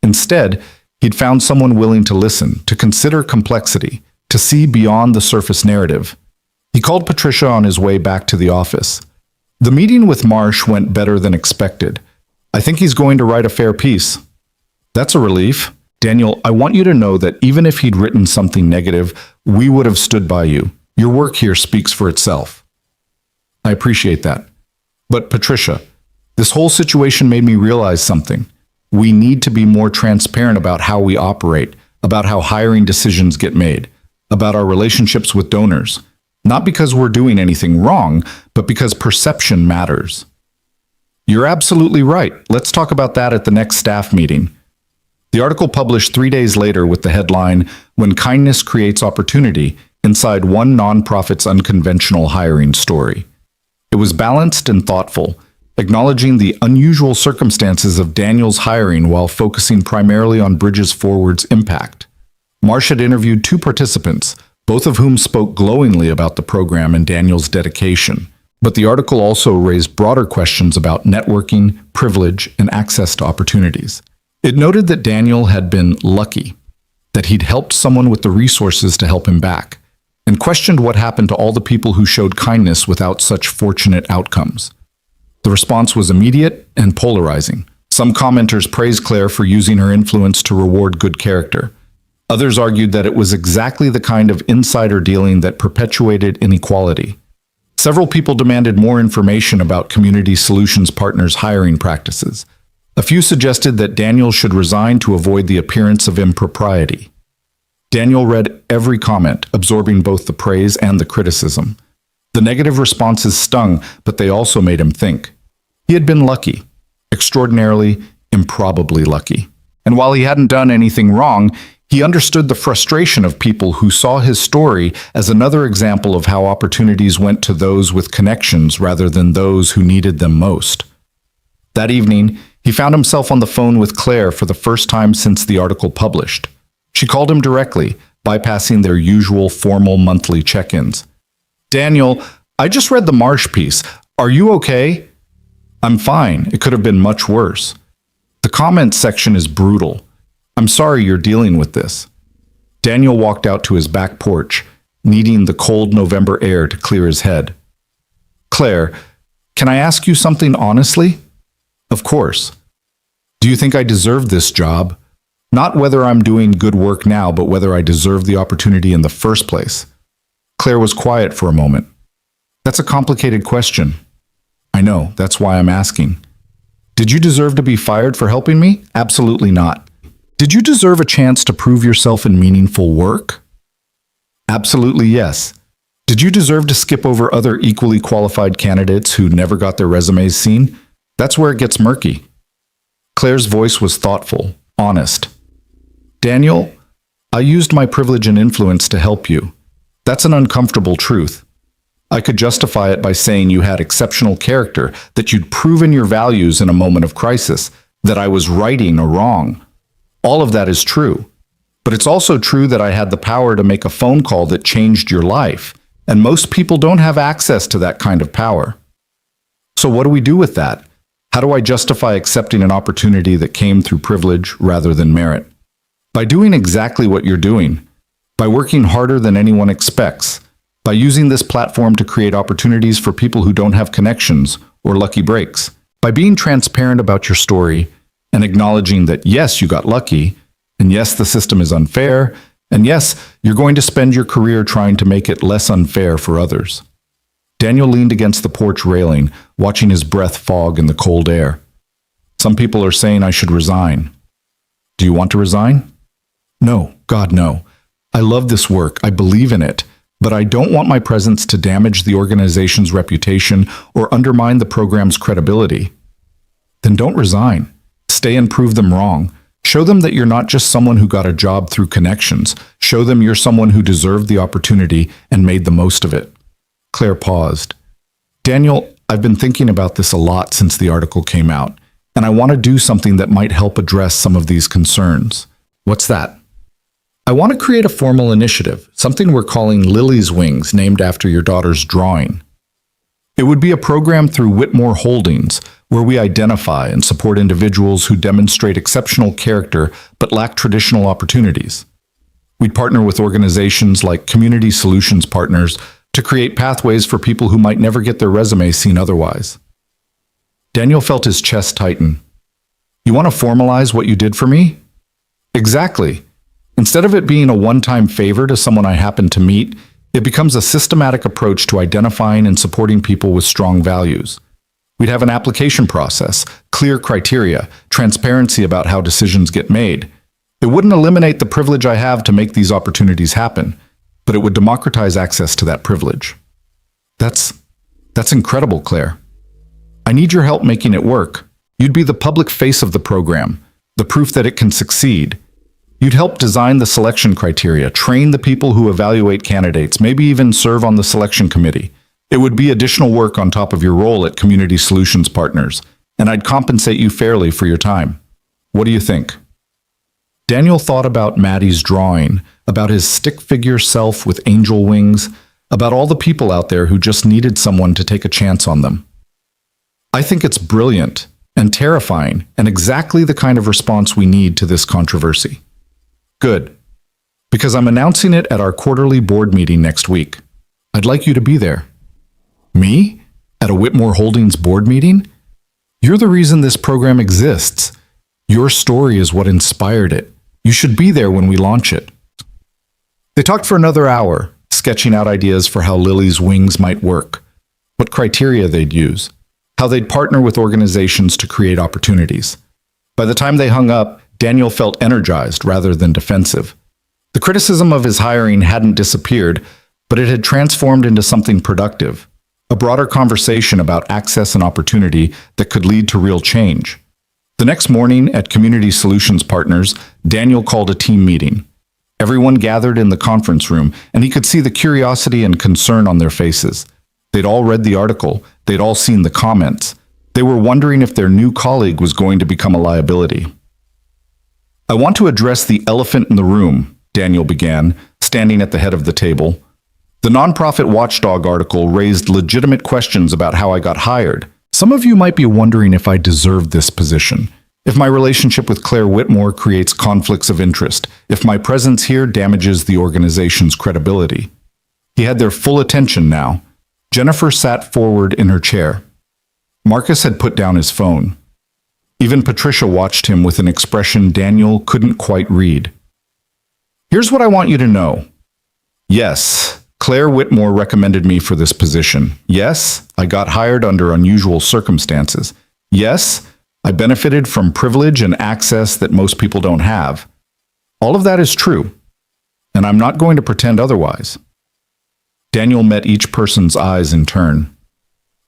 Instead, he'd found someone willing to listen, to consider complexity, to see beyond the surface narrative. He called Patricia on his way back to the office. The meeting with Marsh went better than expected. I think he's going to write a fair piece. That's a relief. Daniel, I want you to know that even if he'd written something negative, we would have stood by you. Your work here speaks for itself. I appreciate that. But Patricia, this whole situation made me realize something. We need to be more transparent about how we operate, about how hiring decisions get made, about our relationships with donors. Not because we're doing anything wrong, but because perception matters. You're absolutely right. Let's talk about that at the next staff meeting. The article published 3 days later with the headline, When Kindness Creates Opportunity, inside one nonprofit's unconventional hiring story. It was balanced and thoughtful, acknowledging the unusual circumstances of Daniel's hiring while focusing primarily on Bridges Forward's impact. Marsh had interviewed 2 participants, both of whom spoke glowingly about the program and Daniel's dedication. But the article also raised broader questions about networking, privilege, and access to opportunities. It noted that Daniel had been lucky, that he'd helped someone with the resources to help him back, and questioned what happened to all the people who showed kindness without such fortunate outcomes. The response was immediate and polarizing. Some commenters praised Claire for using her influence to reward good character. Others argued that it was exactly the kind of insider dealing that perpetuated inequality. Several people demanded more information about Community Solutions Partners' hiring practices. A few suggested that Daniel should resign to avoid the appearance of impropriety. Daniel read every comment, absorbing both the praise and the criticism. The negative responses stung, but they also made him think. He had been lucky, extraordinarily, improbably lucky. And while he hadn't done anything wrong, he understood the frustration of people who saw his story as another example of how opportunities went to those with connections rather than those who needed them most. That evening, he found himself on the phone with Claire for the first time since the article published. She called him directly, bypassing their usual formal monthly check-ins. Daniel, I just read the Marsh piece. Are you okay? I'm fine. It could have been much worse. The comments section is brutal. I'm sorry you're dealing with this. Daniel walked out to his back porch, needing the cold November air to clear his head. Claire, can I ask you something honestly? Of course. Do you think I deserve this job? Not whether I'm doing good work now, but whether I deserve the opportunity in the first place. Claire was quiet for a moment. That's a complicated question. I know, that's why I'm asking. Did you deserve to be fired for helping me? Absolutely not. Did you deserve a chance to prove yourself in meaningful work? Absolutely yes. Did you deserve to skip over other equally qualified candidates who never got their resumes seen? That's where it gets murky. Claire's voice was thoughtful, honest. Daniel, I used my privilege and influence to help you. That's an uncomfortable truth. I could justify it by saying you had exceptional character, that you'd proven your values in a moment of crisis, that I was righting a wrong. All of that is true. But it's also true that I had the power to make a phone call that changed your life, and most people don't have access to that kind of power. So what do we do with that? How do I justify accepting an opportunity that came through privilege rather than merit? By doing exactly what you're doing, by working harder than anyone expects, by using this platform to create opportunities for people who don't have connections or lucky breaks, by being transparent about your story and acknowledging that yes, you got lucky, and yes, the system is unfair, and yes, you're going to spend your career trying to make it less unfair for others. Daniel leaned against the porch railing, watching his breath fog in the cold air. Some people are saying I should resign. Do you want to resign? No, God, no. I love this work. I believe in it. But I don't want my presence to damage the organization's reputation or undermine the program's credibility. Then don't resign. Stay and prove them wrong. Show them that you're not just someone who got a job through connections. Show them you're someone who deserved the opportunity and made the most of it. Claire paused. Daniel, I've been thinking about this a lot since the article came out, and I want to do something that might help address some of these concerns. What's that? I want to create a formal initiative, something we're calling Lily's Wings, named after your daughter's drawing. It would be a program through Whitmore Holdings, where we identify and support individuals who demonstrate exceptional character but lack traditional opportunities. We'd partner with organizations like Community Solutions Partners to create pathways for people who might never get their resume seen otherwise. Daniel felt his chest tighten. You want to formalize what you did for me? Exactly. Instead of it being a one-time favor to someone I happen to meet, it becomes a systematic approach to identifying and supporting people with strong values. We'd have an application process, clear criteria, transparency about how decisions get made. It wouldn't eliminate the privilege I have to make these opportunities happen, but it would democratize access to that privilege. That's incredible, Claire. I need your help making it work. You'd be the public face of the program, the proof that it can succeed. You'd help design the selection criteria, train the people who evaluate candidates, maybe even serve on the selection committee. It would be additional work on top of your role at Community Solutions Partners, and I'd compensate you fairly for your time. What do you think? Daniel thought about Maddie's drawing, about his stick figure self with angel wings, about all the people out there who just needed someone to take a chance on them. I think it's brilliant and terrifying and exactly the kind of response we need to this controversy. Good, because I'm announcing it at our quarterly board meeting next week. I'd like you to be there. Me? At a Whitmore Holdings board meeting? You're the reason this program exists. Your story is what inspired it. You should be there when we launch it. They talked for another hour, sketching out ideas for how Lily's Wings might work, what criteria they'd use, how they'd partner with organizations to create opportunities. By the time they hung up, Daniel felt energized rather than defensive. The criticism of his hiring hadn't disappeared, but it had transformed into something productive, a broader conversation about access and opportunity that could lead to real change. The next morning at Community Solutions Partners, Daniel called a team meeting. Everyone gathered in the conference room, and he could see the curiosity and concern on their faces. They'd all read the article, they'd all seen the comments. They were wondering if their new colleague was going to become a liability. I want to address the elephant in the room, Daniel began, standing at the head of the table. The nonprofit watchdog article raised legitimate questions about how I got hired. Some of you might be wondering if I deserve this position, if my relationship with Claire Whitmore creates conflicts of interest, if my presence here damages the organization's credibility. He had their full attention now. Jennifer sat forward in her chair. Marcus had put down his phone. Even Patricia watched him with an expression Daniel couldn't quite read. Here's what I want you to know. Yes, Claire Whitmore recommended me for this position. Yes, I got hired under unusual circumstances. Yes, I benefited from privilege and access that most people don't have. All of that is true, and I'm not going to pretend otherwise. Daniel met each person's eyes in turn.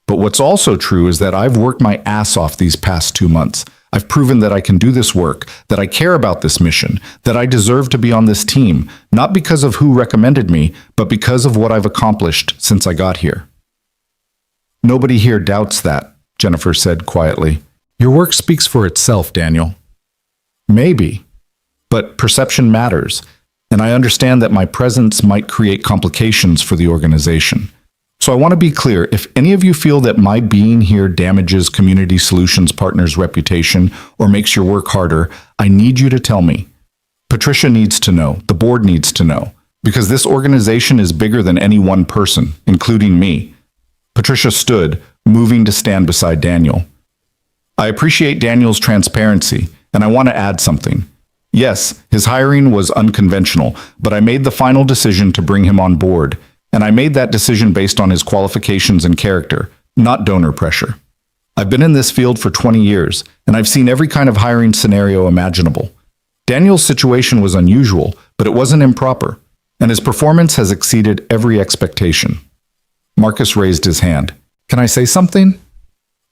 But what's also true is that I've worked my ass off these past 2 months. I've proven that I can do this work, that I care about this mission, that I deserve to be on this team, not because of who recommended me, but because of what I've accomplished since I got here. Nobody here doubts that, Jennifer said quietly. Your work speaks for itself, Daniel. Maybe, but perception matters, and I understand that my presence might create complications for the organization. So I want to be clear, if any of you feel that my being here damages Community Solutions Partners' reputation or makes your work harder, I need you to tell me. Patricia needs to know, the board needs to know, because this organization is bigger than any one person, including me. Patricia stood, moving to stand beside Daniel. I appreciate Daniel's transparency, and I want to add something. Yes, his hiring was unconventional, but I made the final decision to bring him on board. And I made that decision based on his qualifications and character, not donor pressure. I've been in this field for 20 years, and I've seen every kind of hiring scenario imaginable. Daniel's situation was unusual, but it wasn't improper, and his performance has exceeded every expectation. Marcus raised his hand. Can I say something?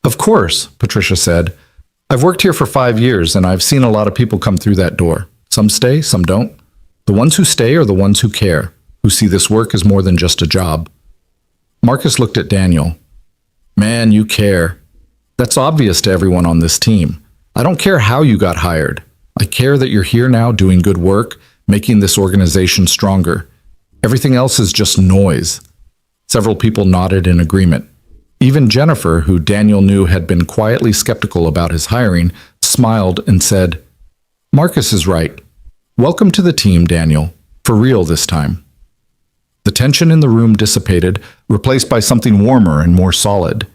Of course, Patricia said. I've worked here for 5 years and I've seen a lot of people come through that door. Some stay, some don't. The ones who stay are the ones who care, who see this work as more than just a job. Marcus looked at Daniel. Man, you care. That's obvious to everyone on this team. I don't care how you got hired. I care that you're here now doing good work, making this organization stronger. Everything else is just noise. Several people nodded in agreement. Even Jennifer, who Daniel knew had been quietly skeptical about his hiring, smiled and said, Marcus is right. Welcome to the team, Daniel. For real this time. The tension in the room dissipated, replaced by something warmer and more solid.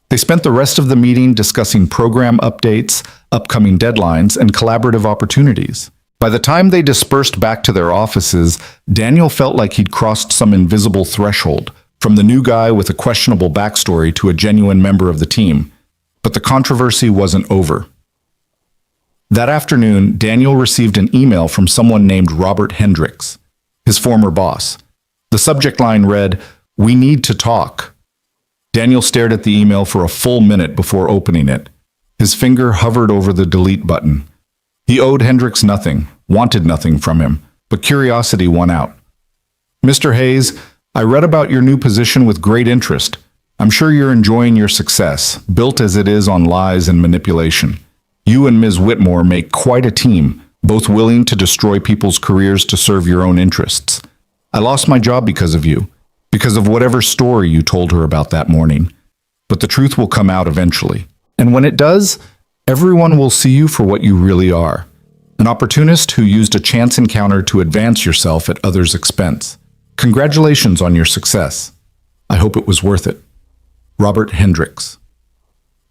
They spent the rest of the meeting discussing program updates, upcoming deadlines, and collaborative opportunities. By the time they dispersed back to their offices, Daniel felt like he'd crossed some invisible threshold, from the new guy with a questionable backstory to a genuine member of the team. But the controversy wasn't over. That afternoon, Daniel received an email from someone named Robert Hendricks, his former boss. The subject line read, "We need to talk." Daniel stared at the email for a full minute before opening it. His finger hovered over the delete button. He owed Hendricks nothing, wanted nothing from him, but curiosity won out. "Mr. Hayes, I read about your new position with great interest. I'm sure you're enjoying your success, built as it is on lies and manipulation. You and Ms. Whitmore make quite a team, both willing to destroy people's careers to serve your own interests. I lost my job because of you, because of whatever story you told her about that morning. But the truth will come out eventually. And when it does, everyone will see you for what you really are. An opportunist who used a chance encounter to advance yourself at others' expense. Congratulations on your success. I hope it was worth it. Robert Hendricks."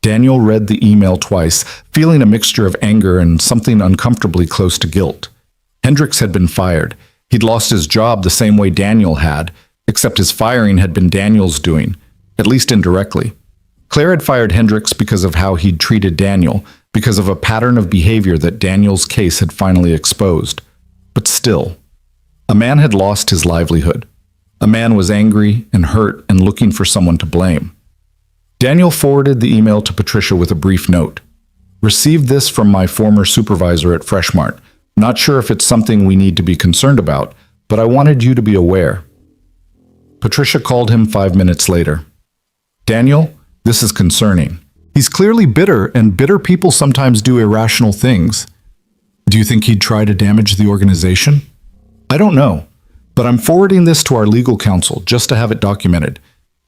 Daniel read the email twice, feeling a mixture of anger and something uncomfortably close to guilt. Hendricks had been fired. He'd lost his job the same way Daniel had, except his firing had been Daniel's doing, at least indirectly. Claire had fired Hendricks because of how he'd treated Daniel, because of a pattern of behavior that Daniel's case had finally exposed. But still, a man had lost his livelihood. A man was angry and hurt and looking for someone to blame. Daniel forwarded the email to Patricia with a brief note. "Received this from my former supervisor at Freshmart. Not sure if it's something we need to be concerned about, but I wanted you to be aware." Patricia called him 5 minutes later. "Daniel, this is concerning. He's clearly bitter, and bitter people sometimes do irrational things. Do you think he'd try to damage the organization?" "I don't know, but I'm forwarding this to our legal counsel just to have it documented.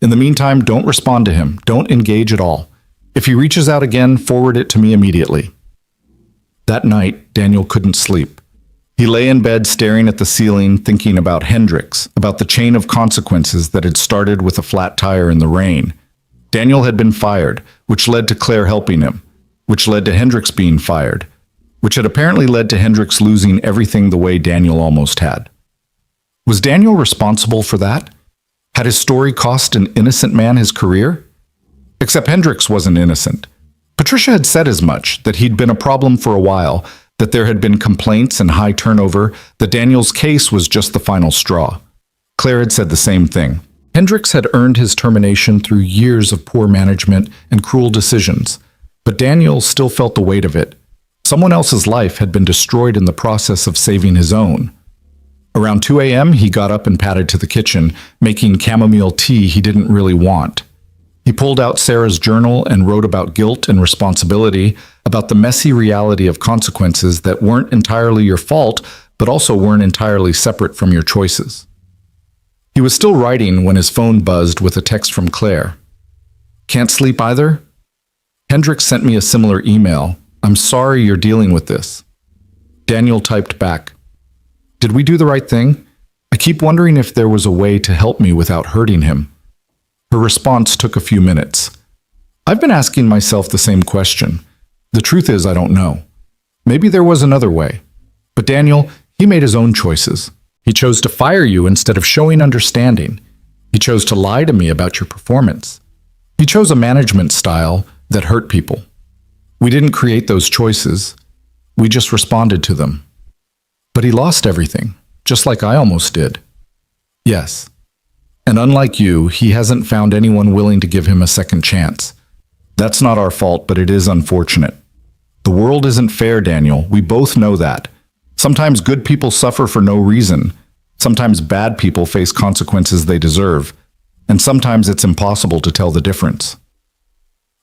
In the meantime, don't respond to him. Don't engage at all. If he reaches out again, forward it to me immediately." That night, Daniel couldn't sleep. He lay in bed staring at the ceiling, thinking about Hendricks, about the chain of consequences that had started with a flat tire in the rain. Daniel had been fired, which led to Claire helping him, which led to Hendricks being fired, which had apparently led to Hendricks losing everything the way Daniel almost had. Was Daniel responsible for that? Had his story cost an innocent man his career? Except Hendricks wasn't innocent. Patricia had said as much, that he'd been a problem for a while, that there had been complaints and high turnover, that Daniel's case was just the final straw. Claire had said the same thing. Hendricks had earned his termination through years of poor management and cruel decisions, but Daniel still felt the weight of it. Someone else's life had been destroyed in the process of saving his own. Around 2 a.m., he got up and padded to the kitchen, making chamomile tea he didn't really want. He pulled out Sarah's journal and wrote about guilt and responsibility, about the messy reality of consequences that weren't entirely your fault, but also weren't entirely separate from your choices. He was still writing when his phone buzzed with a text from Claire. "Can't sleep either? Hendricks sent me a similar email. I'm sorry you're dealing with this." Daniel typed back, "Did we do the right thing? I keep wondering if there was a way to help me without hurting him." Her response took a few minutes. "I've been asking myself the same question. The truth is, I don't know. Maybe there was another way. But Daniel, he made his own choices. He chose to fire you instead of showing understanding. He chose to lie to me about your performance. He chose a management style that hurt people. We didn't create those choices. We just responded to them. But he lost everything, just like I almost did. Yes. And unlike you, he hasn't found anyone willing to give him a second chance. That's not our fault, but it is unfortunate. The world isn't fair, Daniel. We both know that. Sometimes good people suffer for no reason. Sometimes bad people face consequences they deserve. And sometimes it's impossible to tell the difference.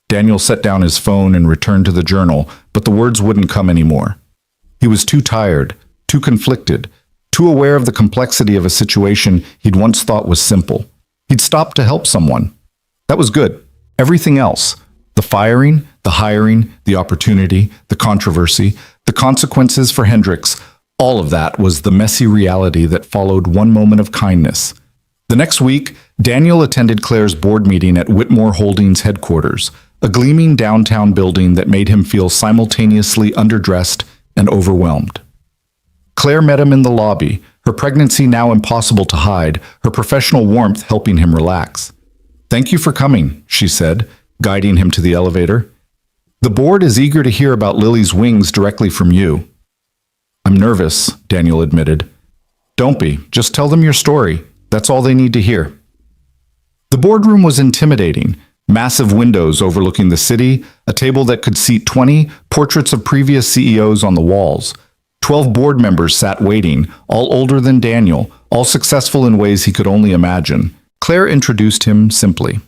Daniel set down his phone and returned to the journal, but the words wouldn't come anymore. He was too tired, too conflicted, too aware of the complexity of a situation he'd once thought was simple. He'd stopped to help someone. That was good. Everything else, the firing, the hiring, the opportunity, the controversy, the consequences for Hendricks, all of that was the messy reality that followed one moment of kindness. The next week, Daniel attended Claire's board meeting at Whitmore Holdings headquarters, a gleaming downtown building that made him feel simultaneously underdressed and overwhelmed. Claire met him in the lobby, her pregnancy now impossible to hide, her professional warmth helping him relax. "Thank you for coming," she said, guiding him to the elevator. "The board is eager to hear about Lily's wings directly from you." "I'm nervous," Daniel admitted. "Don't be. Just tell them your story. That's all they need to hear." The boardroom was intimidating. Massive windows overlooking the city, a table that could seat 20, portraits of previous CEOs on the walls. 12 board members sat waiting, all older than Daniel, all successful in ways he could only imagine. Claire introduced him simply.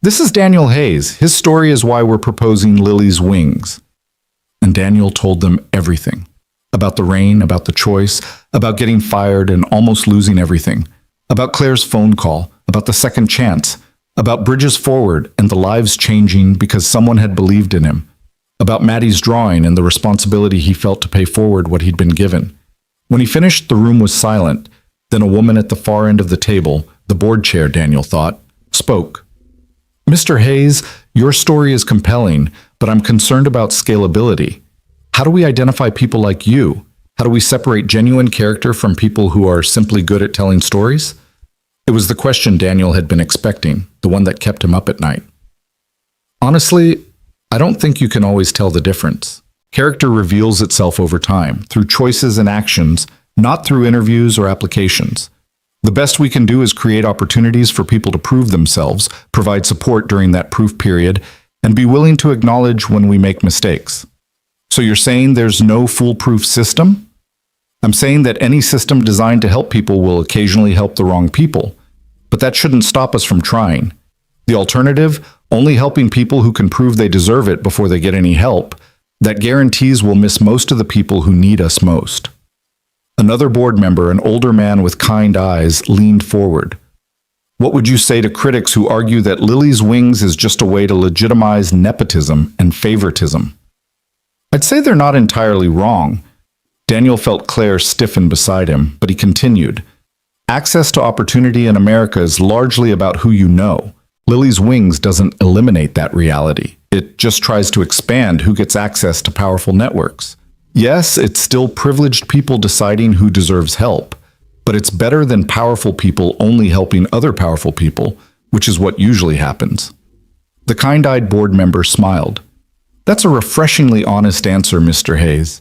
"This is Daniel Hayes. His story is why we're proposing Lily's wings." And Daniel told them everything. About the rain, about the choice, about getting fired and almost losing everything. About Claire's phone call, about the second chance, about bridges forward and the lives changing because someone had believed in him. About Maddie's drawing and the responsibility he felt to pay forward what he'd been given. When he finished, the room was silent. Then a woman at the far end of the table, the board chair, Daniel thought, spoke. "Mr. Hayes, your story is compelling, but I'm concerned about scalability. How do we identify people like you? How do we separate genuine character from people who are simply good at telling stories?" It was the question Daniel had been expecting, the one that kept him up at night. "Honestly, I don't think you can always tell the difference. Character reveals itself over time, through choices and actions, not through interviews or applications. The best we can do is create opportunities for people to prove themselves, provide support during that proof period, and be willing to acknowledge when we make mistakes." "So you're saying there's no foolproof system?" "I'm saying that any system designed to help people will occasionally help the wrong people, but that shouldn't stop us from trying. The alternative, only helping people who can prove they deserve it before they get any help, that guarantees we'll miss most of the people who need us most." Another board member, an older man with kind eyes, leaned forward. "What would you say to critics who argue that Lily's wings is just a way to legitimize nepotism and favoritism?" "I'd say they're not entirely wrong." Daniel felt Claire stiffen beside him, but he continued. "Access to opportunity in America is largely about who you know. Lily's wings doesn't eliminate that reality. It just tries to expand who gets access to powerful networks. Yes, it's still privileged people deciding who deserves help, but it's better than powerful people only helping other powerful people, which is what usually happens." The kind-eyed board member smiled. "That's a refreshingly honest answer, Mr. Hayes."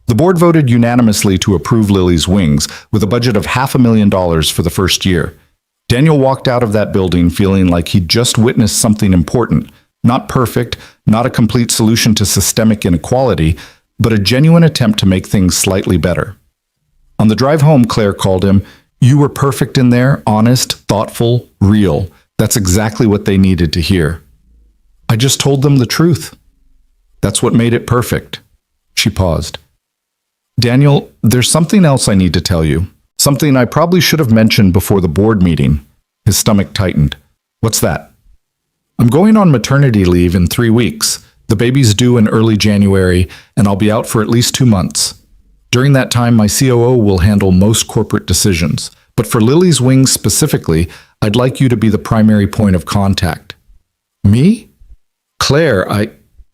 The board voted unanimously to approve Lily's wings, with a budget of $500,000 for the first year. Daniel walked out of that building feeling like he'd just witnessed something important, not perfect, not a complete solution to systemic inequality, but a genuine attempt to make things slightly better. On the drive home, Claire called him, "You were perfect in there, honest, thoughtful, real. That's exactly what they needed to hear." "I just told them the truth." "That's what made it perfect." She paused. "Daniel, there's something else I need to tell you. Something I probably should have mentioned before the board meeting." His stomach tightened. "What's that?" "I'm going on maternity leave in 3 weeks. The baby's due in early January, and I'll be out for at least 2 months. During that time, my COO will handle most corporate decisions. But for Lily's wings specifically, I'd like you to be the primary point of contact." "Me?" "Claire,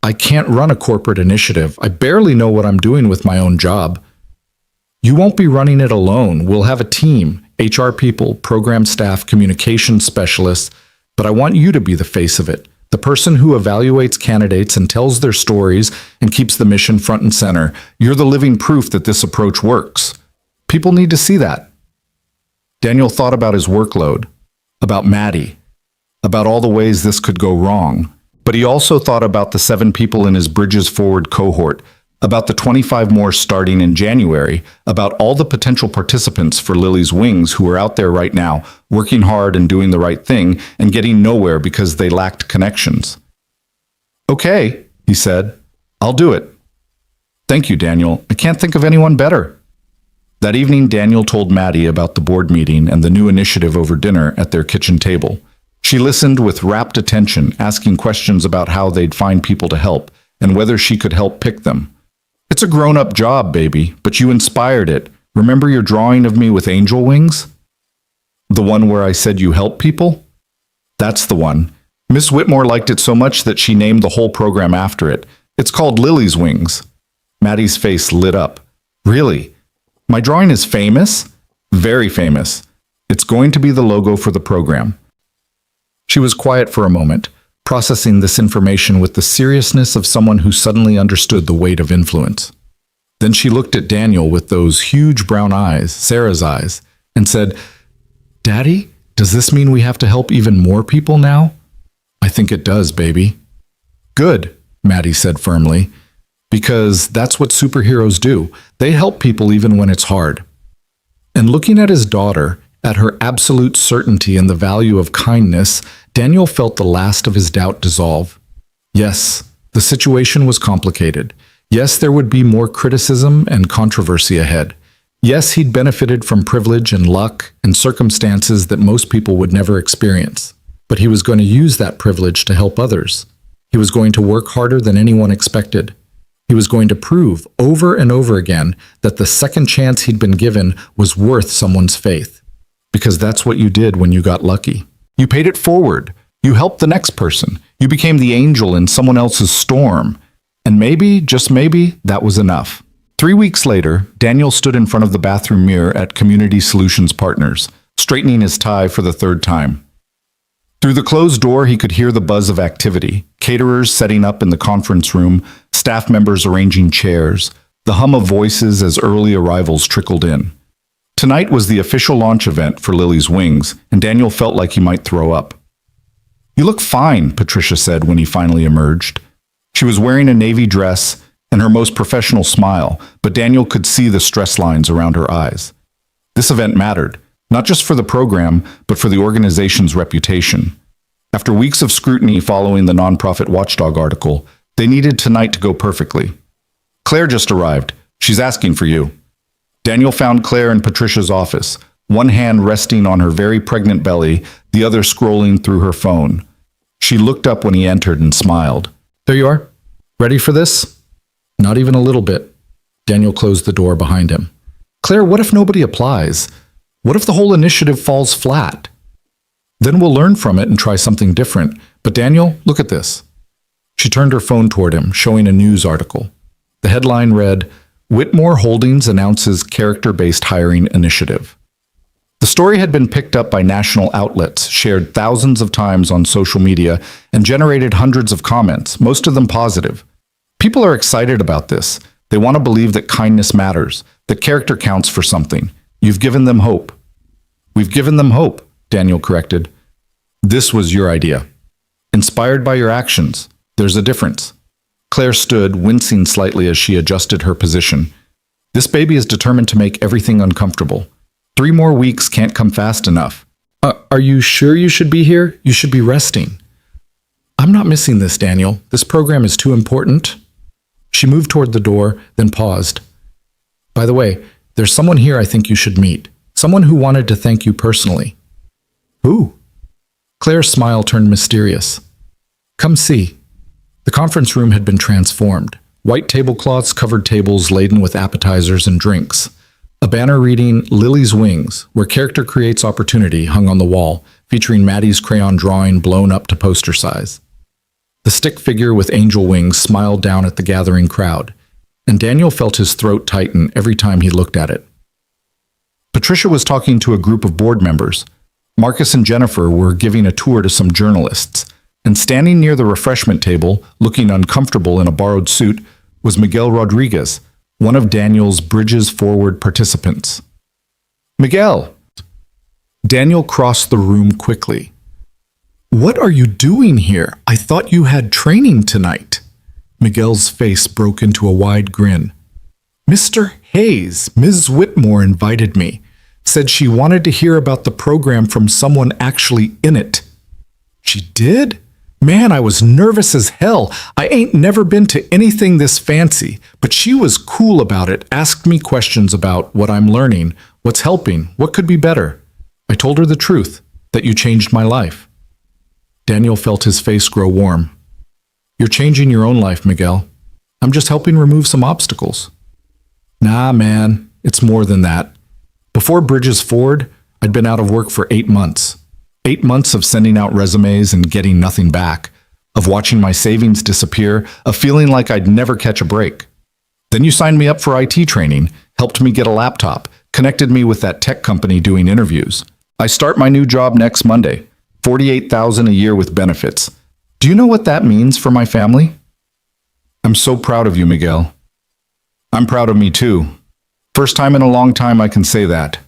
I can't run a corporate initiative. I barely know what I'm doing with my own job." "You won't be running it alone. We'll have a team, HR people, program staff, communications specialists, but I want you to be the face of it, the person who evaluates candidates and tells their stories and keeps the mission front and center. You're the living proof that this approach works. People need to see that." Daniel thought about his workload, about Maddie, about all the ways this could go wrong, But he also thought about the 7 people in his Bridges Forward cohort, about the 25 more starting in January, about all the potential participants for Lily's Wings who are out there right now, working hard and doing the right thing and getting nowhere because they lacked connections. "Okay," he said, "I'll do it." "Thank you, Daniel. I can't think of anyone better." That evening, Daniel told Maddie about the board meeting and the new initiative over dinner at their kitchen table. She listened with rapt attention, asking questions about how they'd find people to help and whether she could help pick them. "It's a grown-up job, baby, but you inspired it. Remember your drawing of me with angel wings? The one where I said you help people? That's the one. Miss Whitmore liked it so much that she named the whole program after it. It's called Lily's Wings." Maddie's face lit up. "Really? My drawing is famous?" "Very famous. It's going to be the logo for the program." She was quiet for a moment, processing this information with the seriousness of someone who suddenly understood the weight of influence. Then she looked at Daniel with those huge brown eyes, Sarah's eyes, and said, "Daddy, does this mean we have to help even more people now?" "I think it does, baby." "Good," Maddie said firmly, "because that's what superheroes do. They help people even when it's hard." And looking at his daughter, at her absolute certainty in the value of kindness, Daniel felt the last of his doubt dissolve. Yes, the situation was complicated. Yes, there would be more criticism and controversy ahead. Yes, he'd benefited from privilege and luck and circumstances that most people would never experience. But he was going to use that privilege to help others. He was going to work harder than anyone expected. He was going to prove over and over again that the second chance he'd been given was worth someone's faith. Because that's what you did when you got lucky. You paid it forward. You helped the next person. You became the angel in someone else's storm. And maybe, just maybe, that was enough. 3 weeks later, Daniel stood in front of the bathroom mirror at Community Solutions Partners, straightening his tie for the 3rd time. Through the closed door, he could hear the buzz of activity, caterers setting up in the conference room, staff members arranging chairs, the hum of voices as early arrivals trickled in. Tonight was the official launch event for Lily's Wings, and Daniel felt like he might throw up. "You look fine," Patricia said when he finally emerged. She was wearing a navy dress and her most professional smile, but Daniel could see the stress lines around her eyes. This event mattered, not just for the program, but for the organization's reputation. After weeks of scrutiny following the nonprofit Watchdog article, they needed tonight to go perfectly. "Claire just arrived. She's asking for you." Daniel found Claire in Patricia's office, one hand resting on her very pregnant belly, the other scrolling through her phone. She looked up when he entered and smiled. "There you are. Ready for this?" "Not even a little bit." Daniel closed the door behind him. "Claire, what if nobody applies? What if the whole initiative falls flat? Then we'll learn from it and try something different. But Daniel, look at this." She turned her phone toward him, showing a news article. The headline read, "Whitmore Holdings announces character-based hiring initiative." The story had been picked up by national outlets, shared thousands of times on social media, and generated hundreds of comments, most of them positive. People are excited about this. They want to believe that kindness matters, that character counts for something. You've given them hope. "We've given them hope," Daniel corrected. "This was your idea. Inspired by your actions. There's a difference." Claire stood, wincing slightly as she adjusted her position. "This baby is determined to make everything uncomfortable. 3 more weeks can't come fast enough." Are you sure you should be here? You should be resting." "I'm not missing this, Daniel. This program is too important." She moved toward the door, then paused. "By the way, there's someone here I think you should meet. Someone who wanted to thank you personally." "Who?" Claire's smile turned mysterious. "Come see." The conference room had been transformed. White tablecloths covered tables laden with appetizers and drinks. A banner reading "Lily's Wings, where character creates opportunity" hung on the wall, featuring Maddie's crayon drawing blown up to poster size. The stick figure with angel wings smiled down at the gathering crowd, and Daniel felt his throat tighten every time he looked at it. Patricia was talking to a group of board members. Marcus and Jennifer were giving a tour to some journalists, and standing near the refreshment table, looking uncomfortable in a borrowed suit, was Miguel Rodriguez, one of Daniel's Bridges Forward participants. "Miguel!" Daniel crossed the room quickly. What are you doing here? I thought you had training tonight. Miguel's face broke into a wide grin. Mr. Hayes, Ms. Whitmore invited me. Said she wanted to hear about the program from someone actually in it. She did? Man, I was nervous as hell. I ain't never been to anything this fancy, but she was cool about it, asked me questions about what I'm learning, what's helping, what could be better. I told her the truth, that you changed my life. Daniel felt his face grow warm. You're changing your own life, Miguel. I'm just helping remove some obstacles. Nah, man, it's more than that. Before Bridges Ford, I'd been out of work for 8 months. 8 months of sending out resumes and getting nothing back, of watching my savings disappear, of feeling like I'd never catch a break. Then you signed me up for IT training, helped me get a laptop, connected me with that tech company doing interviews. I start my new job next Monday, $48,000 a year with benefits. Do you know what that means for my family? I'm so proud of you, Miguel. I'm proud of me too. First time in a long time I can say that.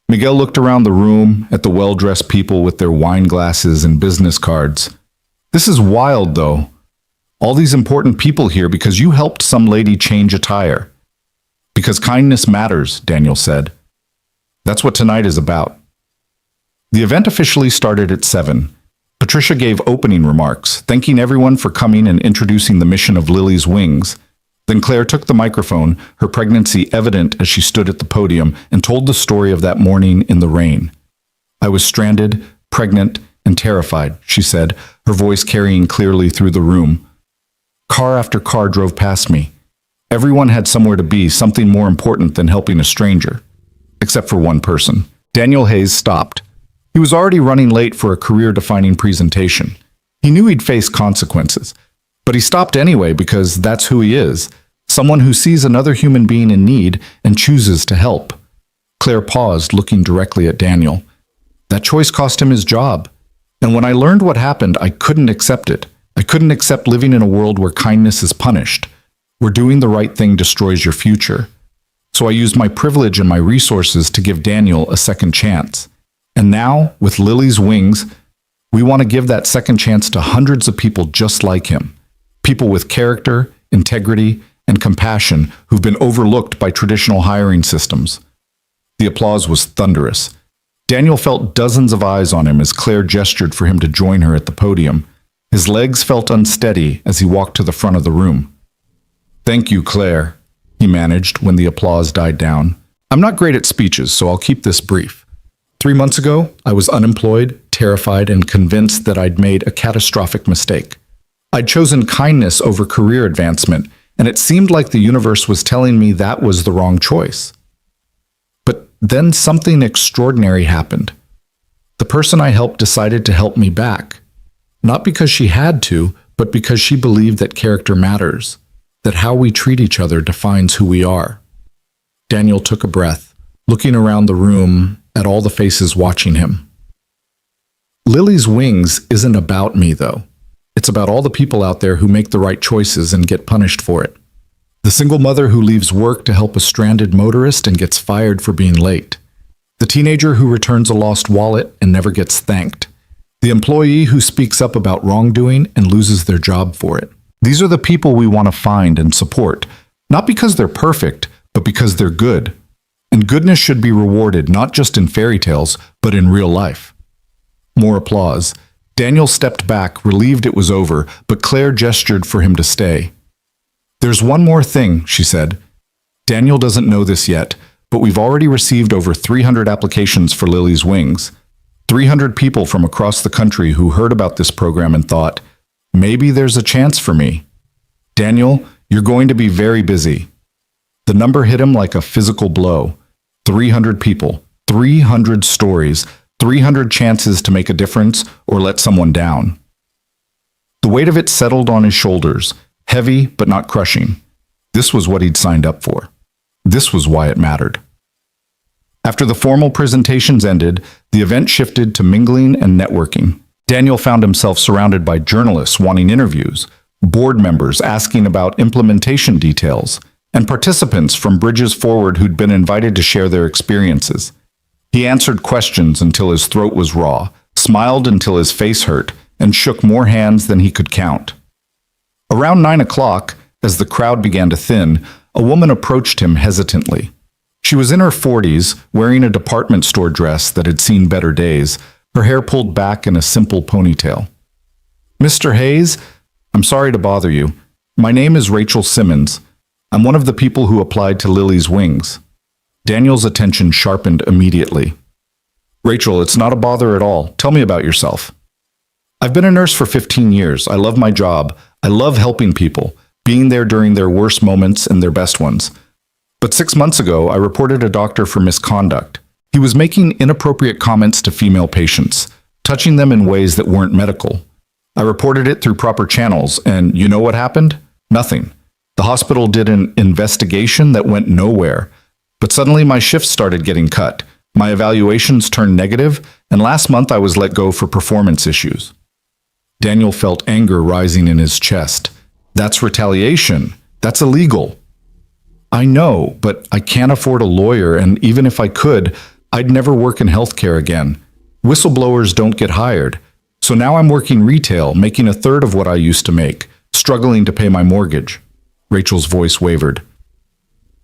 Miguel looked around the room at the well-dressed people with their wine glasses and business cards. This is wild, though. All these important people here because you helped some lady change a tire. Because kindness matters, Daniel said. That's what tonight is about. The event officially started at 7. Patricia gave opening remarks, thanking everyone for coming and introducing the mission of Lily's Wings. Then Claire took the microphone, her pregnancy evident as she stood at the podium, and told the story of that morning in the rain. I was stranded, pregnant, and terrified, she said, her voice carrying clearly through the room. Car after car drove past me. Everyone had somewhere to be, something more important than helping a stranger. Except for one person. Daniel Hayes stopped. He was already running late for a career-defining presentation. He knew he'd face consequences. But he stopped anyway because that's who he is, someone who sees another human being in need and chooses to help. Claire paused, looking directly at Daniel. That choice cost him his job. And when I learned what happened, I couldn't accept it. I couldn't accept living in a world where kindness is punished, where doing the right thing destroys your future. So I used my privilege and my resources to give Daniel a second chance. And now, with Lily's Wings, we want to give that second chance to hundreds of people just like him. People with character, integrity, and compassion who've been overlooked by traditional hiring systems. The applause was thunderous. Daniel felt dozens of eyes on him as Claire gestured for him to join her at the podium. His legs felt unsteady as he walked to the front of the room. Thank you, Claire, he managed when the applause died down. I'm not great at speeches, so I'll keep this brief. 3 months ago, I was unemployed, terrified, and convinced that I'd made a catastrophic mistake. I'd chosen kindness over career advancement, and it seemed like the universe was telling me that was the wrong choice. But then something extraordinary happened. The person I helped decided to help me back. Not because she had to, but because she believed that character matters, that how we treat each other defines who we are. Daniel took a breath, looking around the room at all the faces watching him. Lily's Wings isn't about me, though. It's about all the people out there who make the right choices and get punished for it. The single mother who leaves work to help a stranded motorist and gets fired for being late. The teenager who returns a lost wallet and never gets thanked. The employee who speaks up about wrongdoing and loses their job for it. These are the people we want to find and support, not because they're perfect, but because they're good. And goodness should be rewarded not just in fairy tales, but in real life. More applause. Daniel stepped back, relieved it was over, but Claire gestured for him to stay. There's one more thing, she said. Daniel doesn't know this yet, but we've already received over 300 applications for Lily's Wings. 300 people from across the country who heard about this program and thought, maybe there's a chance for me. Daniel, you're going to be very busy. The number hit him like a physical blow. 300 people, 300 stories, 300 chances to make a difference or let someone down. The weight of it settled on his shoulders, heavy but not crushing. This was what he'd signed up for. This was why it mattered. After the formal presentations ended, the event shifted to mingling and networking. Daniel found himself surrounded by journalists wanting interviews, board members asking about implementation details, and participants from Bridges Forward who'd been invited to share their experiences. He answered questions until his throat was raw, smiled until his face hurt, and shook more hands than he could count. Around 9 o'clock, as the crowd began to thin, a woman approached him hesitantly. She was in her 40s, wearing a department store dress that had seen better days, her hair pulled back in a simple ponytail. "Mr. Hayes, I'm sorry to bother you. My name is Rachel Simmons. I'm one of the people who applied to Lily's Wings." Daniel's attention sharpened immediately. "Rachel, it's not a bother at all. Tell me about yourself." "I've been a nurse for 15 years. I love my job. I love helping people, being there during their worst moments and their best ones. But 6 months ago, I reported a doctor for misconduct. He was making inappropriate comments to female patients, touching them in ways that weren't medical. I reported it through proper channels, and you know what happened? Nothing. The hospital did an investigation that went nowhere. But suddenly my shifts started getting cut. My evaluations turned negative, and last month I was let go for performance issues." Daniel felt anger rising in his chest. "That's retaliation. That's illegal." "I know, but I can't afford a lawyer, and even if I could, I'd never work in healthcare again. Whistleblowers don't get hired. So now I'm working retail, making a third of what I used to make, struggling to pay my mortgage." Rachel's voice wavered.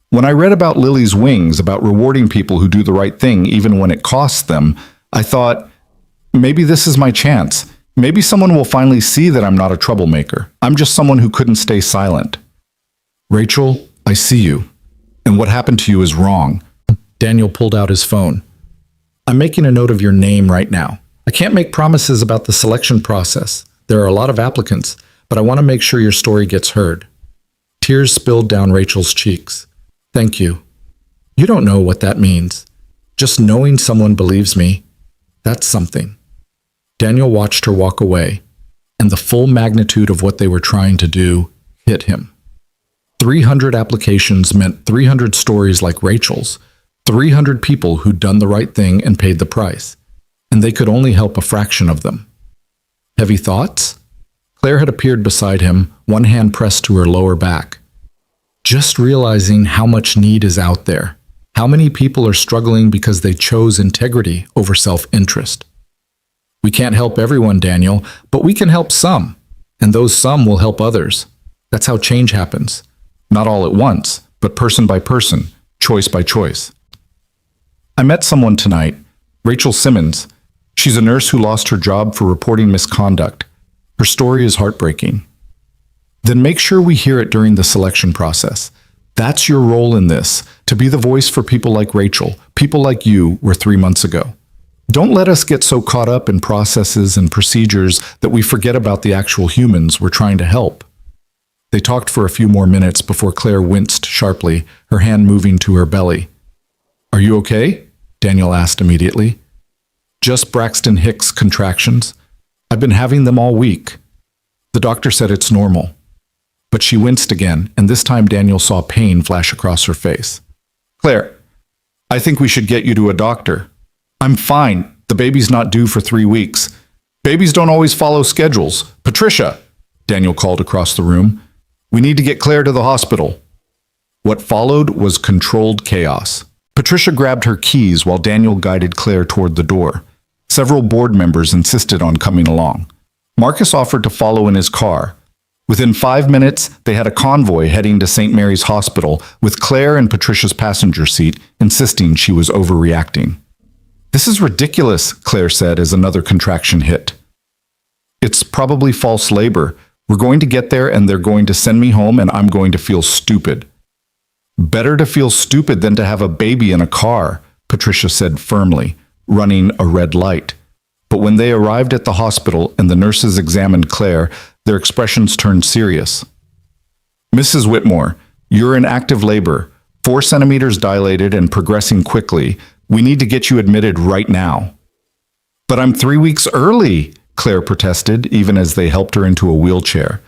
"When I read about Lily's Wings, about rewarding people who do the right thing even when it costs them, I thought, maybe this is my chance. Maybe someone will finally see that I'm not a troublemaker. I'm just someone who couldn't stay silent." "Rachel, I see you. And what happened to you is wrong." Daniel pulled out his phone. "I'm making a note of your name right now. I can't make promises about the selection process. There are a lot of applicants, but I want to make sure your story gets heard." Tears spilled down Rachel's cheeks. "Thank you. You don't know what that means. Just knowing someone believes me, that's something." Daniel watched her walk away, and the full magnitude of what they were trying to do hit him. 300 applications meant 300 stories like Rachel's, 300 people who'd done the right thing and paid the price, and they could only help a fraction of them. Heavy thoughts? Claire had appeared beside him, one hand pressed to her lower back. Just realizing how much need is out there, how many people are struggling because they chose integrity over self-interest. "We can't help everyone, Daniel, but we can help some, and those some will help others. That's how change happens. Not all at once, but person by person, choice by choice." "I met someone tonight, Rachel Simmons. She's a nurse who lost her job for reporting misconduct. Her story is heartbreaking." "Then make sure we hear it during the selection process. That's your role in this, to be the voice for people like Rachel, people like you were 3 months ago. Don't let us get so caught up in processes and procedures that we forget about the actual humans we're trying to help." They talked for a few more minutes before Claire winced sharply, her hand moving to her belly. "Are you okay?" Daniel asked immediately. "Just Braxton Hicks contractions. I've been having them all week. The doctor said it's normal." But she winced again, and this time Daniel saw pain flash across her face. "Claire, I think we should get you to a doctor." "I'm fine. The baby's not due for 3 weeks. Babies don't always follow schedules. Patricia," Daniel called across the room, "we need to get Claire to the hospital." What followed was controlled chaos. Patricia grabbed her keys while Daniel guided Claire toward the door. Several board members insisted on coming along. Marcus offered to follow in his car. Within 5 minutes, they had a convoy heading to St. Mary's Hospital, with Claire in Patricia's passenger seat, insisting she was overreacting. "This is ridiculous," Claire said as another contraction hit. "It's probably false labor. We're going to get there and they're going to send me home and I'm going to feel stupid." "Better to feel stupid than to have a baby in a car," Patricia said firmly, running a red light. But when they arrived at the hospital and the nurses examined Claire, their expressions turned serious. "Mrs. Whitmore, you're in active labor, 4 centimeters dilated and progressing quickly. We need to get you admitted right now." "But I'm 3 weeks early," Claire protested, even as they helped her into a wheelchair.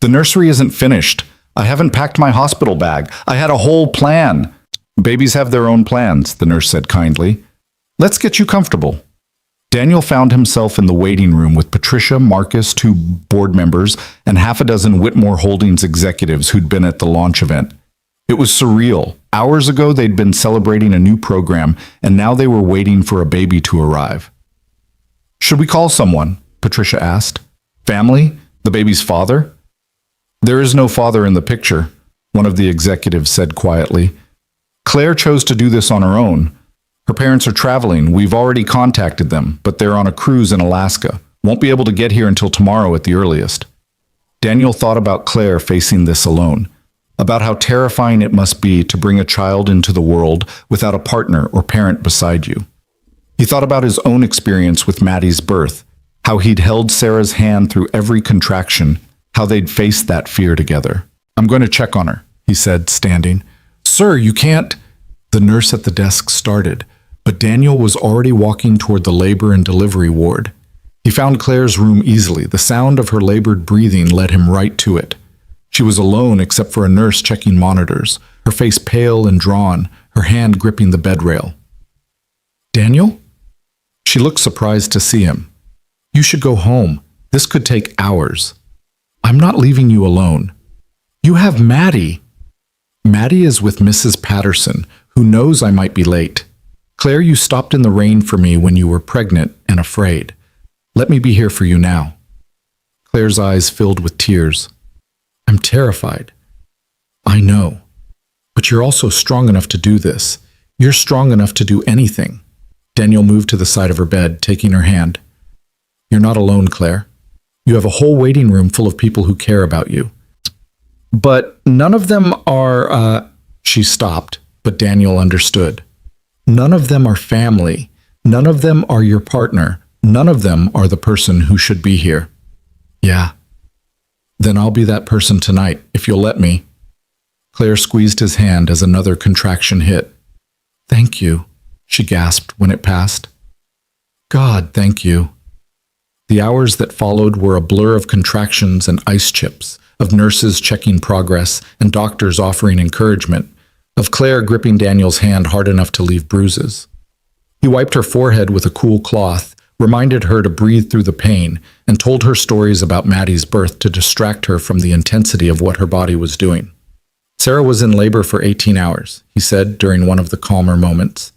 "The nursery isn't finished. I haven't packed my hospital bag. I had a whole plan." "Babies have their own plans," the nurse said kindly. "Let's get you comfortable." Daniel found himself in the waiting room with Patricia, Marcus, 2 board members, and half a dozen Whitmore Holdings executives who'd been at the launch event. It was surreal. Hours ago, they'd been celebrating a new program, and now they were waiting for a baby to arrive. "Should we call someone?" Patricia asked. Family? The baby's father? There is no father in the picture, one of the executives said quietly. Claire chose to do this on her own. Her parents are traveling. We've already contacted them, but they're on a cruise in Alaska. Won't be able to get here until tomorrow at the earliest. Daniel thought about Claire facing this alone, about how terrifying it must be to bring a child into the world without a partner or parent beside you. He thought about his own experience with Maddie's birth, how he'd held Sarah's hand through every contraction, how they'd faced that fear together. I'm going to check on her, he said, standing. Sir, you can't. The nurse at the desk started, but Daniel was already walking toward the labor and delivery ward. He found Claire's room easily. The sound of her labored breathing led him right to it. She was alone except for a nurse checking monitors, her face pale and drawn, her hand gripping the bed rail. Daniel? She looked surprised to see him. You should go home. This could take hours. I'm not leaving you alone. You have Maddie. Maddie is with Mrs. Patterson, who knows I might be late. Claire, you stopped in the rain for me when you were pregnant and afraid. Let me be here for you now. Claire's eyes filled with tears. I'm terrified. I know. But you're also strong enough to do this. You're strong enough to do anything. Daniel moved to the side of her bed, taking her hand. You're not alone, Claire. You have a whole waiting room full of people who care about you. But none of them are, She stopped, but Daniel understood. None of them are family. None of them are your partner. None of them are the person who should be here. Yeah. Then I'll be that person tonight, if you'll let me. Claire squeezed his hand as another contraction hit. Thank you, she gasped when it passed. God, thank you. The hours that followed were a blur of contractions and ice chips, of nurses checking progress and doctors offering encouragement, of Claire gripping Daniel's hand hard enough to leave bruises. He wiped her forehead with a cool cloth, reminded her to breathe through the pain, and told her stories about Maddie's birth to distract her from the intensity of what her body was doing. Sarah was in labor for 18 hours, he said during one of the calmer moments.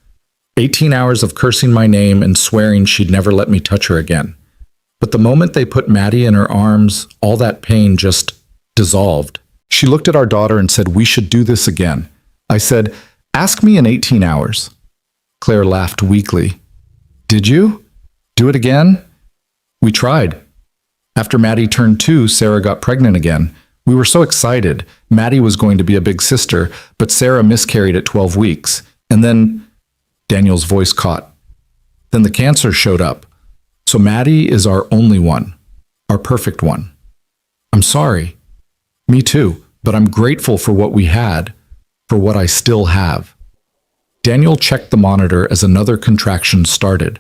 18 hours of cursing my name and swearing she'd never let me touch her again. But the moment they put Maddie in her arms, all that pain just dissolved. She looked at our daughter and said, we should do this again. I said, ask me in 18 hours. Claire laughed weakly. Did you? Do it again? We tried. After Maddie turned 2, Sarah got pregnant again. We were so excited. Maddie was going to be a big sister, but Sarah miscarried at 12 weeks. And then, Daniel's voice caught. Then the cancer showed up. So Maddie is our only one, our perfect one. I'm sorry. Me too, but I'm grateful for what we had, for what I still have. Daniel checked the monitor as another contraction started.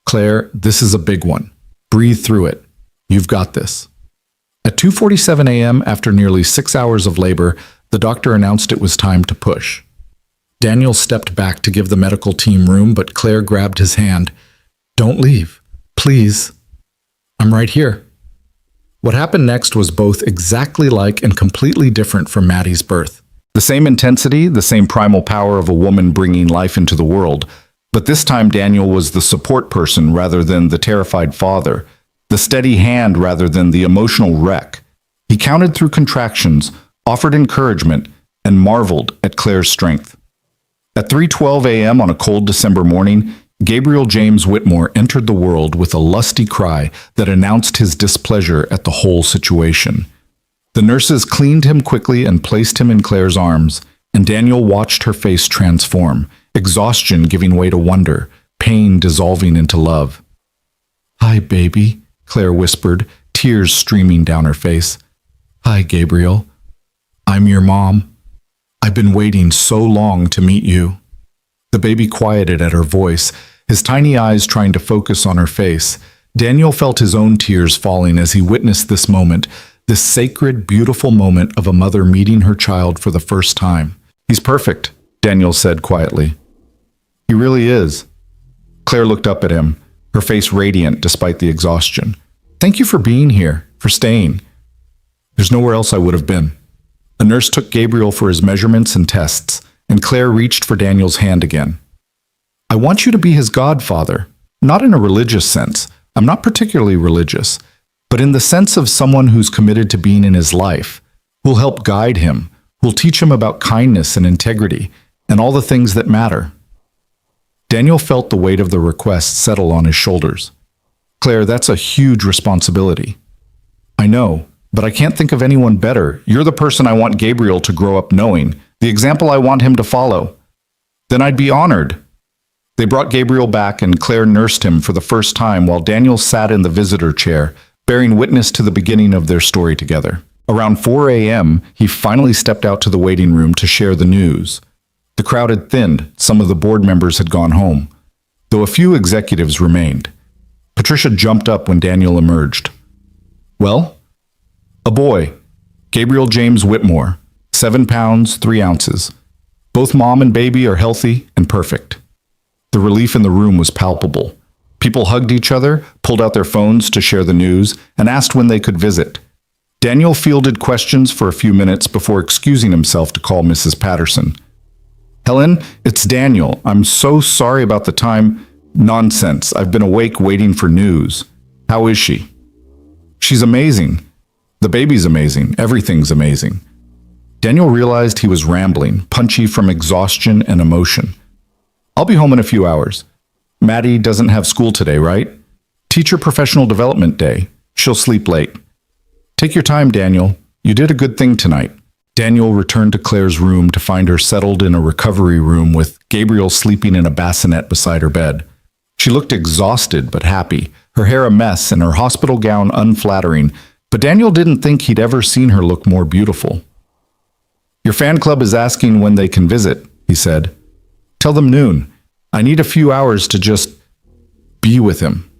Claire, this is a big one. Breathe through it. You've got this. At 2:47 a.m., after nearly 6 hours of labor, the doctor announced it was time to push. Daniel stepped back to give the medical team room, but Claire grabbed his hand. Don't leave. Please. I'm right here. What happened next was both exactly like and completely different from Maddie's birth. The same intensity, the same primal power of a woman bringing life into the world, but this time Daniel was the support person rather than the terrified father, the steady hand rather than the emotional wreck. He counted through contractions, offered encouragement, and marveled at Claire's strength. At 3:12 a.m. on a cold December morning, Gabriel James Whitmore entered the world with a lusty cry that announced his displeasure at the whole situation. The nurses cleaned him quickly and placed him in Claire's arms, and Daniel watched her face transform, exhaustion giving way to wonder, pain dissolving into love. Hi, baby, Claire whispered, tears streaming down her face. Hi, Gabriel. I'm your mom. I've been waiting so long to meet you. The baby quieted at her voice, his tiny eyes trying to focus on her face. Daniel felt his own tears falling as he witnessed this moment, this sacred, beautiful moment of a mother meeting her child for the first time. He's perfect, Daniel said quietly. He really is. Claire looked up at him, her face radiant despite the exhaustion. Thank you for being here, for staying. There's nowhere else I would have been. A nurse took Gabriel for his measurements and tests, and Claire reached for Daniel's hand again. I want you to be his godfather, not in a religious sense, I'm not particularly religious, but in the sense of someone who's committed to being in his life, who'll help guide him, who'll teach him about kindness and integrity, and all the things that matter. Daniel felt the weight of the request settle on his shoulders. Claire, that's a huge responsibility. I know, but I can't think of anyone better. You're the person I want Gabriel to grow up knowing, the example I want him to follow. Then I'd be honored. They brought Gabriel back and Claire nursed him for the first time while Daniel sat in the visitor chair, bearing witness to the beginning of their story together. Around 4 a.m., he finally stepped out to the waiting room to share the news. The crowd had thinned, some of the board members had gone home, though a few executives remained. Patricia jumped up when Daniel emerged. Well? A boy, Gabriel James Whitmore, 7 pounds, 3 ounces. Both mom and baby are healthy and perfect. The relief in the room was palpable. People hugged each other, pulled out their phones to share the news, and asked when they could visit. Daniel fielded questions for a few minutes before excusing himself to call Mrs. Patterson. Helen, it's Daniel. I'm so sorry about the time. Nonsense. I've been awake waiting for news. How is she? She's amazing. The baby's amazing. Everything's amazing. Daniel realized he was rambling, punchy from exhaustion and emotion. I'll be home in a few hours. Maddie doesn't have school today, right? Teacher Professional Development Day. She'll sleep late. Take your time, Daniel. You did a good thing tonight. Daniel returned to Claire's room to find her settled in a recovery room with Gabriel sleeping in a bassinet beside her bed. She looked exhausted but happy, her hair a mess and her hospital gown unflattering, but Daniel didn't think he'd ever seen her look more beautiful. Your fan club is asking when they can visit, he said. Tell them noon. I need a few hours to just be with him,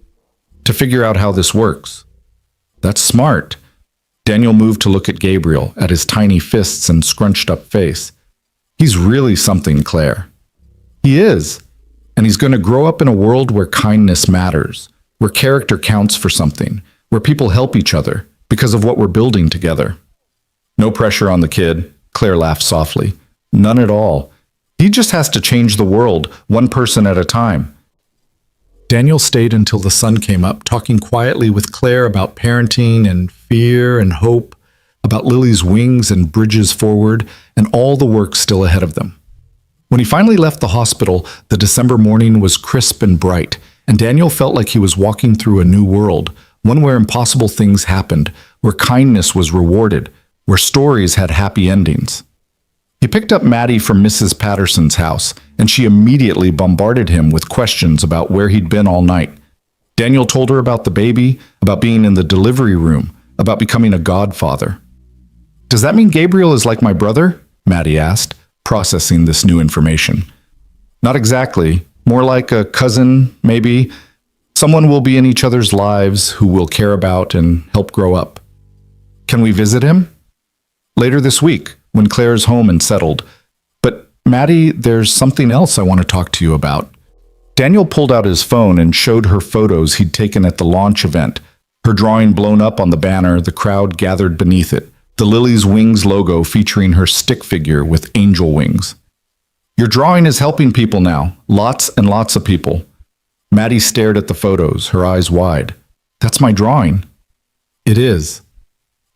to figure out how this works. That's smart. Daniel moved to look at Gabriel, at his tiny fists and scrunched up face. He's really something, Claire. He is. And he's going to grow up in a world where kindness matters, where character counts for something, where people help each other because of what we're building together. No pressure on the kid, Claire laughed softly. None at all. He just has to change the world, one person at a time. Daniel stayed until the sun came up, talking quietly with Claire about parenting and fear and hope, about Lily's wings and bridges forward, and all the work still ahead of them. When he finally left the hospital, the December morning was crisp and bright, and Daniel felt like he was walking through a new world, one where impossible things happened, where kindness was rewarded, where stories had happy endings. He picked up Maddie from Mrs. Patterson's house, and she immediately bombarded him with questions about where he'd been all night. Daniel told her about the baby, about being in the delivery room, about becoming a godfather. Does that mean Gabriel is like my brother? Maddie asked, processing this new information. Not exactly. More like a cousin, maybe. Someone we'll be in each other's lives who we'll care about and help grow up. Can we visit him? Later this week, when Claire's home and settled. But Maddie, there's something else I want to talk to you about. Daniel pulled out his phone and showed her photos he'd taken at the launch event, her drawing blown up on the banner, the crowd gathered beneath it, the Lily's Wings logo featuring her stick figure with angel wings. Your drawing is helping people now, lots and lots of people. Maddie stared at the photos, her eyes wide. That's my drawing. It is.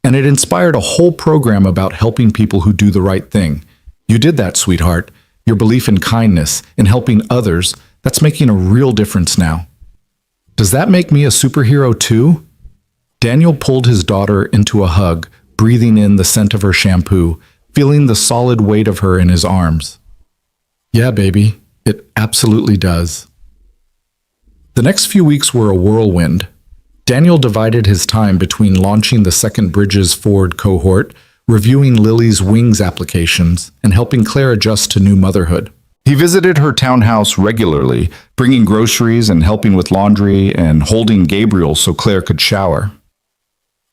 And it inspired a whole program about helping people who do the right thing. You did that, sweetheart. Your belief in kindness, in helping others, that's making a real difference now. Does that make me a superhero too? Daniel pulled his daughter into a hug, breathing in the scent of her shampoo, feeling the solid weight of her in his arms. Yeah, baby, it absolutely does. The next few weeks were a whirlwind. Daniel divided his time between launching the Second Bridges Forward cohort, reviewing Lily's Wings applications, and helping Claire adjust to new motherhood. He visited her townhouse regularly, bringing groceries and helping with laundry and holding Gabriel so Claire could shower.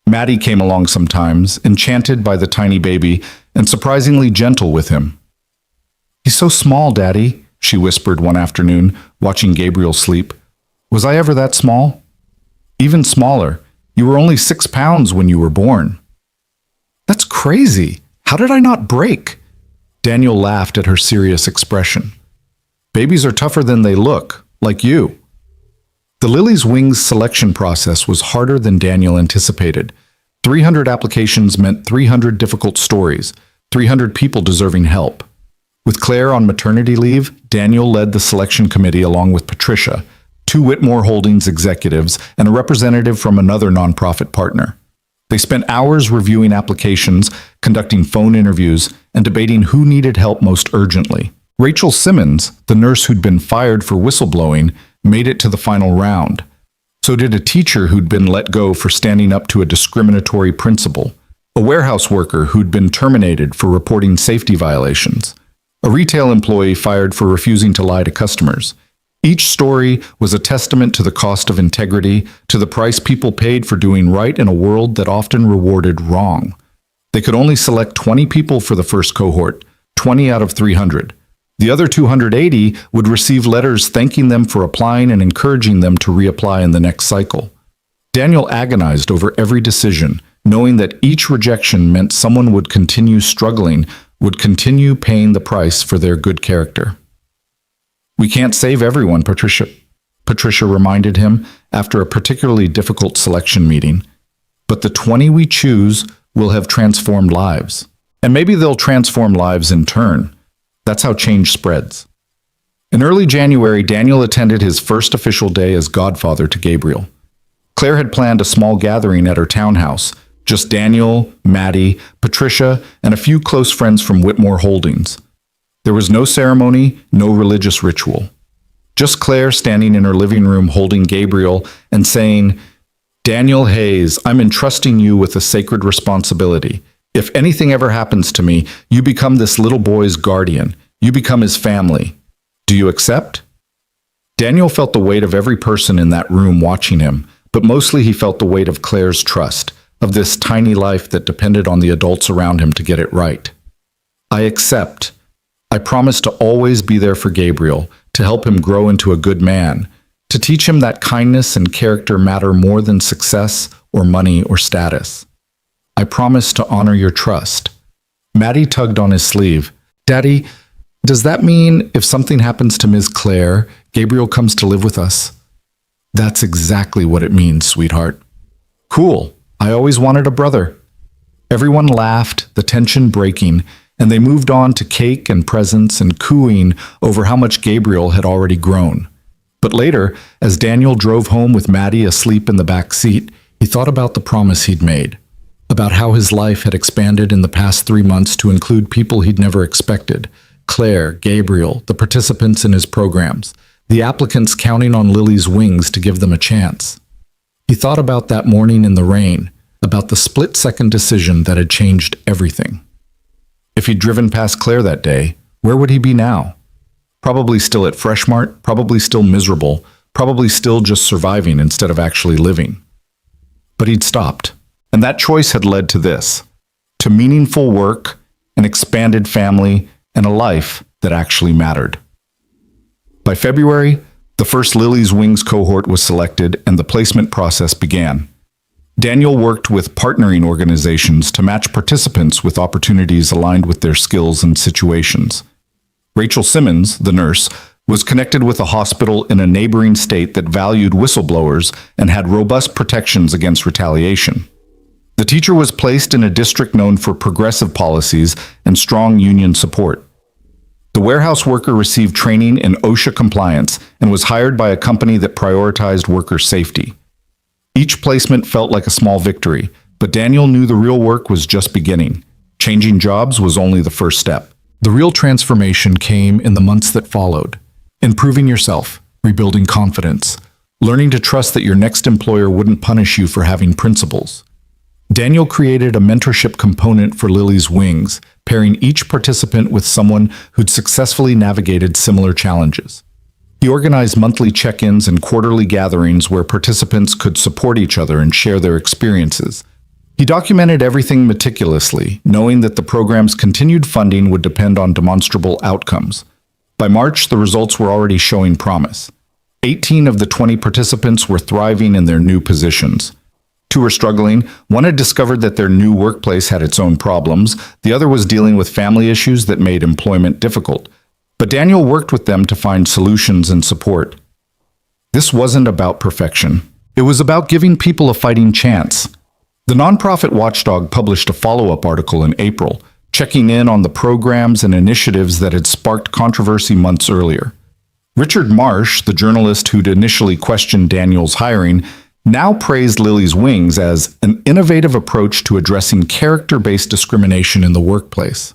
Maddie came along sometimes, enchanted by the tiny baby and surprisingly gentle with him. He's so small, Daddy, she whispered one afternoon, watching Gabriel sleep. Was I ever that small? Even smaller. You were only 6 pounds when you were born. That's crazy. How did I not break? Daniel laughed at her serious expression. Babies are tougher than they look, like you. The Lily's Wings selection process was harder than Daniel anticipated. 300 applications meant 300 difficult stories, 300 people deserving help. With Claire on maternity leave, Daniel led the selection committee along with Patricia, two Whitmore Holdings executives, and a representative from another nonprofit partner. They spent hours reviewing applications, conducting phone interviews, and debating who needed help most urgently. Rachel Simmons, the nurse who'd been fired for whistleblowing, made it to the final round. So did a teacher who'd been let go for standing up to a discriminatory principal, a warehouse worker who'd been terminated for reporting safety violations, a retail employee fired for refusing to lie to customers. Each story was a testament to the cost of integrity, to the price people paid for doing right in a world that often rewarded wrong. They could only select 20 people for the first cohort, 20 out of 300. The other 280 would receive letters thanking them for applying and encouraging them to reapply in the next cycle. Daniel agonized over every decision, knowing that each rejection meant someone would continue struggling, would continue paying the price for their good character. "We can't save everyone, Patricia reminded him after a particularly difficult selection meeting. "But the 20 we choose will have transformed lives. And maybe they'll transform lives in turn. That's how change spreads." In early January, Daniel attended his first official day as godfather to Gabriel. Claire had planned a small gathering at her townhouse, just Daniel, Maddie, Patricia, and a few close friends from Whitmore Holdings. There was no ceremony, no religious ritual. Just Claire standing in her living room holding Gabriel and saying, "Daniel Hayes, I'm entrusting you with a sacred responsibility. If anything ever happens to me, you become this little boy's guardian. You become his family. Do you accept?" Daniel felt the weight of every person in that room watching him, but mostly he felt the weight of Claire's trust, of this tiny life that depended on the adults around him to get it right. "I accept. I promise to always be there for Gabriel, to help him grow into a good man, to teach him that kindness and character matter more than success or money or status. I promise to honor your trust." Maddie tugged on his sleeve. "Daddy, does that mean if something happens to Ms. Claire, Gabriel comes to live with us?" "That's exactly what it means, sweetheart." "Cool. I always wanted a brother." Everyone laughed, the tension breaking, and they moved on to cake and presents and cooing over how much Gabriel had already grown. But later, as Daniel drove home with Maddie asleep in the back seat, he thought about the promise he'd made, about how his life had expanded in the past 3 months to include people he'd never expected: Claire, Gabriel, the participants in his programs, the applicants counting on Lily's Wings to give them a chance. He thought about that morning in the rain, about the split-second decision that had changed everything. If he'd driven past Claire that day, where would he be now? Probably still at Freshmart, probably still miserable, probably still just surviving instead of actually living. But he'd stopped, and that choice had led to this, to meaningful work, an expanded family, and a life that actually mattered. By February, the first Lily's Wings cohort was selected and the placement process began. Daniel worked with partnering organizations to match participants with opportunities aligned with their skills and situations. Rachel Simmons, the nurse, was connected with a hospital in a neighboring state that valued whistleblowers and had robust protections against retaliation. The teacher was placed in a district known for progressive policies and strong union support. The warehouse worker received training in OSHA compliance and was hired by a company that prioritized worker safety. Each placement felt like a small victory, but Daniel knew the real work was just beginning. Changing jobs was only the first step. The real transformation came in the months that followed. Improving yourself, rebuilding confidence, learning to trust that your next employer wouldn't punish you for having principles. Daniel created a mentorship component for Lily's Wings, pairing each participant with someone who'd successfully navigated similar challenges. He organized monthly check-ins and quarterly gatherings where participants could support each other and share their experiences. He documented everything meticulously, knowing that the program's continued funding would depend on demonstrable outcomes. By March, the results were already showing promise. 18 of the 20 participants were thriving in their new positions. 2 were struggling. One had discovered that their new workplace had its own problems. The other was dealing with family issues that made employment difficult. But Daniel worked with them to find solutions and support. This wasn't about perfection. It was about giving people a fighting chance. The nonprofit watchdog published a follow-up article in April, checking in on the programs and initiatives that had sparked controversy months earlier. Richard Marsh, the journalist who'd initially questioned Daniel's hiring, now praised Lily's Wings as an innovative approach to addressing character-based discrimination in the workplace.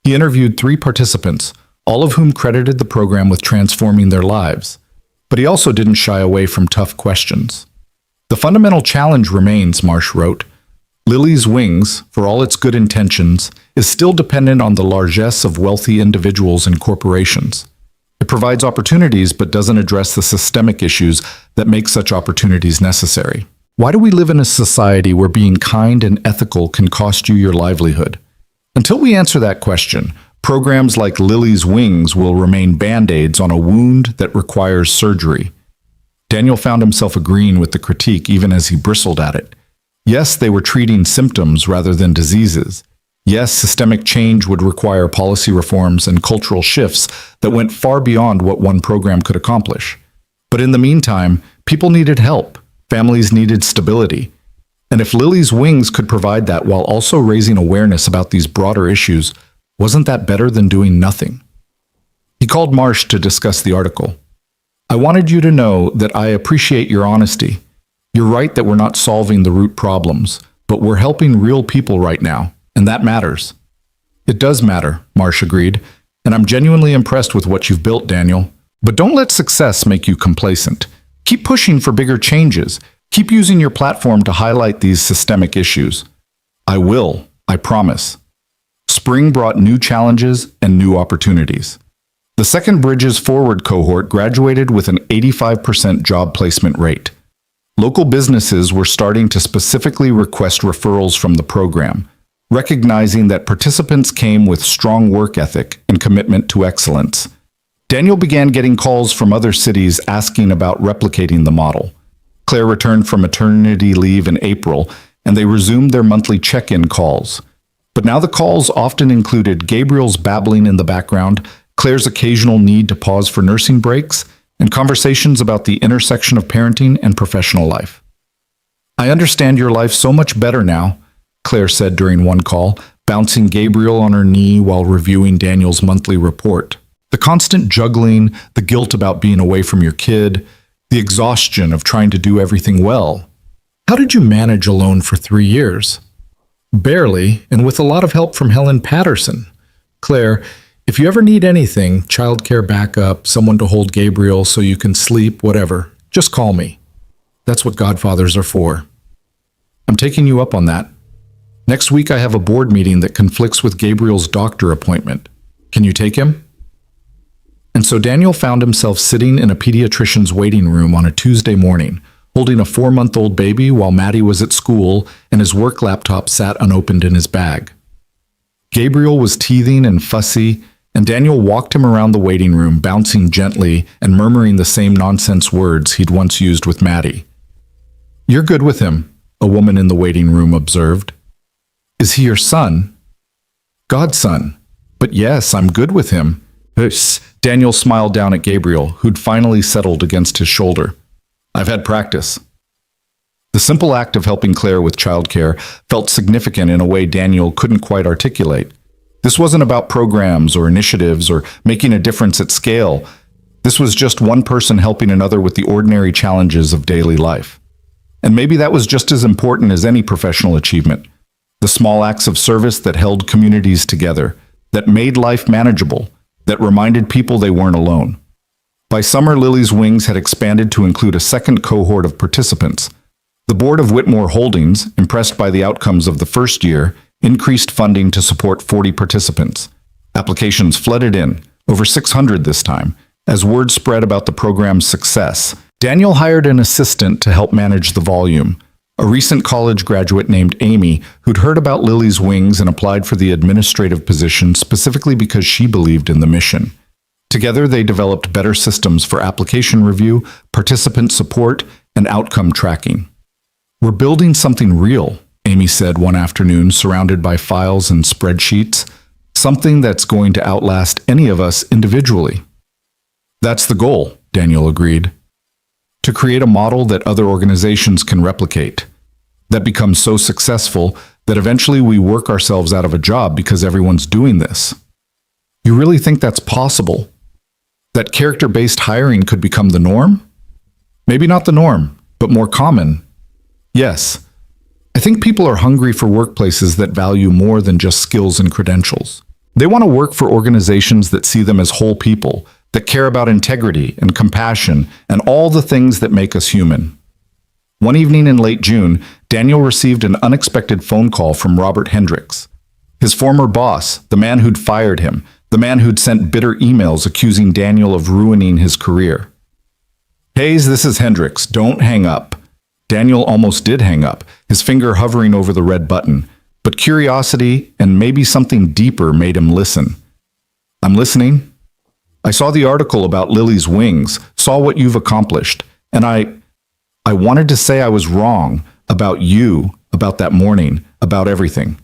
He interviewed 3 participants, all of whom credited the program with transforming their lives. But he also didn't shy away from tough questions. The fundamental challenge remains, Marsh wrote. Lily's Wings, for all its good intentions, is still dependent on the largesse of wealthy individuals and corporations. It provides opportunities but doesn't address the systemic issues that make such opportunities necessary. Why do we live in a society where being kind and ethical can cost you your livelihood? Until we answer that question, programs like Lily's Wings will remain band-aids on a wound that requires surgery. Daniel found himself agreeing with the critique even as he bristled at it. Yes, they were treating symptoms rather than diseases. Yes, systemic change would require policy reforms and cultural shifts that went far beyond what one program could accomplish. But in the meantime, people needed help. Families needed stability. And if Lily's Wings could provide that while also raising awareness about these broader issues, wasn't that better than doing nothing? He called Marsh to discuss the article. I wanted you to know that I appreciate your honesty. You're right that we're not solving the root problems, but we're helping real people right now, and that matters. It does matter, Marsh agreed, and I'm genuinely impressed with what you've built, Daniel. But don't let success make you complacent. Keep pushing for bigger changes. Keep using your platform to highlight these systemic issues. I will, I promise. Spring brought new challenges and new opportunities. The second Bridges Forward cohort graduated with an 85% job placement rate. Local businesses were starting to specifically request referrals from the program, recognizing that participants came with strong work ethic and commitment to excellence. Daniel began getting calls from other cities asking about replicating the model. Claire returned from maternity leave in April, and they resumed their monthly check-in calls. But now the calls often included Gabriel's babbling in the background, Claire's occasional need to pause for nursing breaks, and conversations about the intersection of parenting and professional life. I understand your life so much better now, Claire said during one call, bouncing Gabriel on her knee while reviewing Daniel's monthly report. The constant juggling, the guilt about being away from your kid, the exhaustion of trying to do everything well. How did you manage alone for 3 years? Barely, and with a lot of help from Helen Patterson. Claire, if you ever need anything, childcare backup, someone to hold Gabriel so you can sleep, whatever, just call me. That's what godfathers are for. I'm taking you up on that. Next week I have a board meeting that conflicts with Gabriel's doctor appointment. Can you take him? And so Daniel found himself sitting in a pediatrician's waiting room on a Tuesday morning, holding a 4-month-old baby while Maddie was at school and his work laptop sat unopened in his bag. Gabriel was teething and fussy, and Daniel walked him around the waiting room, bouncing gently and murmuring the same nonsense words he'd once used with Maddie. You're good with him, a woman in the waiting room observed. Is he your son? Godson. But yes, I'm good with him. Daniel smiled down at Gabriel, who'd finally settled against his shoulder. I've had practice. The simple act of helping Claire with childcare felt significant in a way Daniel couldn't quite articulate. This wasn't about programs or initiatives or making a difference at scale. This was just one person helping another with the ordinary challenges of daily life. And maybe that was just as important as any professional achievement. The small acts of service that held communities together, that made life manageable, that reminded people they weren't alone. By summer, Lily's Wings had expanded to include a second cohort of participants. The board of Whitmore Holdings, impressed by the outcomes of the first year, increased funding to support 40 participants. Applications flooded in, over 600 this time. As word spread about the program's success, Daniel hired an assistant to help manage the volume. A recent college graduate named Amy, who'd heard about Lily's Wings and applied for the administrative position specifically because she believed in the mission. Together, they developed better systems for application review, participant support, and outcome tracking. We're building something real, Amy said one afternoon, surrounded by files and spreadsheets, something that's going to outlast any of us individually. That's the goal, Daniel agreed. to create a model that other organizations can replicate, that becomes so successful that eventually we work ourselves out of a job because everyone's doing this. You really think that's possible? That character-based hiring could become the norm? Maybe not the norm, but more common. Yes. I think people are hungry for workplaces that value more than just skills and credentials. They want to work for organizations that see them as whole people, that care about integrity and compassion and all the things that make us human. One evening in late June, Daniel received an unexpected phone call from Robert Hendricks, his former boss, the man who'd fired him, the man who'd sent bitter emails accusing Daniel of ruining his career. "Hayes, this is Hendricks. Don't hang up." Daniel almost did hang up, his finger hovering over the red button, but curiosity and maybe something deeper made him listen. "I'm listening. I saw the article about Lily's wings, saw what you've accomplished, and I wanted to say I was wrong about you, about that morning, about everything."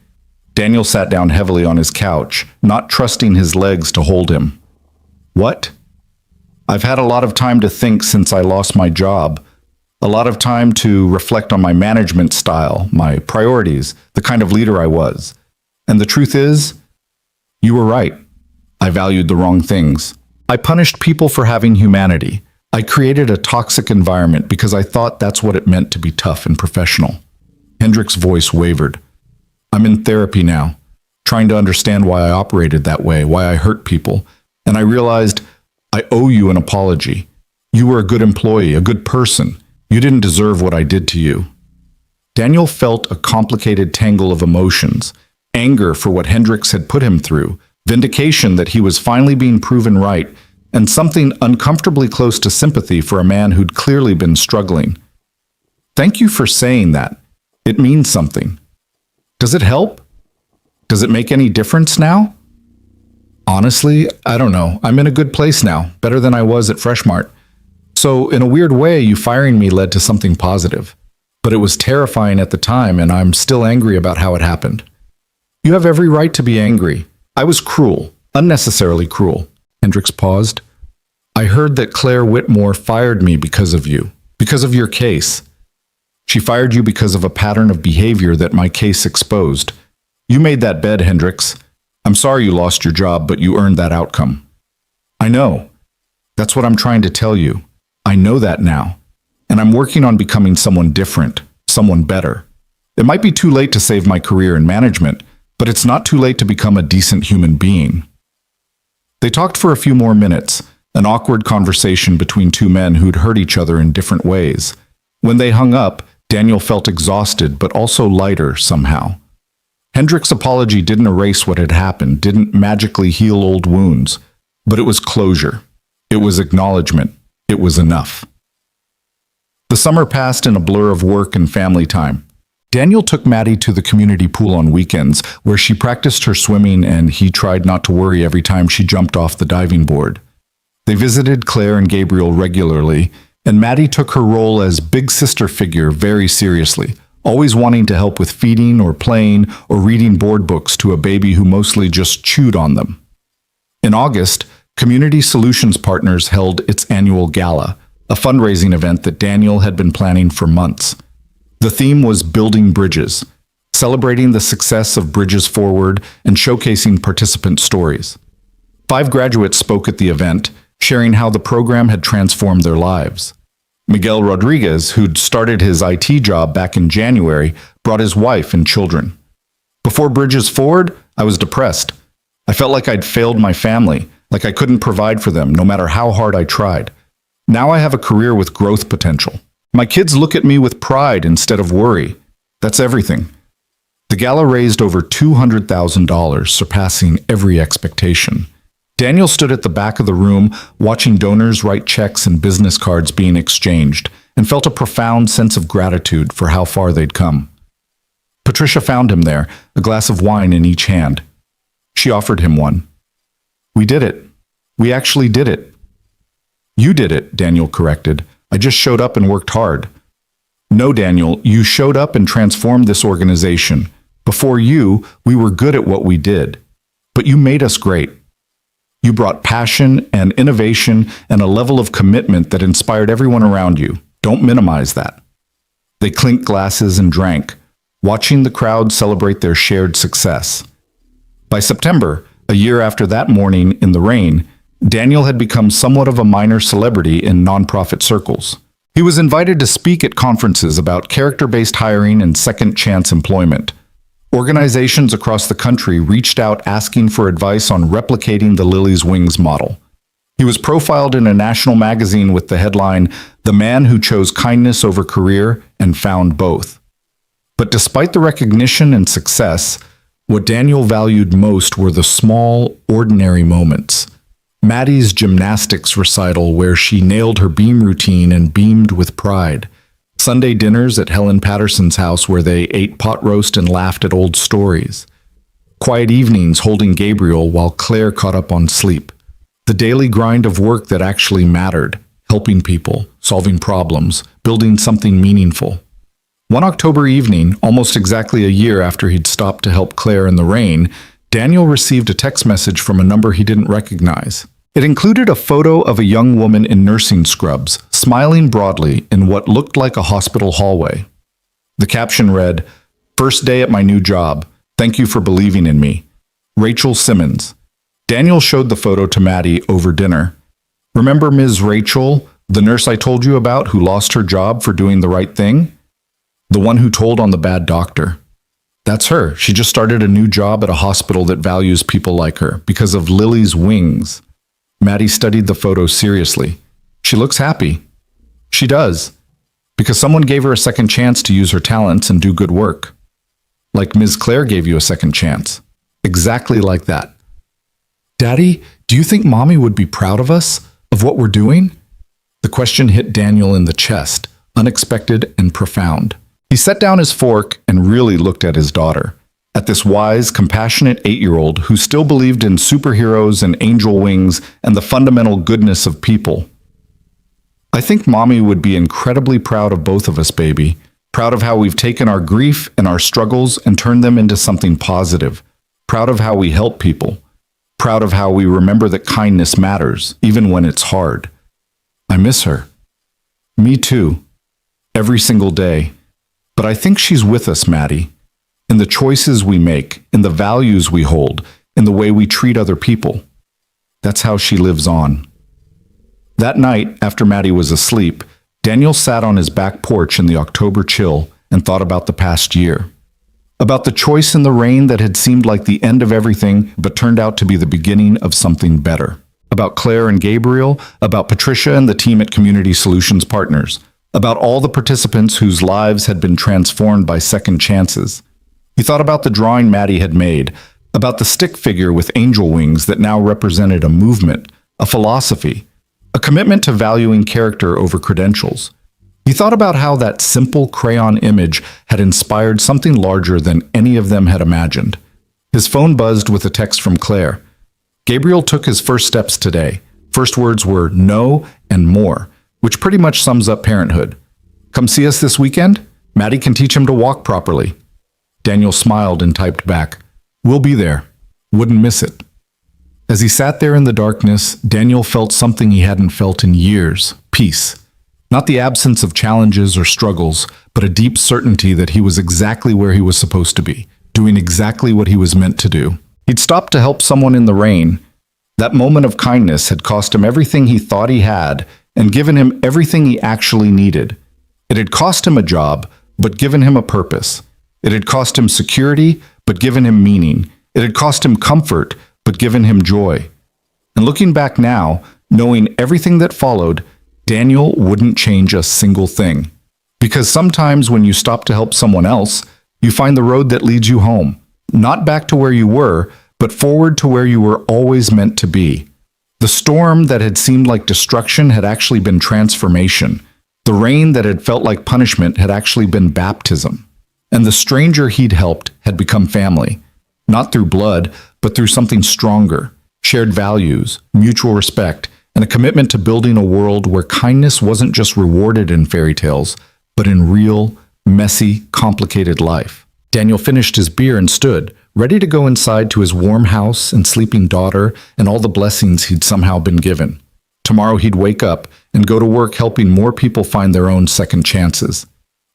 Daniel sat down heavily on his couch, not trusting his legs to hold him. "What?" "I've had a lot of time to think since I lost my job. A lot of time to reflect on my management style, my priorities, the kind of leader I was. And the truth is, you were right. I valued the wrong things. I punished people for having humanity. I created a toxic environment because I thought that's what it meant to be tough and professional." Hendrick's voice wavered. "I'm in therapy now, trying to understand why I operated that way, why I hurt people. And I realized I owe you an apology. You were a good employee, a good person. You didn't deserve what I did to you." Daniel felt a complicated tangle of emotions, anger for what Hendricks had put him through, vindication that he was finally being proven right, and something uncomfortably close to sympathy for a man who'd clearly been struggling. "Thank you for saying that. It means something. Does it help? Does it make any difference now?" "Honestly, I don't know. I'm in a good place now, better than I was at Freshmart. So, in a weird way, you firing me led to something positive. But it was terrifying at the time, and I'm still angry about how it happened." "You have every right to be angry. I was cruel, unnecessarily cruel." Hendricks paused. "I heard that Claire Whitmore fired me because of you, because of your case. She fired you because of a pattern of behavior that my case exposed. You made that bed, Hendricks. I'm sorry you lost your job, but you earned that outcome." "I know. That's what I'm trying to tell you. I know that now. And I'm working on becoming someone different, someone better. It might be too late to save my career in management, but it's not too late to become a decent human being." They talked for a few more minutes, an awkward conversation between two men who'd hurt each other in different ways. When they hung up, Daniel felt exhausted, but also lighter somehow. Hendrick's apology didn't erase what had happened, didn't magically heal old wounds, but it was closure. It was acknowledgement. It was enough. The summer passed in a blur of work and family time. Daniel took Maddie to the community pool on weekends, where she practiced her swimming and he tried not to worry every time she jumped off the diving board. They visited Claire and Gabriel regularly, and Maddie took her role as big sister figure very seriously, always wanting to help with feeding or playing or reading board books to a baby who mostly just chewed on them. In August, Community Solutions Partners held its annual gala, a fundraising event that Daniel had been planning for months. The theme was Building Bridges, celebrating the success of Bridges Forward and showcasing participant stories. 5 graduates spoke at the event, sharing how the program had transformed their lives. Miguel Rodriguez, who'd started his IT job back in January, brought his wife and children. "Before Bridges Forward, I was depressed. I felt like I'd failed my family, like I couldn't provide for them no matter how hard I tried. Now I have a career with growth potential. My kids look at me with pride instead of worry. That's everything." The gala raised over $200,000, surpassing every expectation. Daniel stood at the back of the room, watching donors write checks and business cards being exchanged, and felt a profound sense of gratitude for how far they'd come. Patricia found him there, a glass of wine in each hand. She offered him one. "We did it. We actually did it." "You did it," Daniel corrected. "I just showed up and worked hard." "No, Daniel, you showed up and transformed this organization. Before you, we were good at what we did. But you made us great. You brought passion and innovation and a level of commitment that inspired everyone around you. Don't minimize that. They clinked glasses and drank, watching the crowd celebrate their shared success. By September, a year after that morning in the rain, Daniel had become somewhat of a minor celebrity in nonprofit circles. He was invited to speak at conferences about character-based hiring and second-chance employment. Organizations across the country reached out asking for advice on replicating the Lily's Wings model. He was profiled in a national magazine with the headline, "The Man Who Chose Kindness Over Career and Found Both." But despite the recognition and success, what Daniel valued most were the small, ordinary moments. Maddie's gymnastics recital where she nailed her beam routine and beamed with pride. Sunday dinners at Helen Patterson's house where they ate pot roast and laughed at old stories. Quiet evenings holding Gabriel while Claire caught up on sleep. The daily grind of work that actually mattered, helping people, solving problems, building something meaningful. One October evening, almost exactly a year after he'd stopped to help Claire in the rain, Daniel received a text message from a number he didn't recognize. It included a photo of a young woman in nursing scrubs, smiling broadly in what looked like a hospital hallway. The caption read, "First day at my new job. Thank you for believing in me. Rachel Simmons." Daniel showed the photo to Maddie over dinner. "Remember Ms. Rachel, the nurse I told you about who lost her job for doing the right thing? The one who told on the bad doctor. That's her. She just started a new job at a hospital that values people like her because of Lily's Wings." Maddie studied the photo seriously. "She looks happy." "She does. Because someone gave her a second chance to use her talents and do good work. Like Ms. Claire gave you a second chance. Exactly like that." "Daddy, do you think Mommy would be proud of us? Of what we're doing?" The question hit Daniel in the chest, unexpected and profound. He set down his fork and really looked at his daughter, at this wise, compassionate 8-year-old who still believed in superheroes and angel wings and the fundamental goodness of people. "I think Mommy would be incredibly proud of both of us, baby. Proud of how we've taken our grief and our struggles and turned them into something positive. Proud of how we help people. Proud of how we remember that kindness matters, even when it's hard. I miss her." "Me too. Every single day. But I think she's with us, Maddie. In the choices we make, in the values we hold, in the way we treat other people. That's how she lives on." That night, after Maddie was asleep, Daniel sat on his back porch in the October chill and thought about the past year. About the choice in the rain that had seemed like the end of everything but turned out to be the beginning of something better. About Claire and Gabriel, about Patricia and the team at Community Solutions Partners. About all the participants whose lives had been transformed by second chances. He thought about the drawing Maddie had made, about the stick figure with angel wings that now represented a movement, a philosophy, a commitment to valuing character over credentials. He thought about how that simple crayon image had inspired something larger than any of them had imagined. His phone buzzed with a text from Claire. Gabriel took his first steps today. First words were no and more, which pretty much sums up parenthood. "Come see us this weekend? Maddie can teach him to walk properly." Daniel smiled and typed back, "We'll be there. Wouldn't miss it." As he sat there in the darkness, Daniel felt something he hadn't felt in years, peace. Not the absence of challenges or struggles, but a deep certainty that he was exactly where he was supposed to be, doing exactly what he was meant to do. He'd stopped to help someone in the rain. That moment of kindness had cost him everything he thought he had and given him everything he actually needed. It had cost him a job, but given him a purpose. It had cost him security, but given him meaning. It had cost him comfort, but given him joy. And looking back now, knowing everything that followed, Daniel wouldn't change a single thing. Because sometimes when you stop to help someone else, you find the road that leads you home. Not back to where you were, but forward to where you were always meant to be. The storm that had seemed like destruction had actually been transformation. The rain that had felt like punishment had actually been baptism. And the stranger he'd helped had become family. Not through blood, but through something stronger. Shared values, mutual respect, and a commitment to building a world where kindness wasn't just rewarded in fairy tales, but in real, messy, complicated life. Daniel finished his beer and stood, ready to go inside to his warm house and sleeping daughter and all the blessings he'd somehow been given. Tomorrow he'd wake up and go to work helping more people find their own second chances.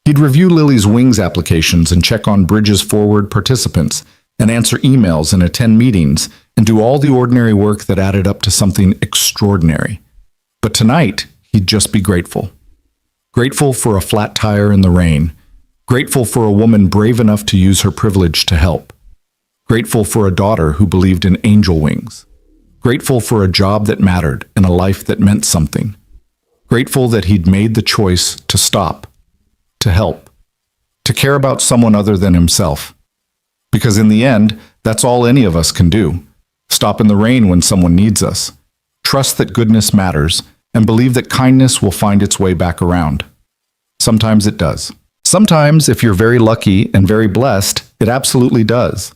He'd review Lily's Wings applications and check on Bridges Forward participants and answer emails and attend meetings and do all the ordinary work that added up to something extraordinary. But tonight, he'd just be grateful. Grateful for a flat tire in the rain. Grateful for a woman brave enough to use her privilege to help. Grateful for a daughter who believed in angel wings. Grateful for a job that mattered and a life that meant something. Grateful that he'd made the choice to stop, to help, to care about someone other than himself. Because in the end, that's all any of us can do. Stop in the rain when someone needs us. Trust that goodness matters, and believe that kindness will find its way back around. Sometimes it does. Sometimes, if you're very lucky and very blessed, it absolutely does.